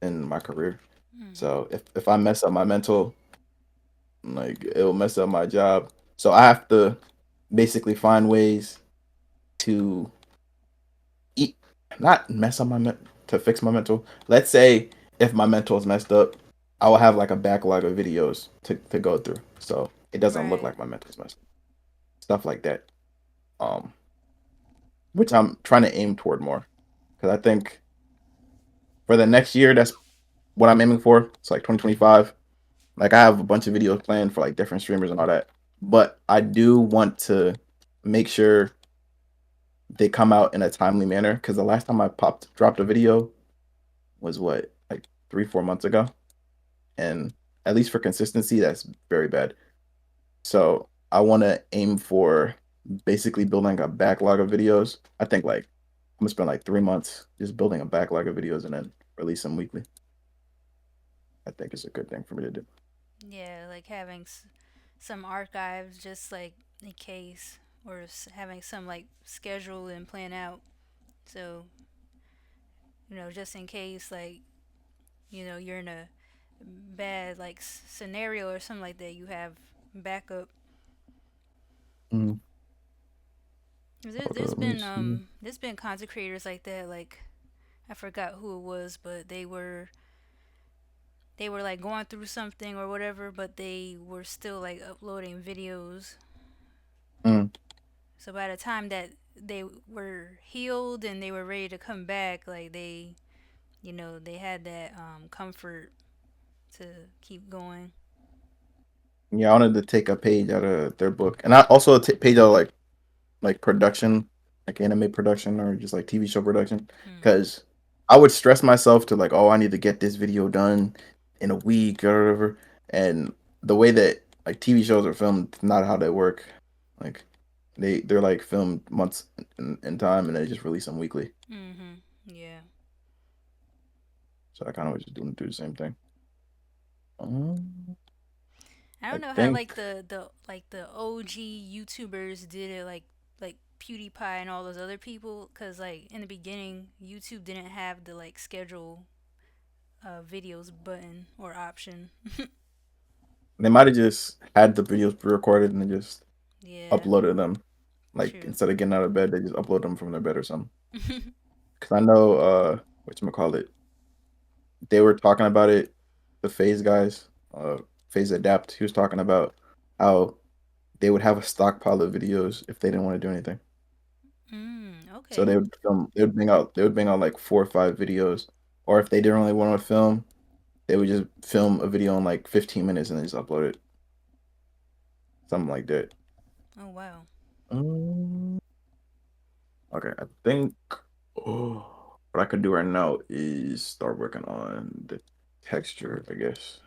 in my career. Mm-hmm. So if I mess up my mental, like it will mess up my job. So I have to basically find ways to eat, not mess up to fix my mental. Let's say if my mental is messed up, I will have like a backlog of videos to go through, so it doesn't look Right. like my mental is messed up. Stuff like that. Um, which I'm trying to aim toward more because I think for the next year, that's what I'm aiming for. It's like 2025. Like I have a bunch of videos planned for like different streamers and all that, but I do want to make sure they come out in a timely manner because the last time I popped dropped a video was what like 3 4 months ago, and at least for consistency, that's very bad. So I want to aim for basically building a backlog of videos. I think like I'm gonna spend like 3 months just building a backlog of videos and then release them weekly. I think it's a good thing for me to do. Yeah, like having some archives just like in case, or having some like schedule and plan out. So, just in case, like, you're in a bad like scenario or something like that, you have backup. Mm. 'Cause Let me see. there's been content creators like that. Like I forgot who it was, but they were like going through something or whatever, but they were still like uploading videos. Mm. So by the time that they were healed and they were ready to come back, like they had that comfort to keep going. Yeah, I wanted to take a page out of their book, and I also take page out of like production, like anime production or just like TV show production, Hmm. because I would stress myself to like, oh, I need to get this video done in a week or whatever. And the way that like TV shows are filmed, not how they work. Like they're like filmed months in time, and they just release them weekly. Mm-hmm. Yeah. So I kind of was just doing do the same thing. Um, I I don't know how like think the OG YouTubers did it like PewDiePie and all those other people cuz like in the beginning YouTube didn't have the like schedule videos button or option. they might have just had the videos pre-recorded and then just Yeah, uploaded them. Like true. instead of getting out of bed, they just upload them from their bed or something. Because I know, whatchamacallit, they were talking about it, the Phase guys, Phase Adapt, he was talking about how they would have a stockpile of videos if they didn't want to do anything. So Okay. they would bring out like 4 or 5 videos. Or if they didn't really want to film, they would just film a video in like 15 minutes and then just upload it. Something like that. Oh wow. Um, okay, I think what I could do right now is start working on the texture, I guess,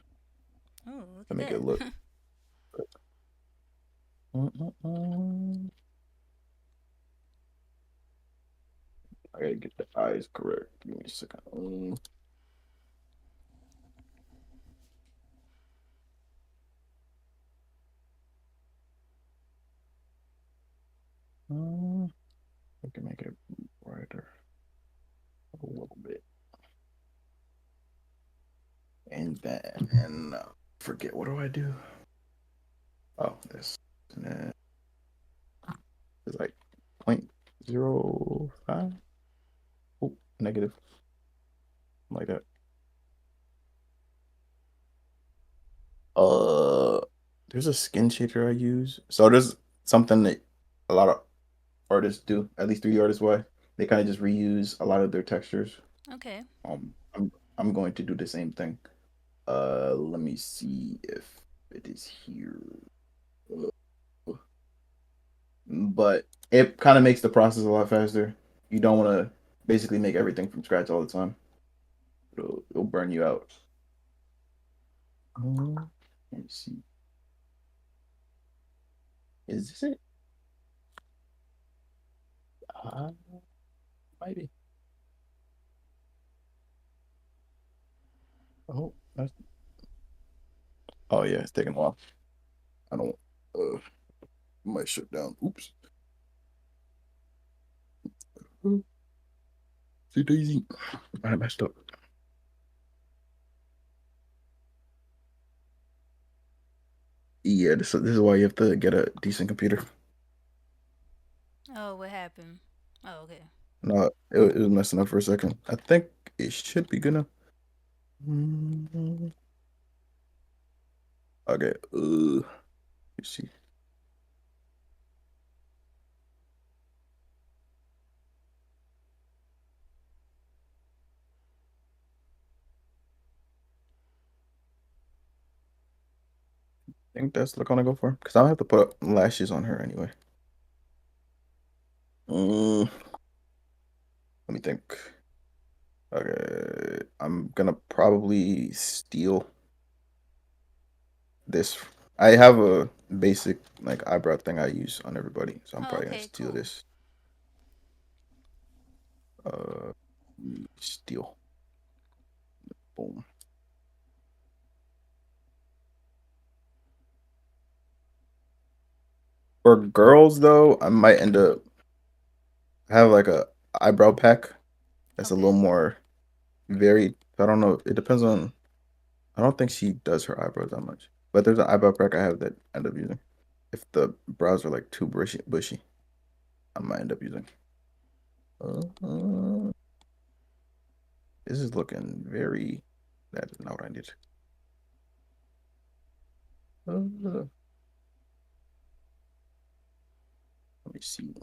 Oh, look to at make it that. look. Mm-mm-mm. I gotta get the eyes correct. Give me a second. Mm, I can make it brighter a little bit, and forget what do I do? Oh, this is like 0.05. Oh, negative, like that. Uh, there's a skin shader I use. So there's something that a lot of artists do, at least 3D artists. Why they kind of just reuse a lot of their textures. Okay. I'm going to do the same thing. Let me see if it is here. But it kind of makes the process a lot faster. You don't want to basically make everything from scratch all the time. It'll burn you out. Let me see. Is this it? Uh, maybe. Oh, that's. Oh yeah, it's taking a while. I don't. Uh, might shut down. Oops. See Daisy. I messed up. Yeah, this is why you have to get a decent computer. Oh, what happened? Oh, okay. No, it was messing up for a second. I think it should be good now. Mm, okay. You see. I think that's the look I'm gonna go for because I don't have to put lashes on her anyway. Mm, let me think. Okay, I'm gonna probably steal this. I have a basic like eyebrow thing I use on everybody, so I'm Oh, probably gonna okay, steal cool. this. Uh, steal. Boom. For girls though, I might end up have like a eyebrow pack that's a little Okay. more varied. I don't know. It depends on. I don't think she does her eyebrows that much, but there's an eyebrow pack I have that I end up using. If the brows are like too bushy, I might end up using. Uh, this is looking very. That is not what I need. Let me see.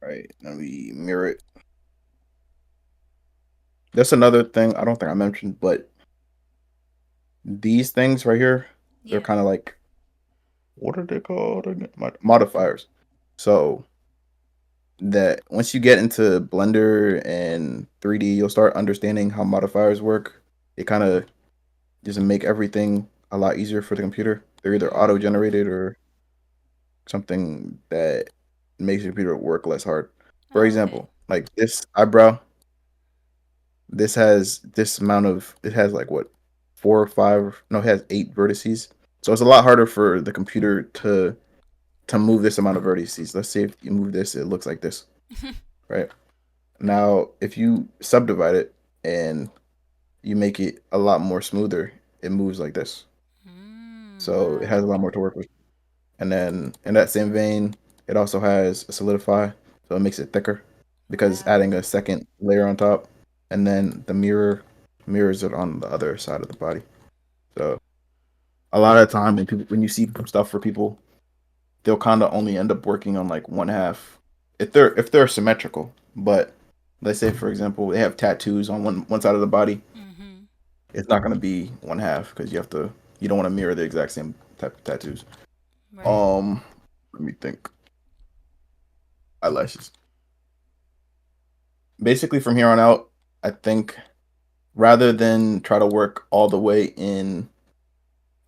Right. Then we mirror it. That's another thing I don't think I mentioned, but these things right here, they're Yeah. kind of like, what are they called again? Modifiers. So that once you get into Blender and 3D, you'll start understanding how modifiers work. It kind of just make everything a lot easier for the computer. They're either auto Mm. generated or something that makes your computer work less hard. For Oh, okay. example, like this eyebrow, this has this amount of it has like what 4 or 5, no, it has 8 vertices. So it's a lot harder for the computer to move this amount of vertices. Let's say if you move this, it looks like this, right? Now, if you subdivide it and you make it a lot more smoother, it moves like this. So it has a Wow. lot more to work with. And then in that same vein, it also has a solidify, so it makes it thicker because it's Wow. adding a second layer on top. And then the mirrors it on the other side of the body. So a lot of the time when you see stuff for people, they'll kind of only end up working on like one half if they're symmetrical. But let's say for example they have tattoos on one side of the body, Mhm. it's not going to be one half because you don't want to mirror the exact same type of tattoos. Right. Um, Let me think. Eyelashes. Basically, from here on out, I think rather than try to work all the way in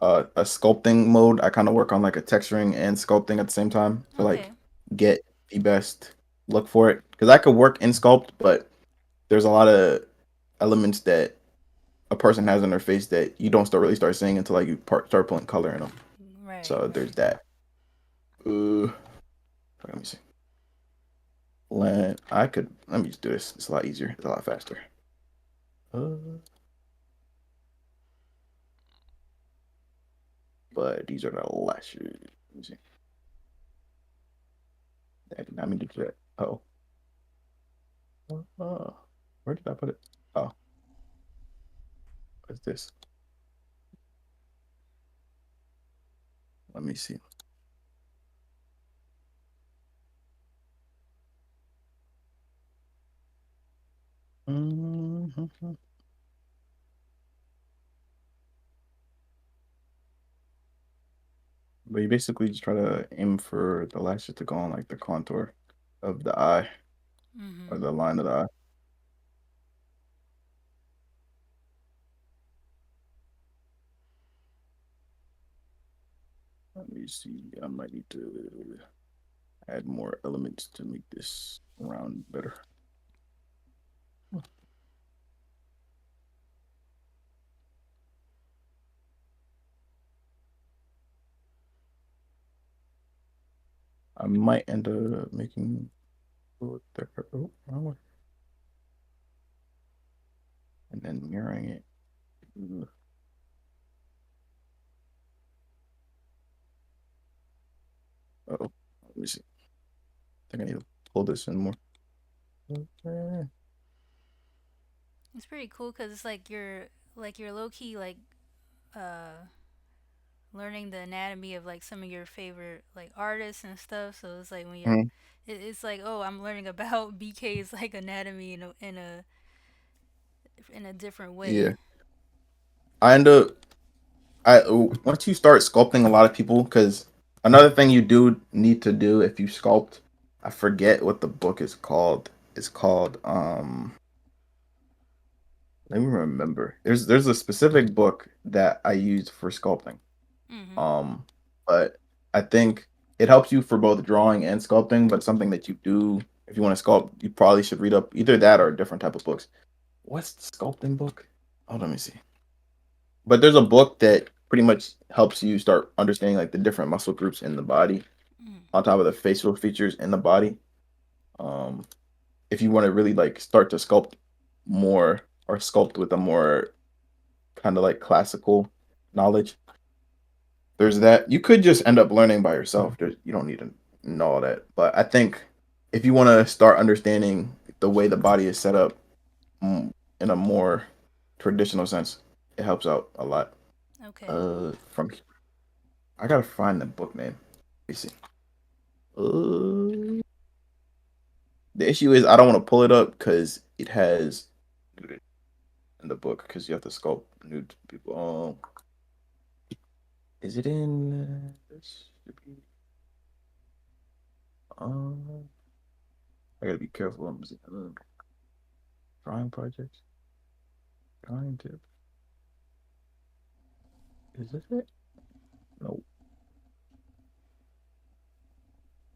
a sculpting mode, I kind of work on like a texturing and sculpting at the same time to like Okay. get the best look for it. Because I could work in sculpt, but there's a lot of elements that a person has on their face that you don't start seeing until like you start putting color in them. Right. So there's Right. that. Let me see. Let me just do this. It's a lot easier. It's a lot faster. Uh, but these are the lashes. Let me see. I did not mean to do that. Oh. Uh, where did I put it? Oh, what's this? Let me see. Mhm. But you basically just try to aim for the lashes to go on like the contour of the eye or Mhm. the line of the eye. Let me see. I might need to add more elements to make this round better. I might end up making a little thicker. Oh, wrong way. And then mirroring it. Oh, let me see. I think I need to pull this in more. Okay. It's pretty cool because it's like you're low key like uh learning the anatomy of like some of your favorite like artists and stuff. So it's like when you're, Mhm. it's like, oh, I'm learning about BK's like anatomy in a different way. Yeah. I end up once you start sculpting a lot of people, because another thing you do need to do if you sculpt, I forget what the book is called. It's called let me remember. There's a specific book that I use for sculpting. Mhm. Um, but I think it helps you for both drawing and sculpting, but something that you do if you want to sculpt, you probably should read up either that or a different type of books. What's the sculpting book? Oh, let me see. But there's a book that pretty much helps you start understanding like the different muscle groups in the body Mm. on top of the facial features in the body. Um, if you want to really like start to sculpt more or sculpt with a more kind of like classical knowledge, there's that. You could just end up learning by yourself. You don't need to know all that. But I think if you want to start understanding the way the body is set up in a more traditional sense, it helps out a lot. Okay. From I gotta find the book name. Let me see. Uh, The issue is I don't want to pull it up because it has in the book because you have to sculpt new people. Is it in this? Should be, um, I gotta be careful. Drawing projects, drawing tip. Is this it? No.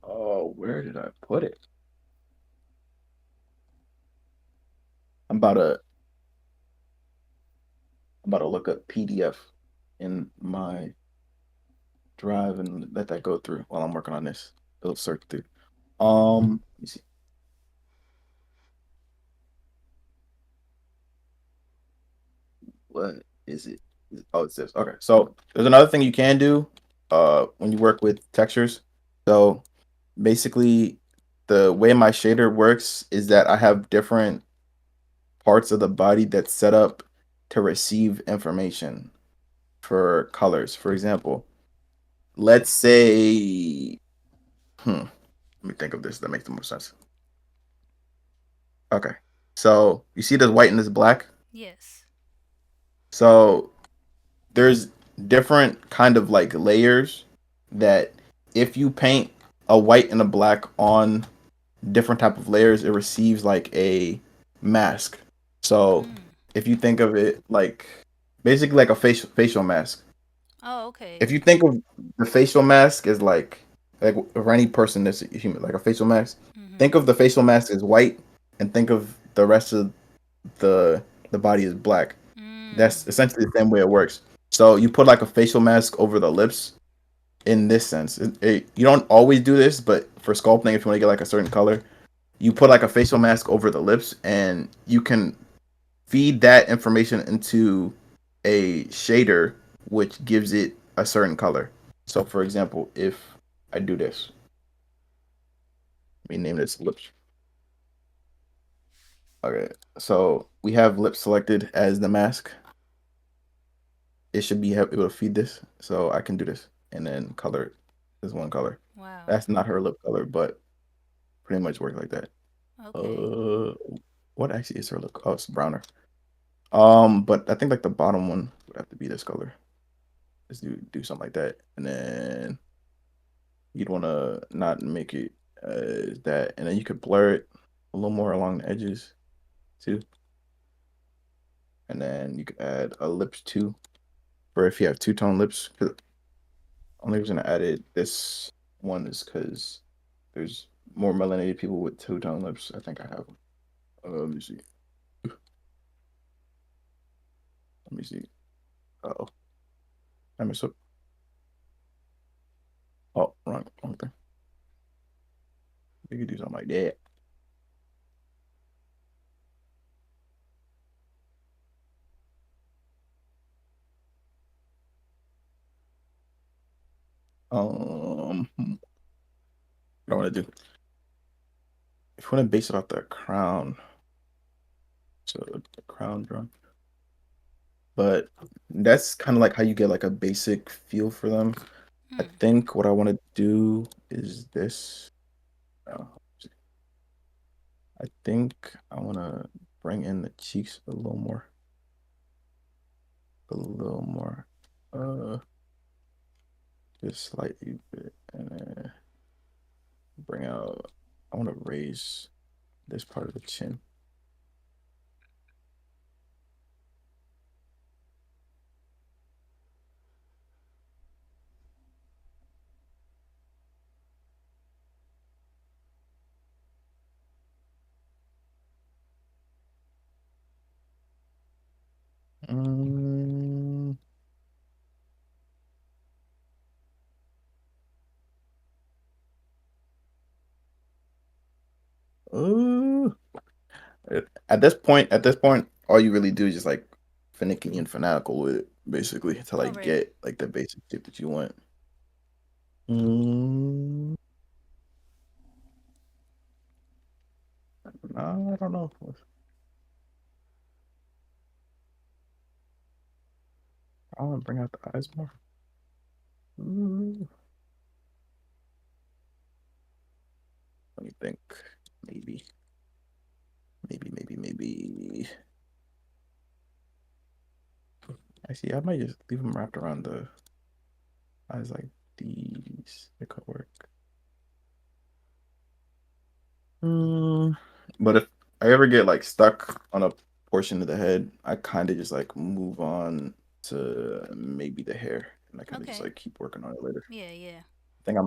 Oh, where did I put it? I'm about to I'm about to look up PDF in my drive and let that go through while I'm working on this. It'll search through. Let me see. What is it? Oh, it says okay. So there's another thing you can do when you work with textures. So basically the way my shader works is that I have different parts of the body that's set up to receive information for colors. For example, let's say let me think of this that makes the most sense. Okay. So you see this white and this black? Yes. So there's different kind of like layers that if you paint a white and a black on different type of layers, it receives like a mask. So Mm. if you think of it like basically like a facial mask. Oh, okay. If you think of the facial mask as like for any person that's a human, like a facial mask, Mhm. think of the facial mask as white and think of the rest of the the body as black. That's Mm. essentially the same way it works. So you put like a facial mask over the lips in this sense. You don't always do this, but for sculpting, if you want to get like a certain color, you put like a facial mask over the lips, and you can feed that information into a shader, which gives it a certain color. So, for example, if I do this, let me name this lips. Okay, so we have lips selected as the mask. It should be able to feed this, so I can do this and then color it as one color. Wow. That's not her lip color, but pretty much work like that. Okay. Uh, what actually is her lip? Oh, it's browner. But I think like the bottom one would have to be this color. Let's do something like that, and then you'd want to not make it that, and then you could blur it a little more along the edges too, and then you could add a lips too, or if you have two tone lips. 'Cause only reason I added this one is because there's more melanated people with two tone lips. I think I have them. Let me see. Let me see. Oh, I messed up. Oh, wrong thing. You could do something like that. What I want to do. If you want to base it off the crown, so the crown drum. But that's kind of like how you get like a basic feel for them. I Hmm. think what I want to do is this. Uh, I think I want to bring in the cheeks a little more, uh, just slightly bit, and then bring out. I want to raise this part of the chin. Mm, uh, at this point, all you really do is just like finicky and fanatical with it, basically, to All like right. get like the basic shape that you want. Mm, no, I don't know. I want to bring out the eyes more. Mm, let me think. maybe, maybe. Actually, I might just leave them wrapped around the eyes like these. It could work. But if I ever get like stuck on a portion of the head, I kind of just like move on to maybe the hair, and I kind of just Okay. like keep working on it later. Yeah, yeah. I think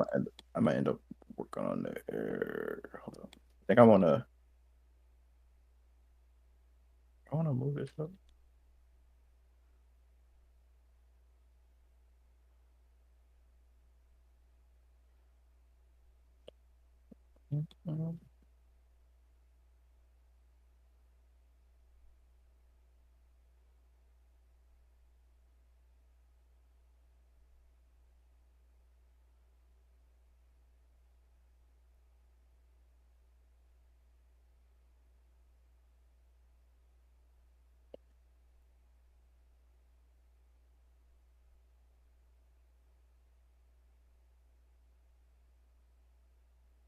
I might end up working on the hair. Hold on. I think I wanna move this up. Mhm.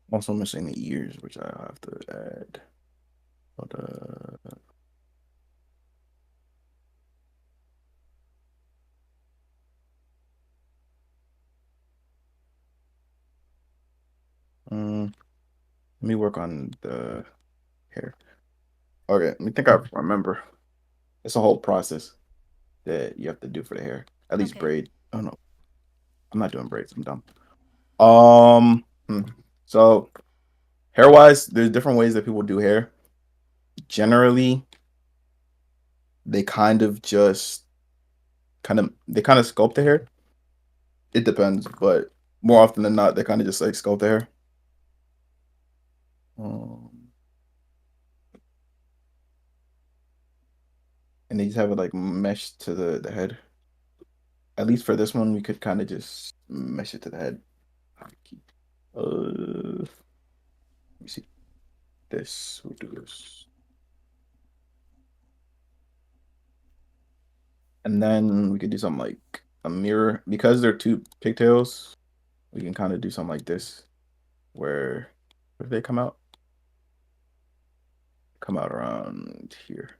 I'm also missing the ears, which I have to add. But let me work on the hair. Okay, let me think I remember. It's a whole process that you have to do for the hair. At least Okay. braid. Oh no, I'm not doing braids. I'm dumb. Um, hmm. So hair wise, there's different ways that people do hair. Generally, they they kind of sculpt the hair. It depends, but more often than not, they kind of just like sculpt the hair. Um, and they just have it like meshed to the head. At least for this one, we could kind of just mesh it to the head. Let me see. This we'll do this, and then we could do something like a mirror because they're two pigtails. We can kind of do something like this, where if they come out around here,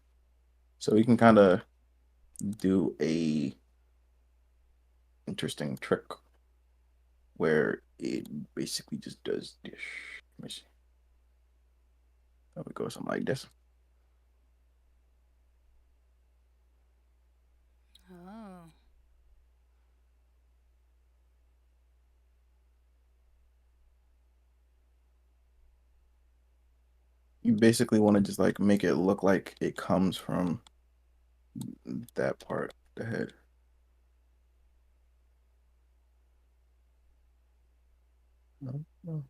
so we can kind of do a interesting trick where it basically just does this. Let me see. There we go, something like this. Oh. You basically want to just like make it look like it comes from that part, the head. No, no.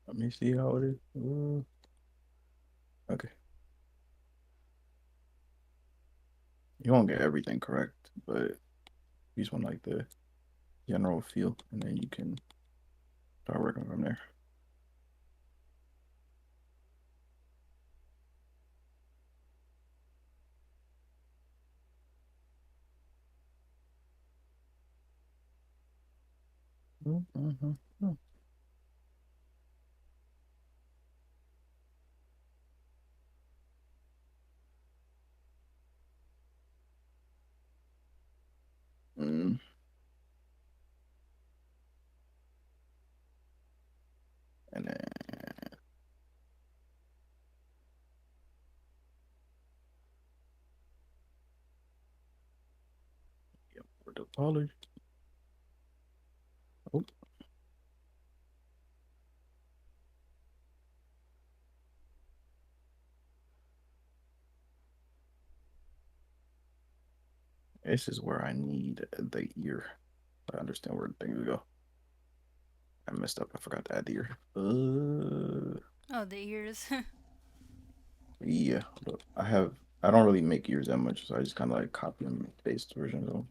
Let me see how it is. Okay. You won't get everything correct, but you just want like the general feel, and then you can start working from there. Mhm. Mm. And then yep, for the polish. Oh, this is where I need the ear. I understand where things go. I messed up. I forgot to add the ear. Oh, the ears. Yeah. Look, I don't really make ears that much, so I just kind of like copy and paste versions of them.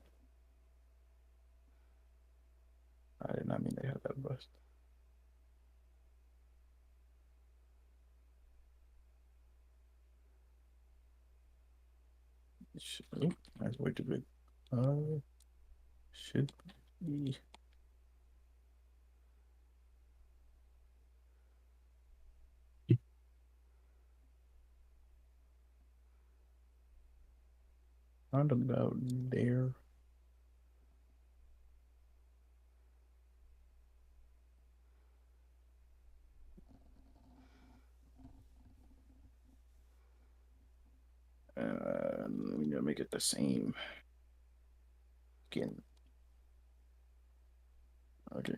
I did not mean they had that bust. Oh, that's way too big. Uh, should be. Round about there. We need to make it the same again. Okay.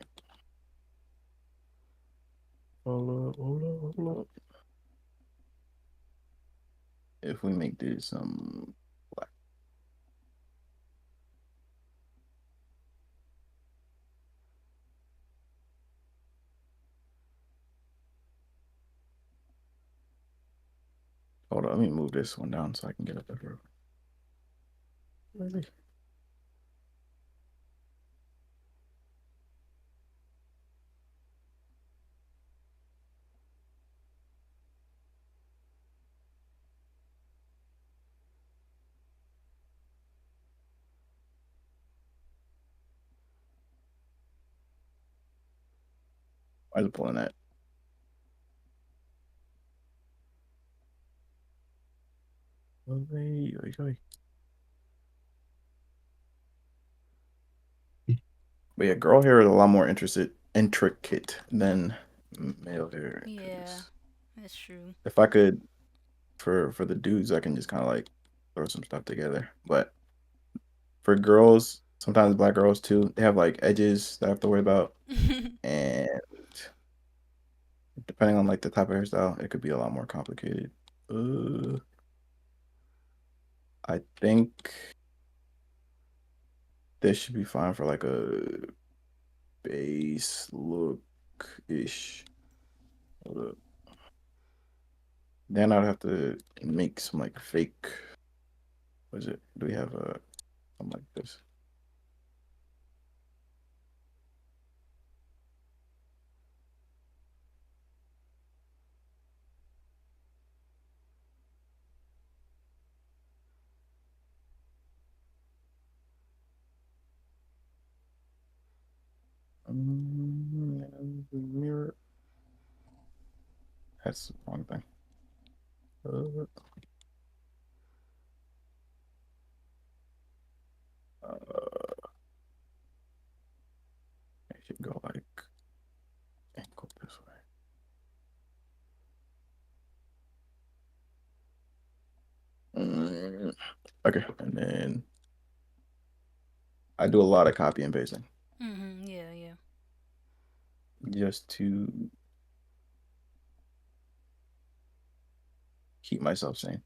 Hold up. If we make this black, hold on, let me move this one down so I can get a better. Really? Why is it pulling that? Okay. But yeah, girl hair is a lot more intricate than male hair. Yeah, Because that's true. if I could, for the dudes, I can just kind of like throw some stuff together. But for girls, sometimes black girls too, they have like edges that I have to worry about, and depending on like the type of hairstyle, it could be a lot more complicated. Uh, I think this should be fine for like a base look ish. Then I'd have to make some like fake. What is it? Do we have a something like this? Mirror. That's the wrong thing. Uh, I should go like angle this way. Mm, okay, and then I do a lot of copy and pasting Yeah, yeah. just to keep myself sane.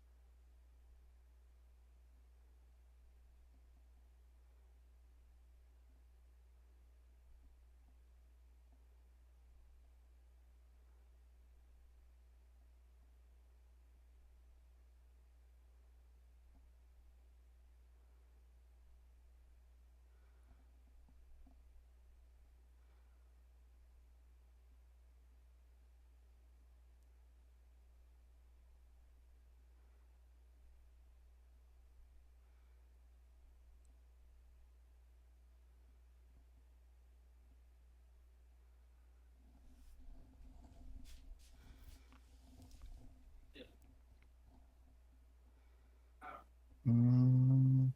Mm,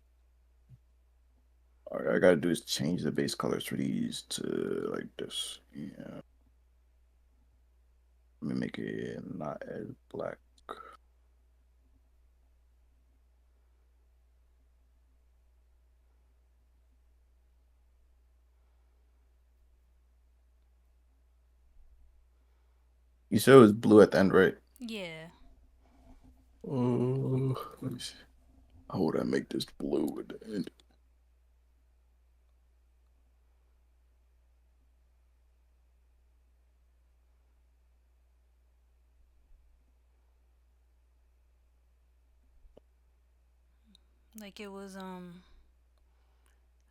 all right, I gotta do is change the base colors for these to like this. Yeah, let me make it not as black. You said it was blue at the end, right? Yeah. Oh, let me see. How would I make this blue at the end? Like it was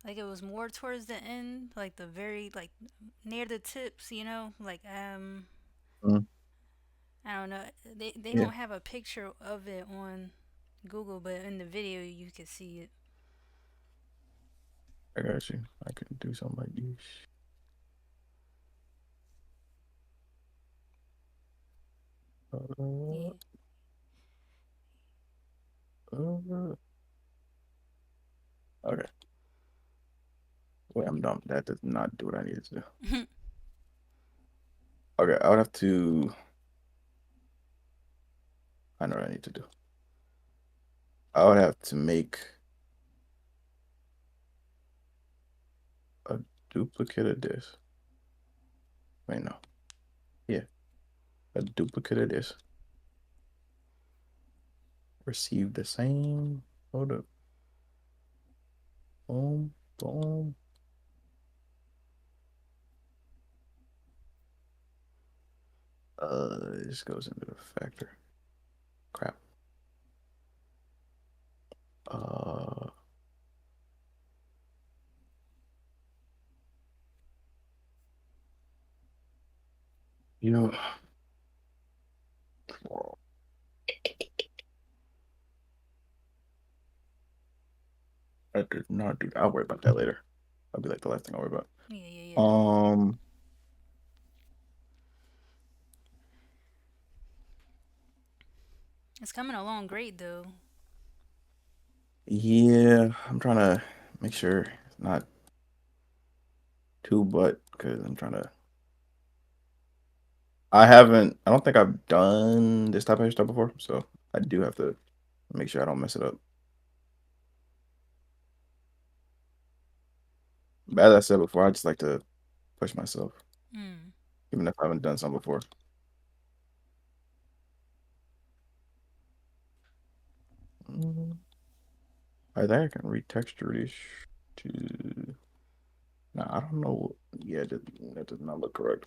like it was more towards the end, like the very like near the tips, like Mm, I don't know. They yeah. don't have a picture of it on Google, but in the video you can see it. I got you. I can do something like this. Yeah. Uh, okay. Wait, I'm dumb. That does not do what I needed to do. Okay, I would have to. I know what I need to do. I would have to make a duplicate of this. Wait, no. Yeah, a duplicate of this. Receive the same photo. Boom, boom. This goes into the factor. Crap. Uh, you know, I did not do that. I'll worry about that later. That'll be like the last thing I'll worry about. Yeah, yeah, yeah. Um, It's coming along great though. yeah, I'm trying to make sure it's not too butt because I'm trying to. I haven't. I don't think I've done this type of stuff before, so I do have to make sure I don't mess it up. But as I said before, I just like to push myself, Mm. even if I haven't done some before. Mm, I think I can retexture this to. Nah, I don't know. Yeah, that does not look correct.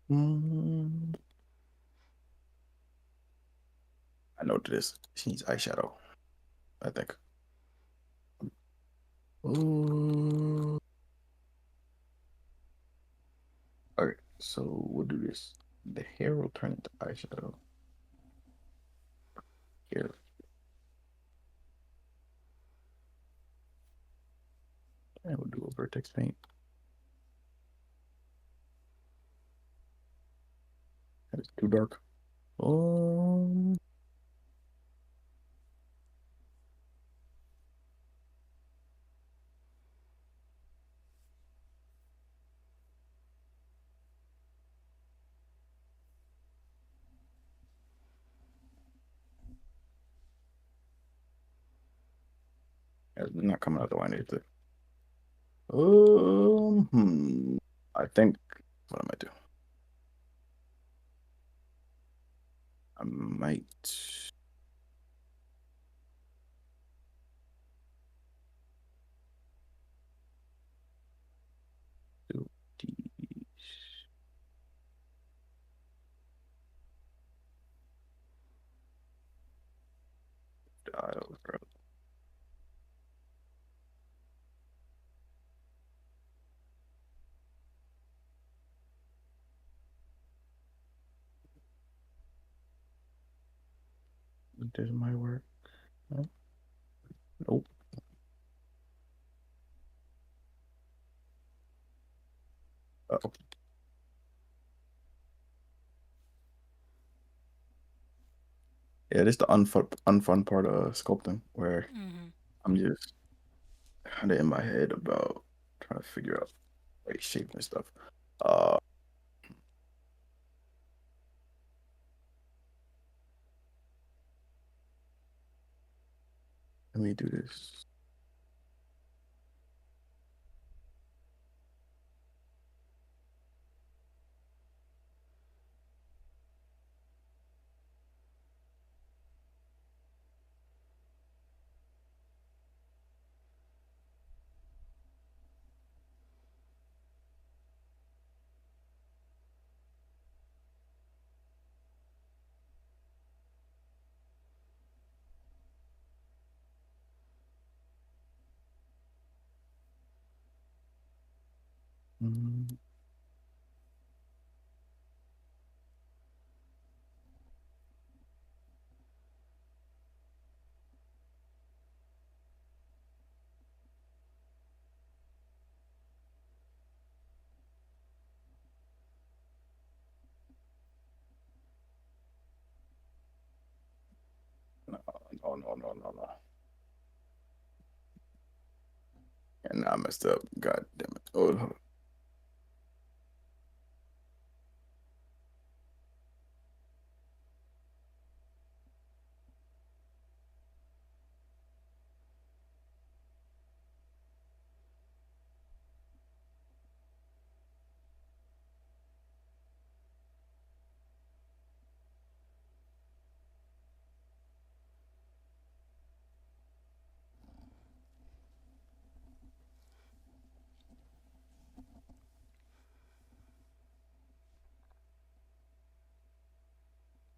Mm, I know what it is. She needs eyeshadow, I think. Ooh. Okay, so we'll do this. The hair will turn into eyeshadow. Here. And we'll do a vertex paint. That is too dark. Um, it's not coming out the way I need it to. I think what I might do. I might do these dials. This might work. No? Nope. Uh-oh. Yeah, this is the unfun part of sculpting where Mhm. I'm just kind of in my head about trying to figure out like shape and stuff. Uh, Let me do this. Mm, No, no, no, no, no, no. And I messed up. God damn it. Oh,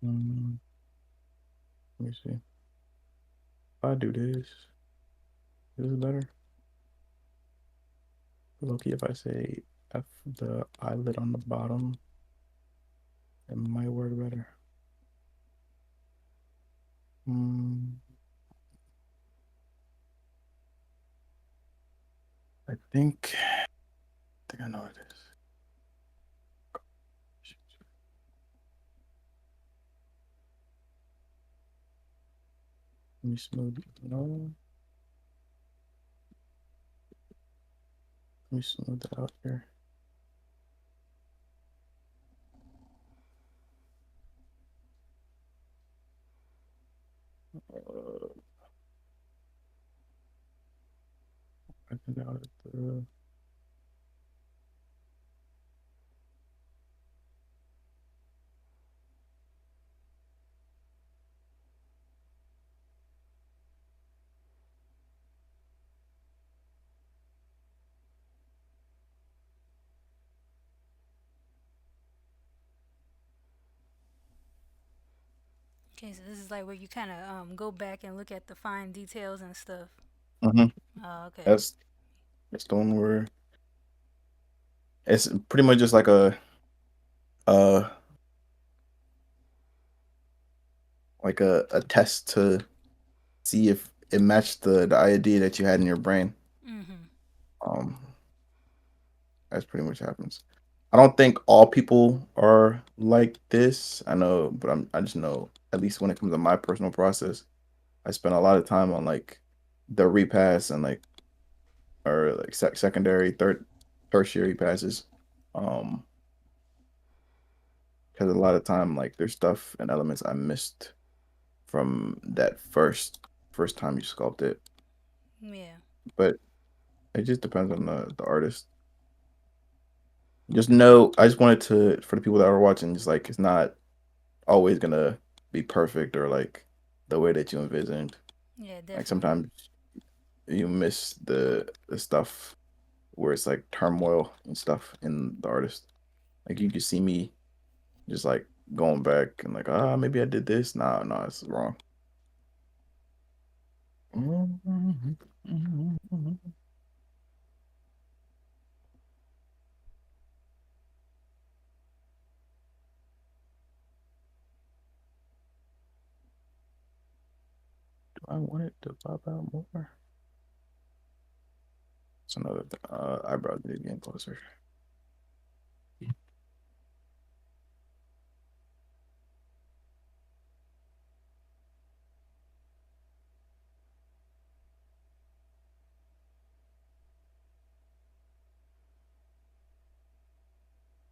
mm, let me see. If I do this, is this better? Loki, if I say F the eyelid on the bottom, it might work better. Mm, I think I know what it is. Let me smooth it. No, let me smooth it out here. I think out at the Okay, so this is like where you kind of go back and look at the fine details and stuff. hmm Oh, okay. that's that's the one where it's pretty much just uh like a test to see if it matched the idea that you had in your brain. Mhm. Um, that's pretty much happens. I don't think all people are like this. I know, but I just know at least when it comes to my personal process, I spend a lot of time on like the repass and like or like secondary, tertiary passes. Um, because a lot of time like there's stuff and elements I missed from that first time you sculpt it. Yeah. But it just depends on the artist. Just know, I just wanted to for the people that are watching, just like it's not always gonna be perfect or like the way that you envisioned. Yeah, Like definitely. sometimes you miss the stuff where it's like turmoil and stuff in the artist. Like you can see me just like going back and like, ah, maybe I did this. Nah, nah, it's wrong. Do I want it to pop out more? It's another eyebrow need to get closer.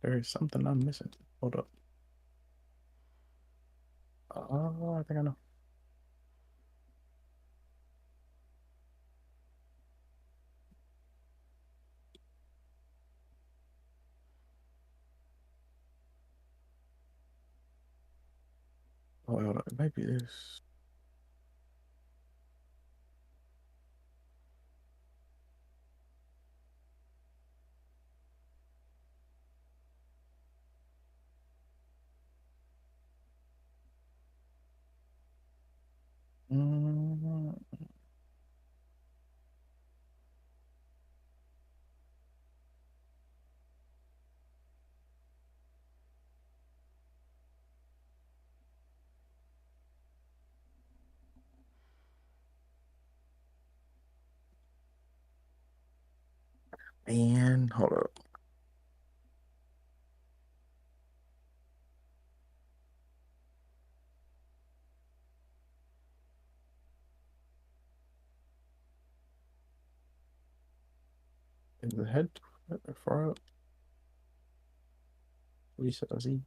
There is something I'm missing. Hold up. Oh, I think I know. Oh, hold on. It might be this. Mm, man, hold up. Is the head far up? What you said, I see.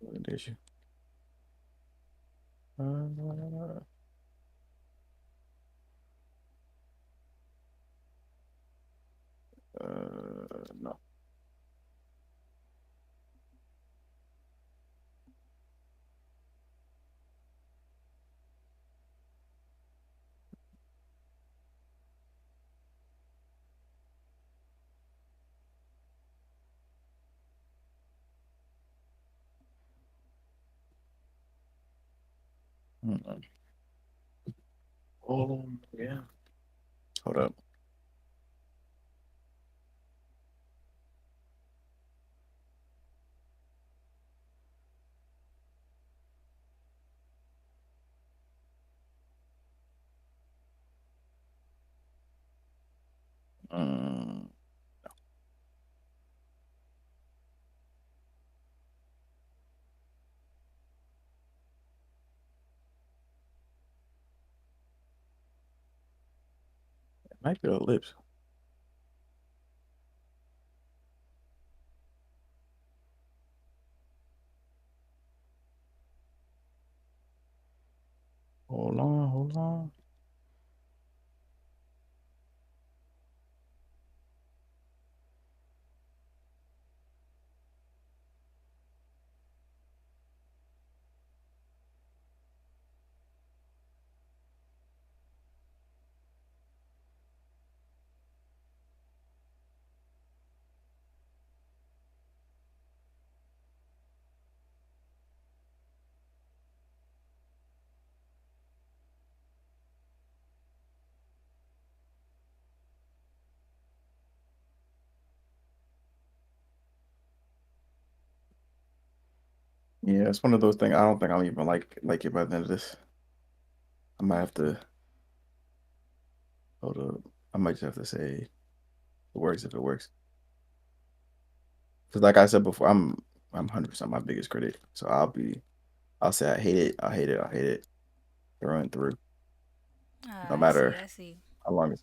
Look at this. Uh, no. Mm-mm. Oh, yeah. Hold up. Mm, it might be the lips. Hold on, hold on. Yeah, it's one of those things. I don't think I'll even like it by the end of this. I might have to hold up. I might just have to say it works if it works. Because like I said before, I'm 100% my biggest critic. So I'll say I hate it. I hate it. I hate it through and through. No Ah, I see. matter I see. how long it's.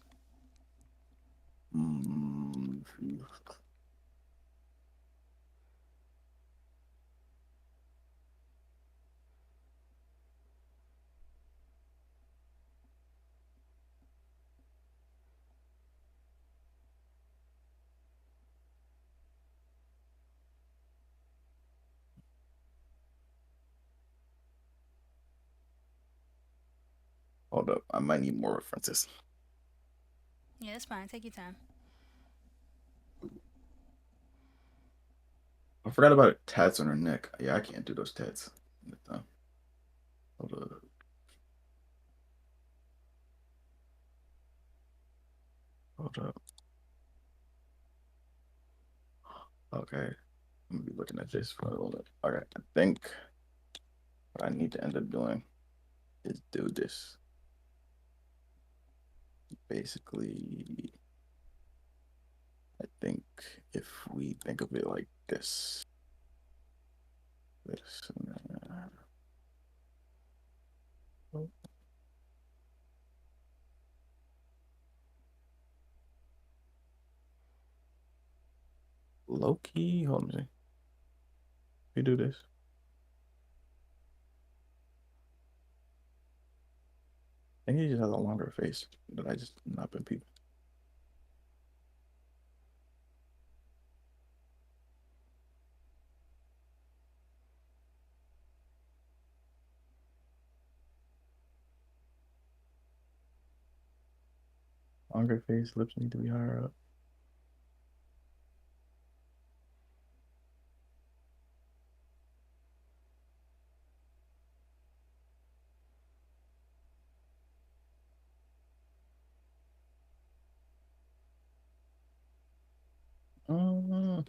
Mm, hold up. I might need more references. Yeah, that's fine. Take your time. I forgot about tats on her neck. Yeah, I can't do those tats. Hold up. Hold up. Okay. I'm gonna be looking at this for a little bit. Okay. I think what I need to end up doing is do this. Basically, I think if we think of it like this, low key. Hold on a second. We do this. I think he just has a longer face that I just not been people. Longer face, lips need to be higher up. Mm,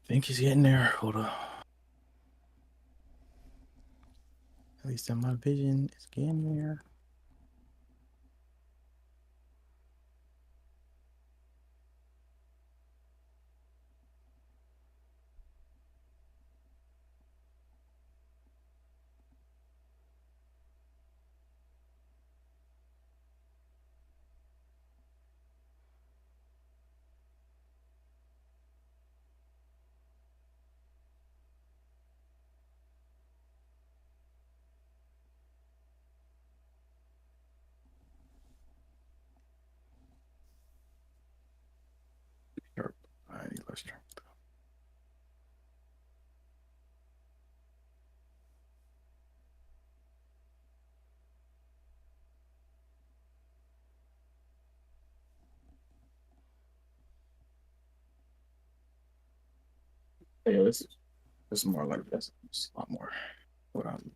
think he's getting there. Hold on. At least in my vision, it's getting there. Sure. I need less strength. Yeah, this is more like this. It's a lot more what I'm.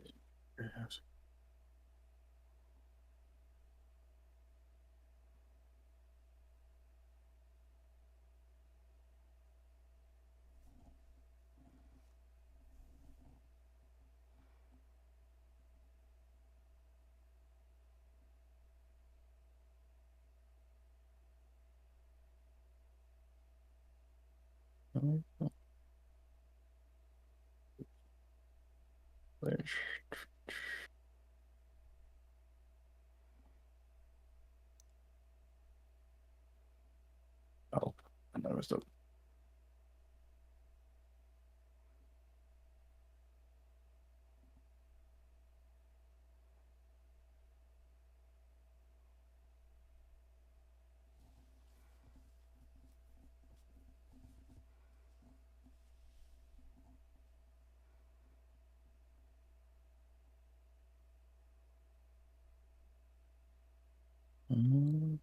Oh, I noticed it. Mm.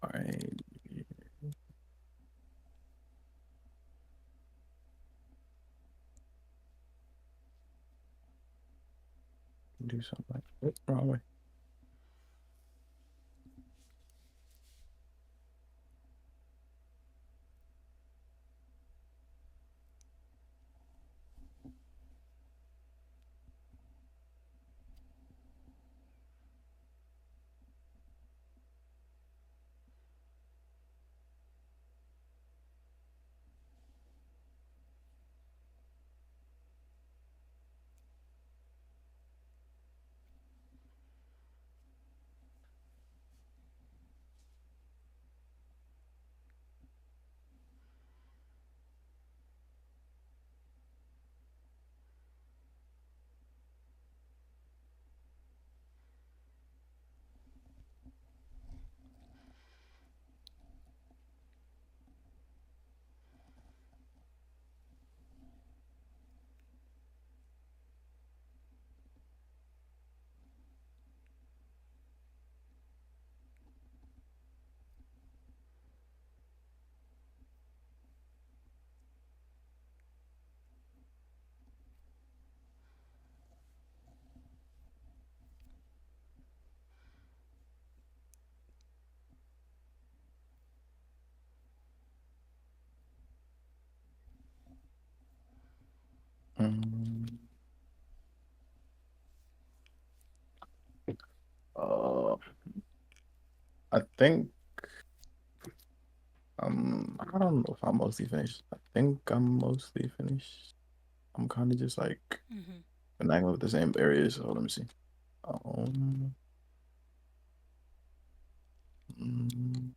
All right. Do something like that. Wrong way. Mm, uh, I think I don't know if I'm mostly finished. I think I'm mostly finished. I'm kind of just like Mm-hmm. finagling with the same areas. So let me see. Um, mm,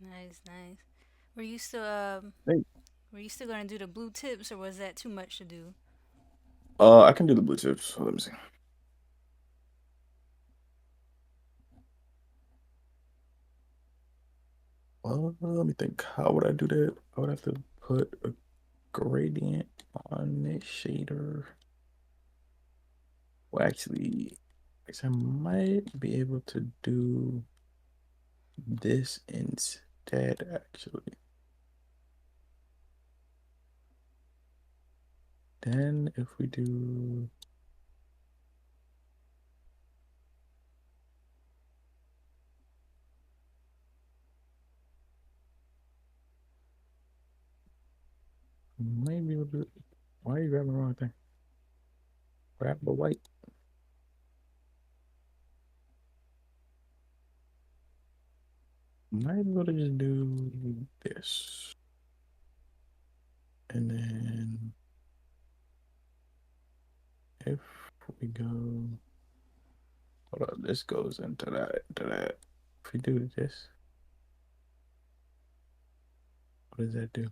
Nice, nice. Were you still I think were you still gonna do the blue tips, or was that too much to do? I can do the blue tips. So let me see. Let me think. How would I do that? I would have to put a gradient on this shader. Well, actually, I guess I might be able to do this instead, actually. Then if we do, might be able to, why are you grabbing the wrong thing? Grab the white. Might be able to just do this. And then if we go, hold on, this goes into that. If we do this, what does that do?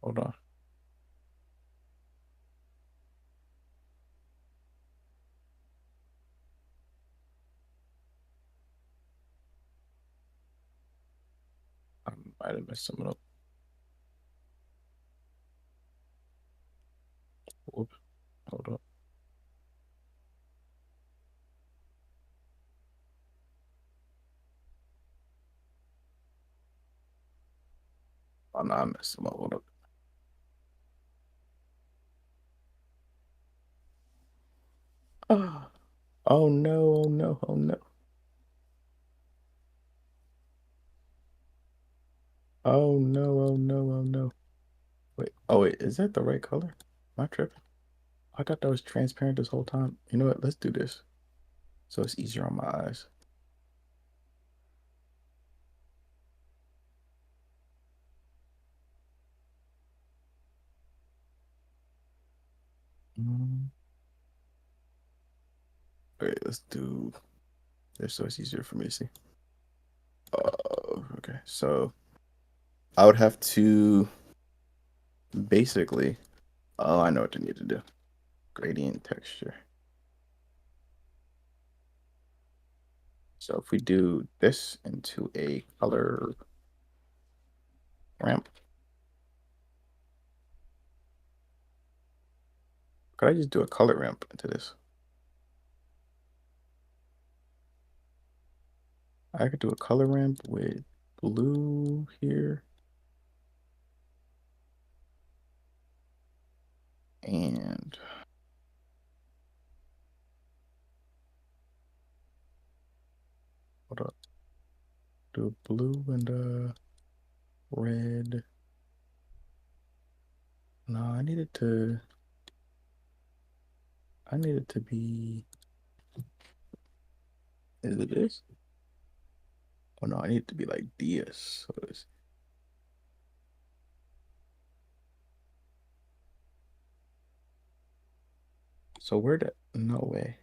Hold on. I might have messed something up. Whoops. Hold up. Oh no, I messed them up. Hold up. Oh, oh no, oh no, oh no. Oh no, oh no, oh no. Wait, oh wait, is that the right color? Am I tripping? I thought that was transparent this whole time. You know what? Let's do this. So it's easier on my eyes. Mm. Wait, let's do this so it's easier for me to see. Okay. So I would have to basically, oh, I know what I need to do. Gradient texture. So if we do this into a color ramp, could I just do a color ramp into this? I could do a color ramp with blue here and hold up, do a blue and a red. No, I need it to be, is it this? Oh no, I need it to be like this. So where the, no way.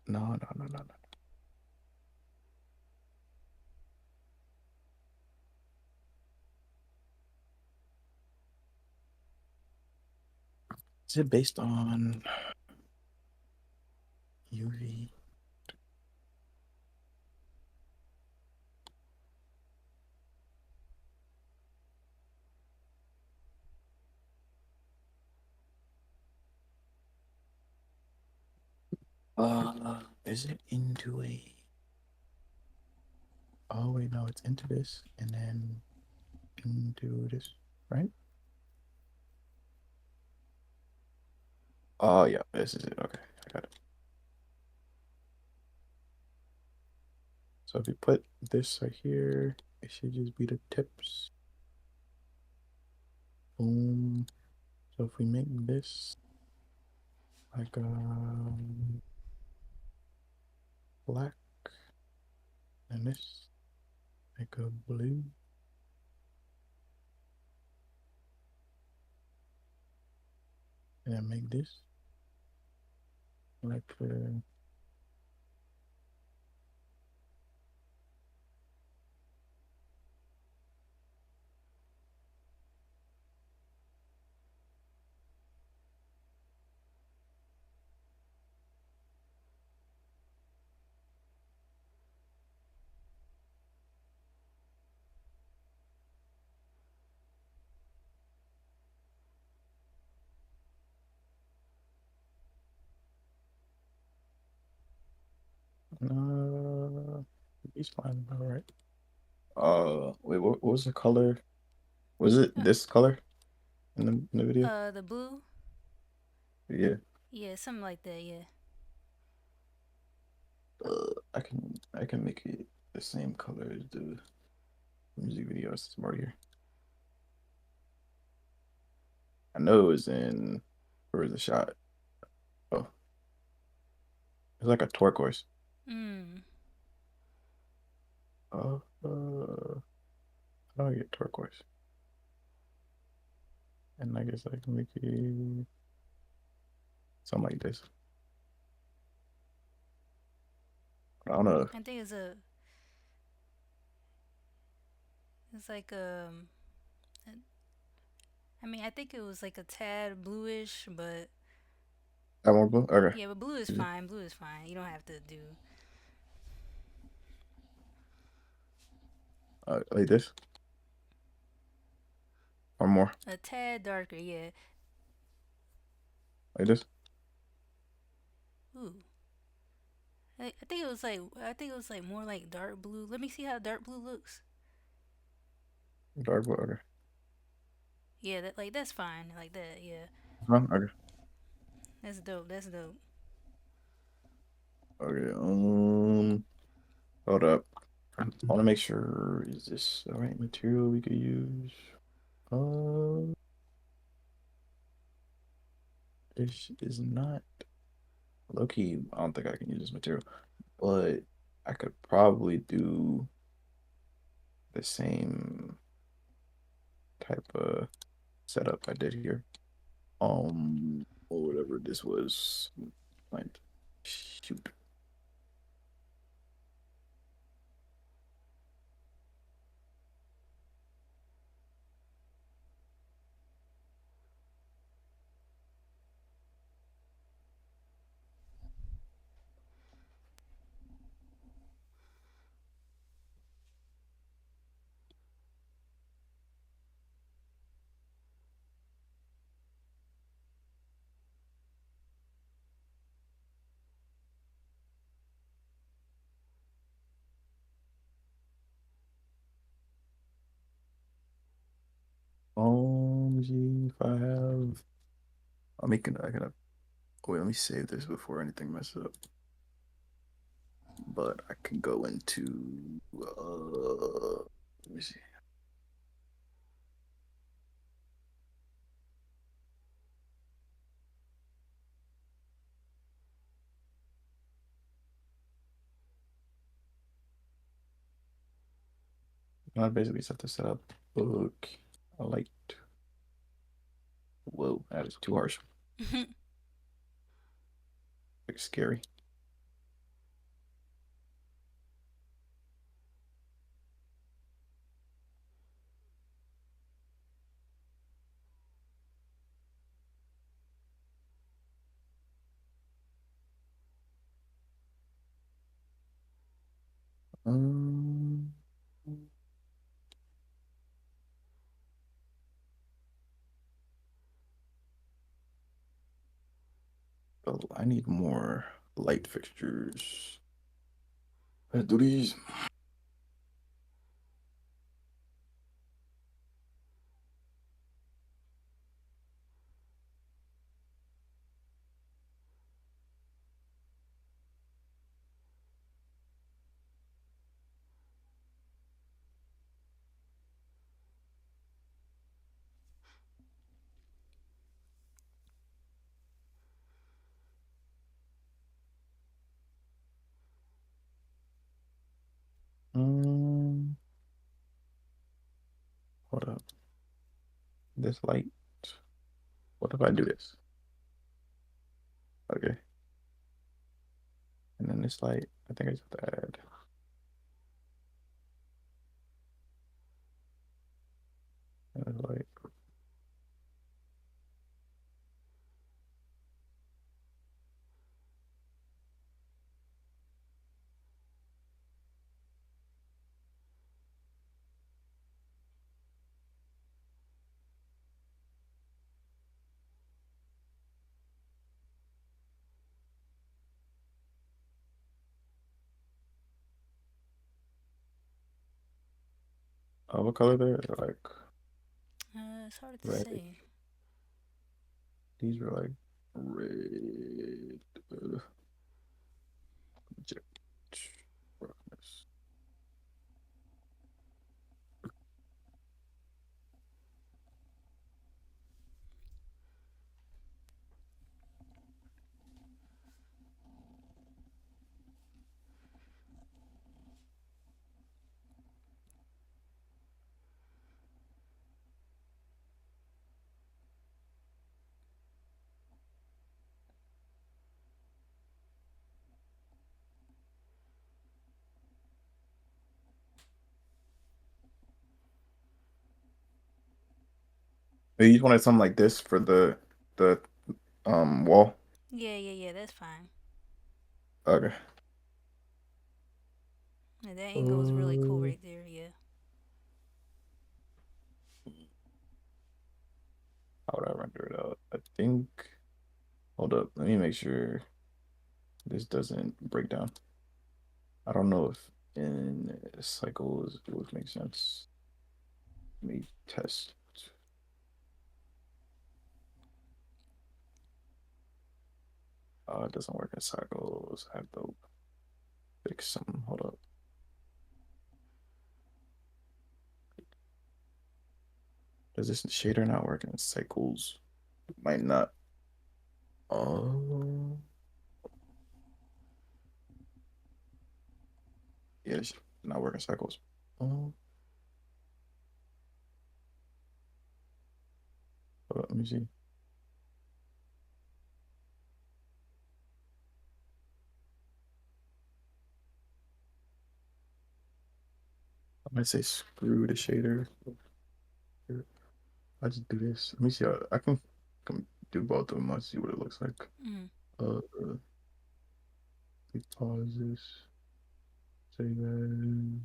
No, no, no, no, no. Is it based on UV? Is it into a? Oh wait, no, it's into this and then into this, right? Oh yeah, this is it. Okay, I got it. So if we put this right here, it should just be the tips. Boom. So if we make this like black and this like a blue, and then make this like these lines, all right. Wait, what was the color? Was it Uh, this color in the video? the blue. Yeah. Yeah, something like that. Yeah. I can make it the same color as the music video. It's right here. I know it was in where was the shot? Oh, it's like a turquoise. Mm. How do I get turquoise? And I guess I can make it something like this. I don't know. I think it's like I mean, I think it was like a tad bluish, but I want blue. Okay. yeah, but blue is fine. Blue is fine. You don't have to do Like this or more a tad darker. Yeah. like this. Ooh. I think it was like more like dark blue. Let me see how dark blue looks. Dark blue. Okay. Yeah, that's fine. Like that. Yeah. Okay. That's dope. That's dope. Okay. Hold up. I want to make sure is this the right material we could use? Uh, this is not low key. I don't think I can use this material, but I could probably do the same type of setup I did here. Or whatever this was. Like, shoot. Let me see if I have. I'm making. I gotta. Wait, let me save this before anything messes up. But I can go into. Let me see. I basically just have to set up. Look, I like. Whoa, that is too harsh. Like scary. Um, oh, I need more light fixtures. Let's do these. Um, hold up. This light. What if I do this? Okay. And then this light, I think I just have to add another light. Oh, what color they're like It's hard to red. say. These are like red. Jet roughness. You just wanted something like this for the wall. Yeah, yeah, yeah. That's fine. Okay. Yeah, that angle is really cool Uh, right there. Yeah. how would I render it out? I think. Hold up. Let me make sure this doesn't break down. I don't know if in cycles it would make sense. Let me test. It doesn't work in cycles. I have to fix something. Hold up. Does this shader not work in cycles? Might not. Oh, yeah, it's not working cycles. Oh, hold up, let me see. I might say screw the shader. I just do this. Let me see. I can do both of them. Let's see what it looks like. Mm. Let me pause this. Save as.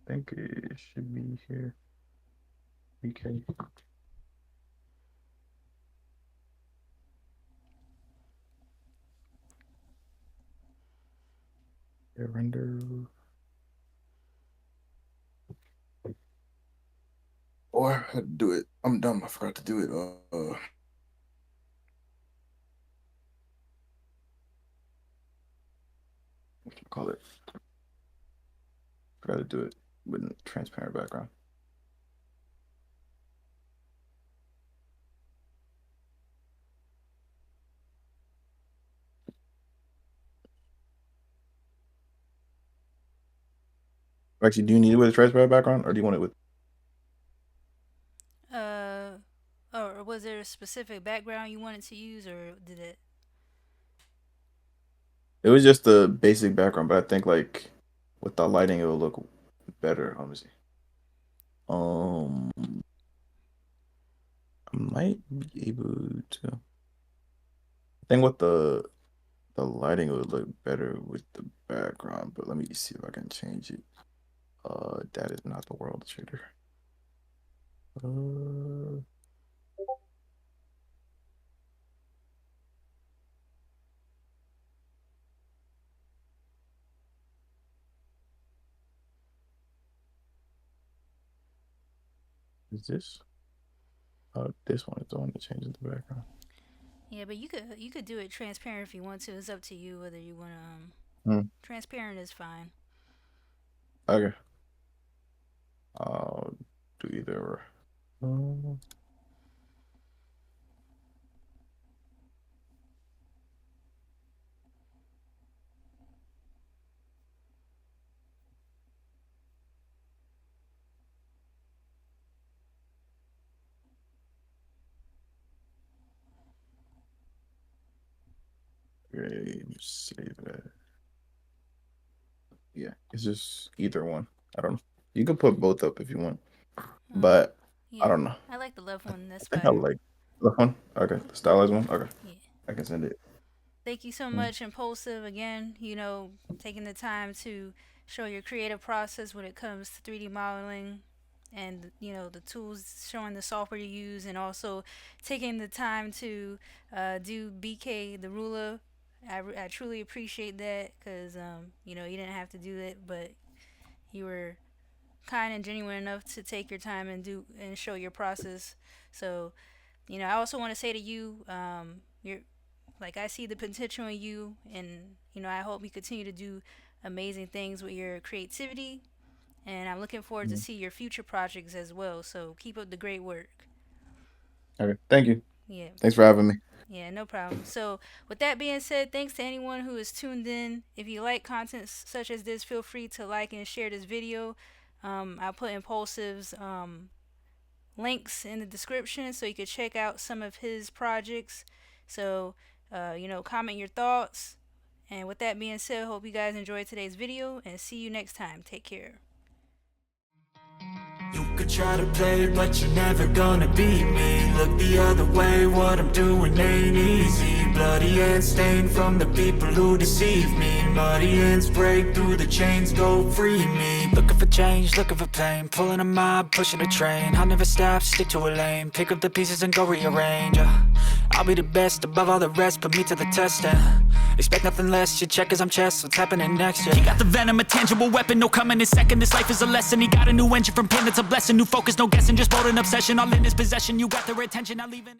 I think it should be here. Okay. Yeah, render. Oh, I had to do it. I'm dumb. I forgot to do it. What do you call it? Forgot to do it with a transparent background. Actually, do you need it with a transparent background, or do you want it with? Uh, or was there a specific background you wanted to use, or did it? It was just the basic background, but I think like with the lighting, it will look better. Let me see. I might be able to. I think with the The lighting would look better with the background, but let me see if I can change it. That is not the world shader. Uh, is this? Oh, this one is the one that changes the background. Yeah, but you could do it transparent if you want to. It's up to you whether you want to. Transparent is fine. Okay. I'll do either. Um, okay, save that. Yeah, it's just either one. I don't know. You can put both up if you want, Um, but I yeah, don't know. I like the left one. I That's think I better. like the one. Okay, the stylized one. Okay, Yeah. I can send it. Thank you so Mm. much, Impulsive. Again, taking the time to show your creative process when it comes to 3D modeling and, the tools, showing the software you use, and also taking the time to do BK, the ruler. I truly appreciate that because, you didn't have to do it, but you were kind and genuine enough to take your time and do and show your process. So, I also want to say to you, you're like I see the potential in you, and I hope you continue to do amazing things with your creativity. And I'm looking forward to Mm. see your future projects as well. So keep up the great work. Okay, thank you. Yeah, Thanks for having me. yeah, no problem. So with that being said, thanks to anyone who is tuned in. If you like content such as this, feel free to like and share this video. I'll put Impulsive's links in the description so you can check out some of his projects. So, comment your thoughts. And with that being said, hope you guys enjoyed today's video and see you next time. Take care. You could try to play, but you're never gonna beat me. Look the other way, what I'm doing ain't easy. Bloody hands stained from the people who deceive me. Muddy hands break through the chains, go free me. Looking for change, looking for pain. Pulling a mob, pushing a train. I'll never stop, stick to a lane. Pick up the pieces and go rearrange. I'll be the best above all the rest, put me to the test and expect nothing less, your check as I'm chess, what's happening next, yeah. He got the venom, a tangible weapon, no coming in second. This life is a lesson, he got a new engine from pain, that's a blessing. New focus, no guessing, just bold and obsession, all in his possession. You got their attention, not leaving.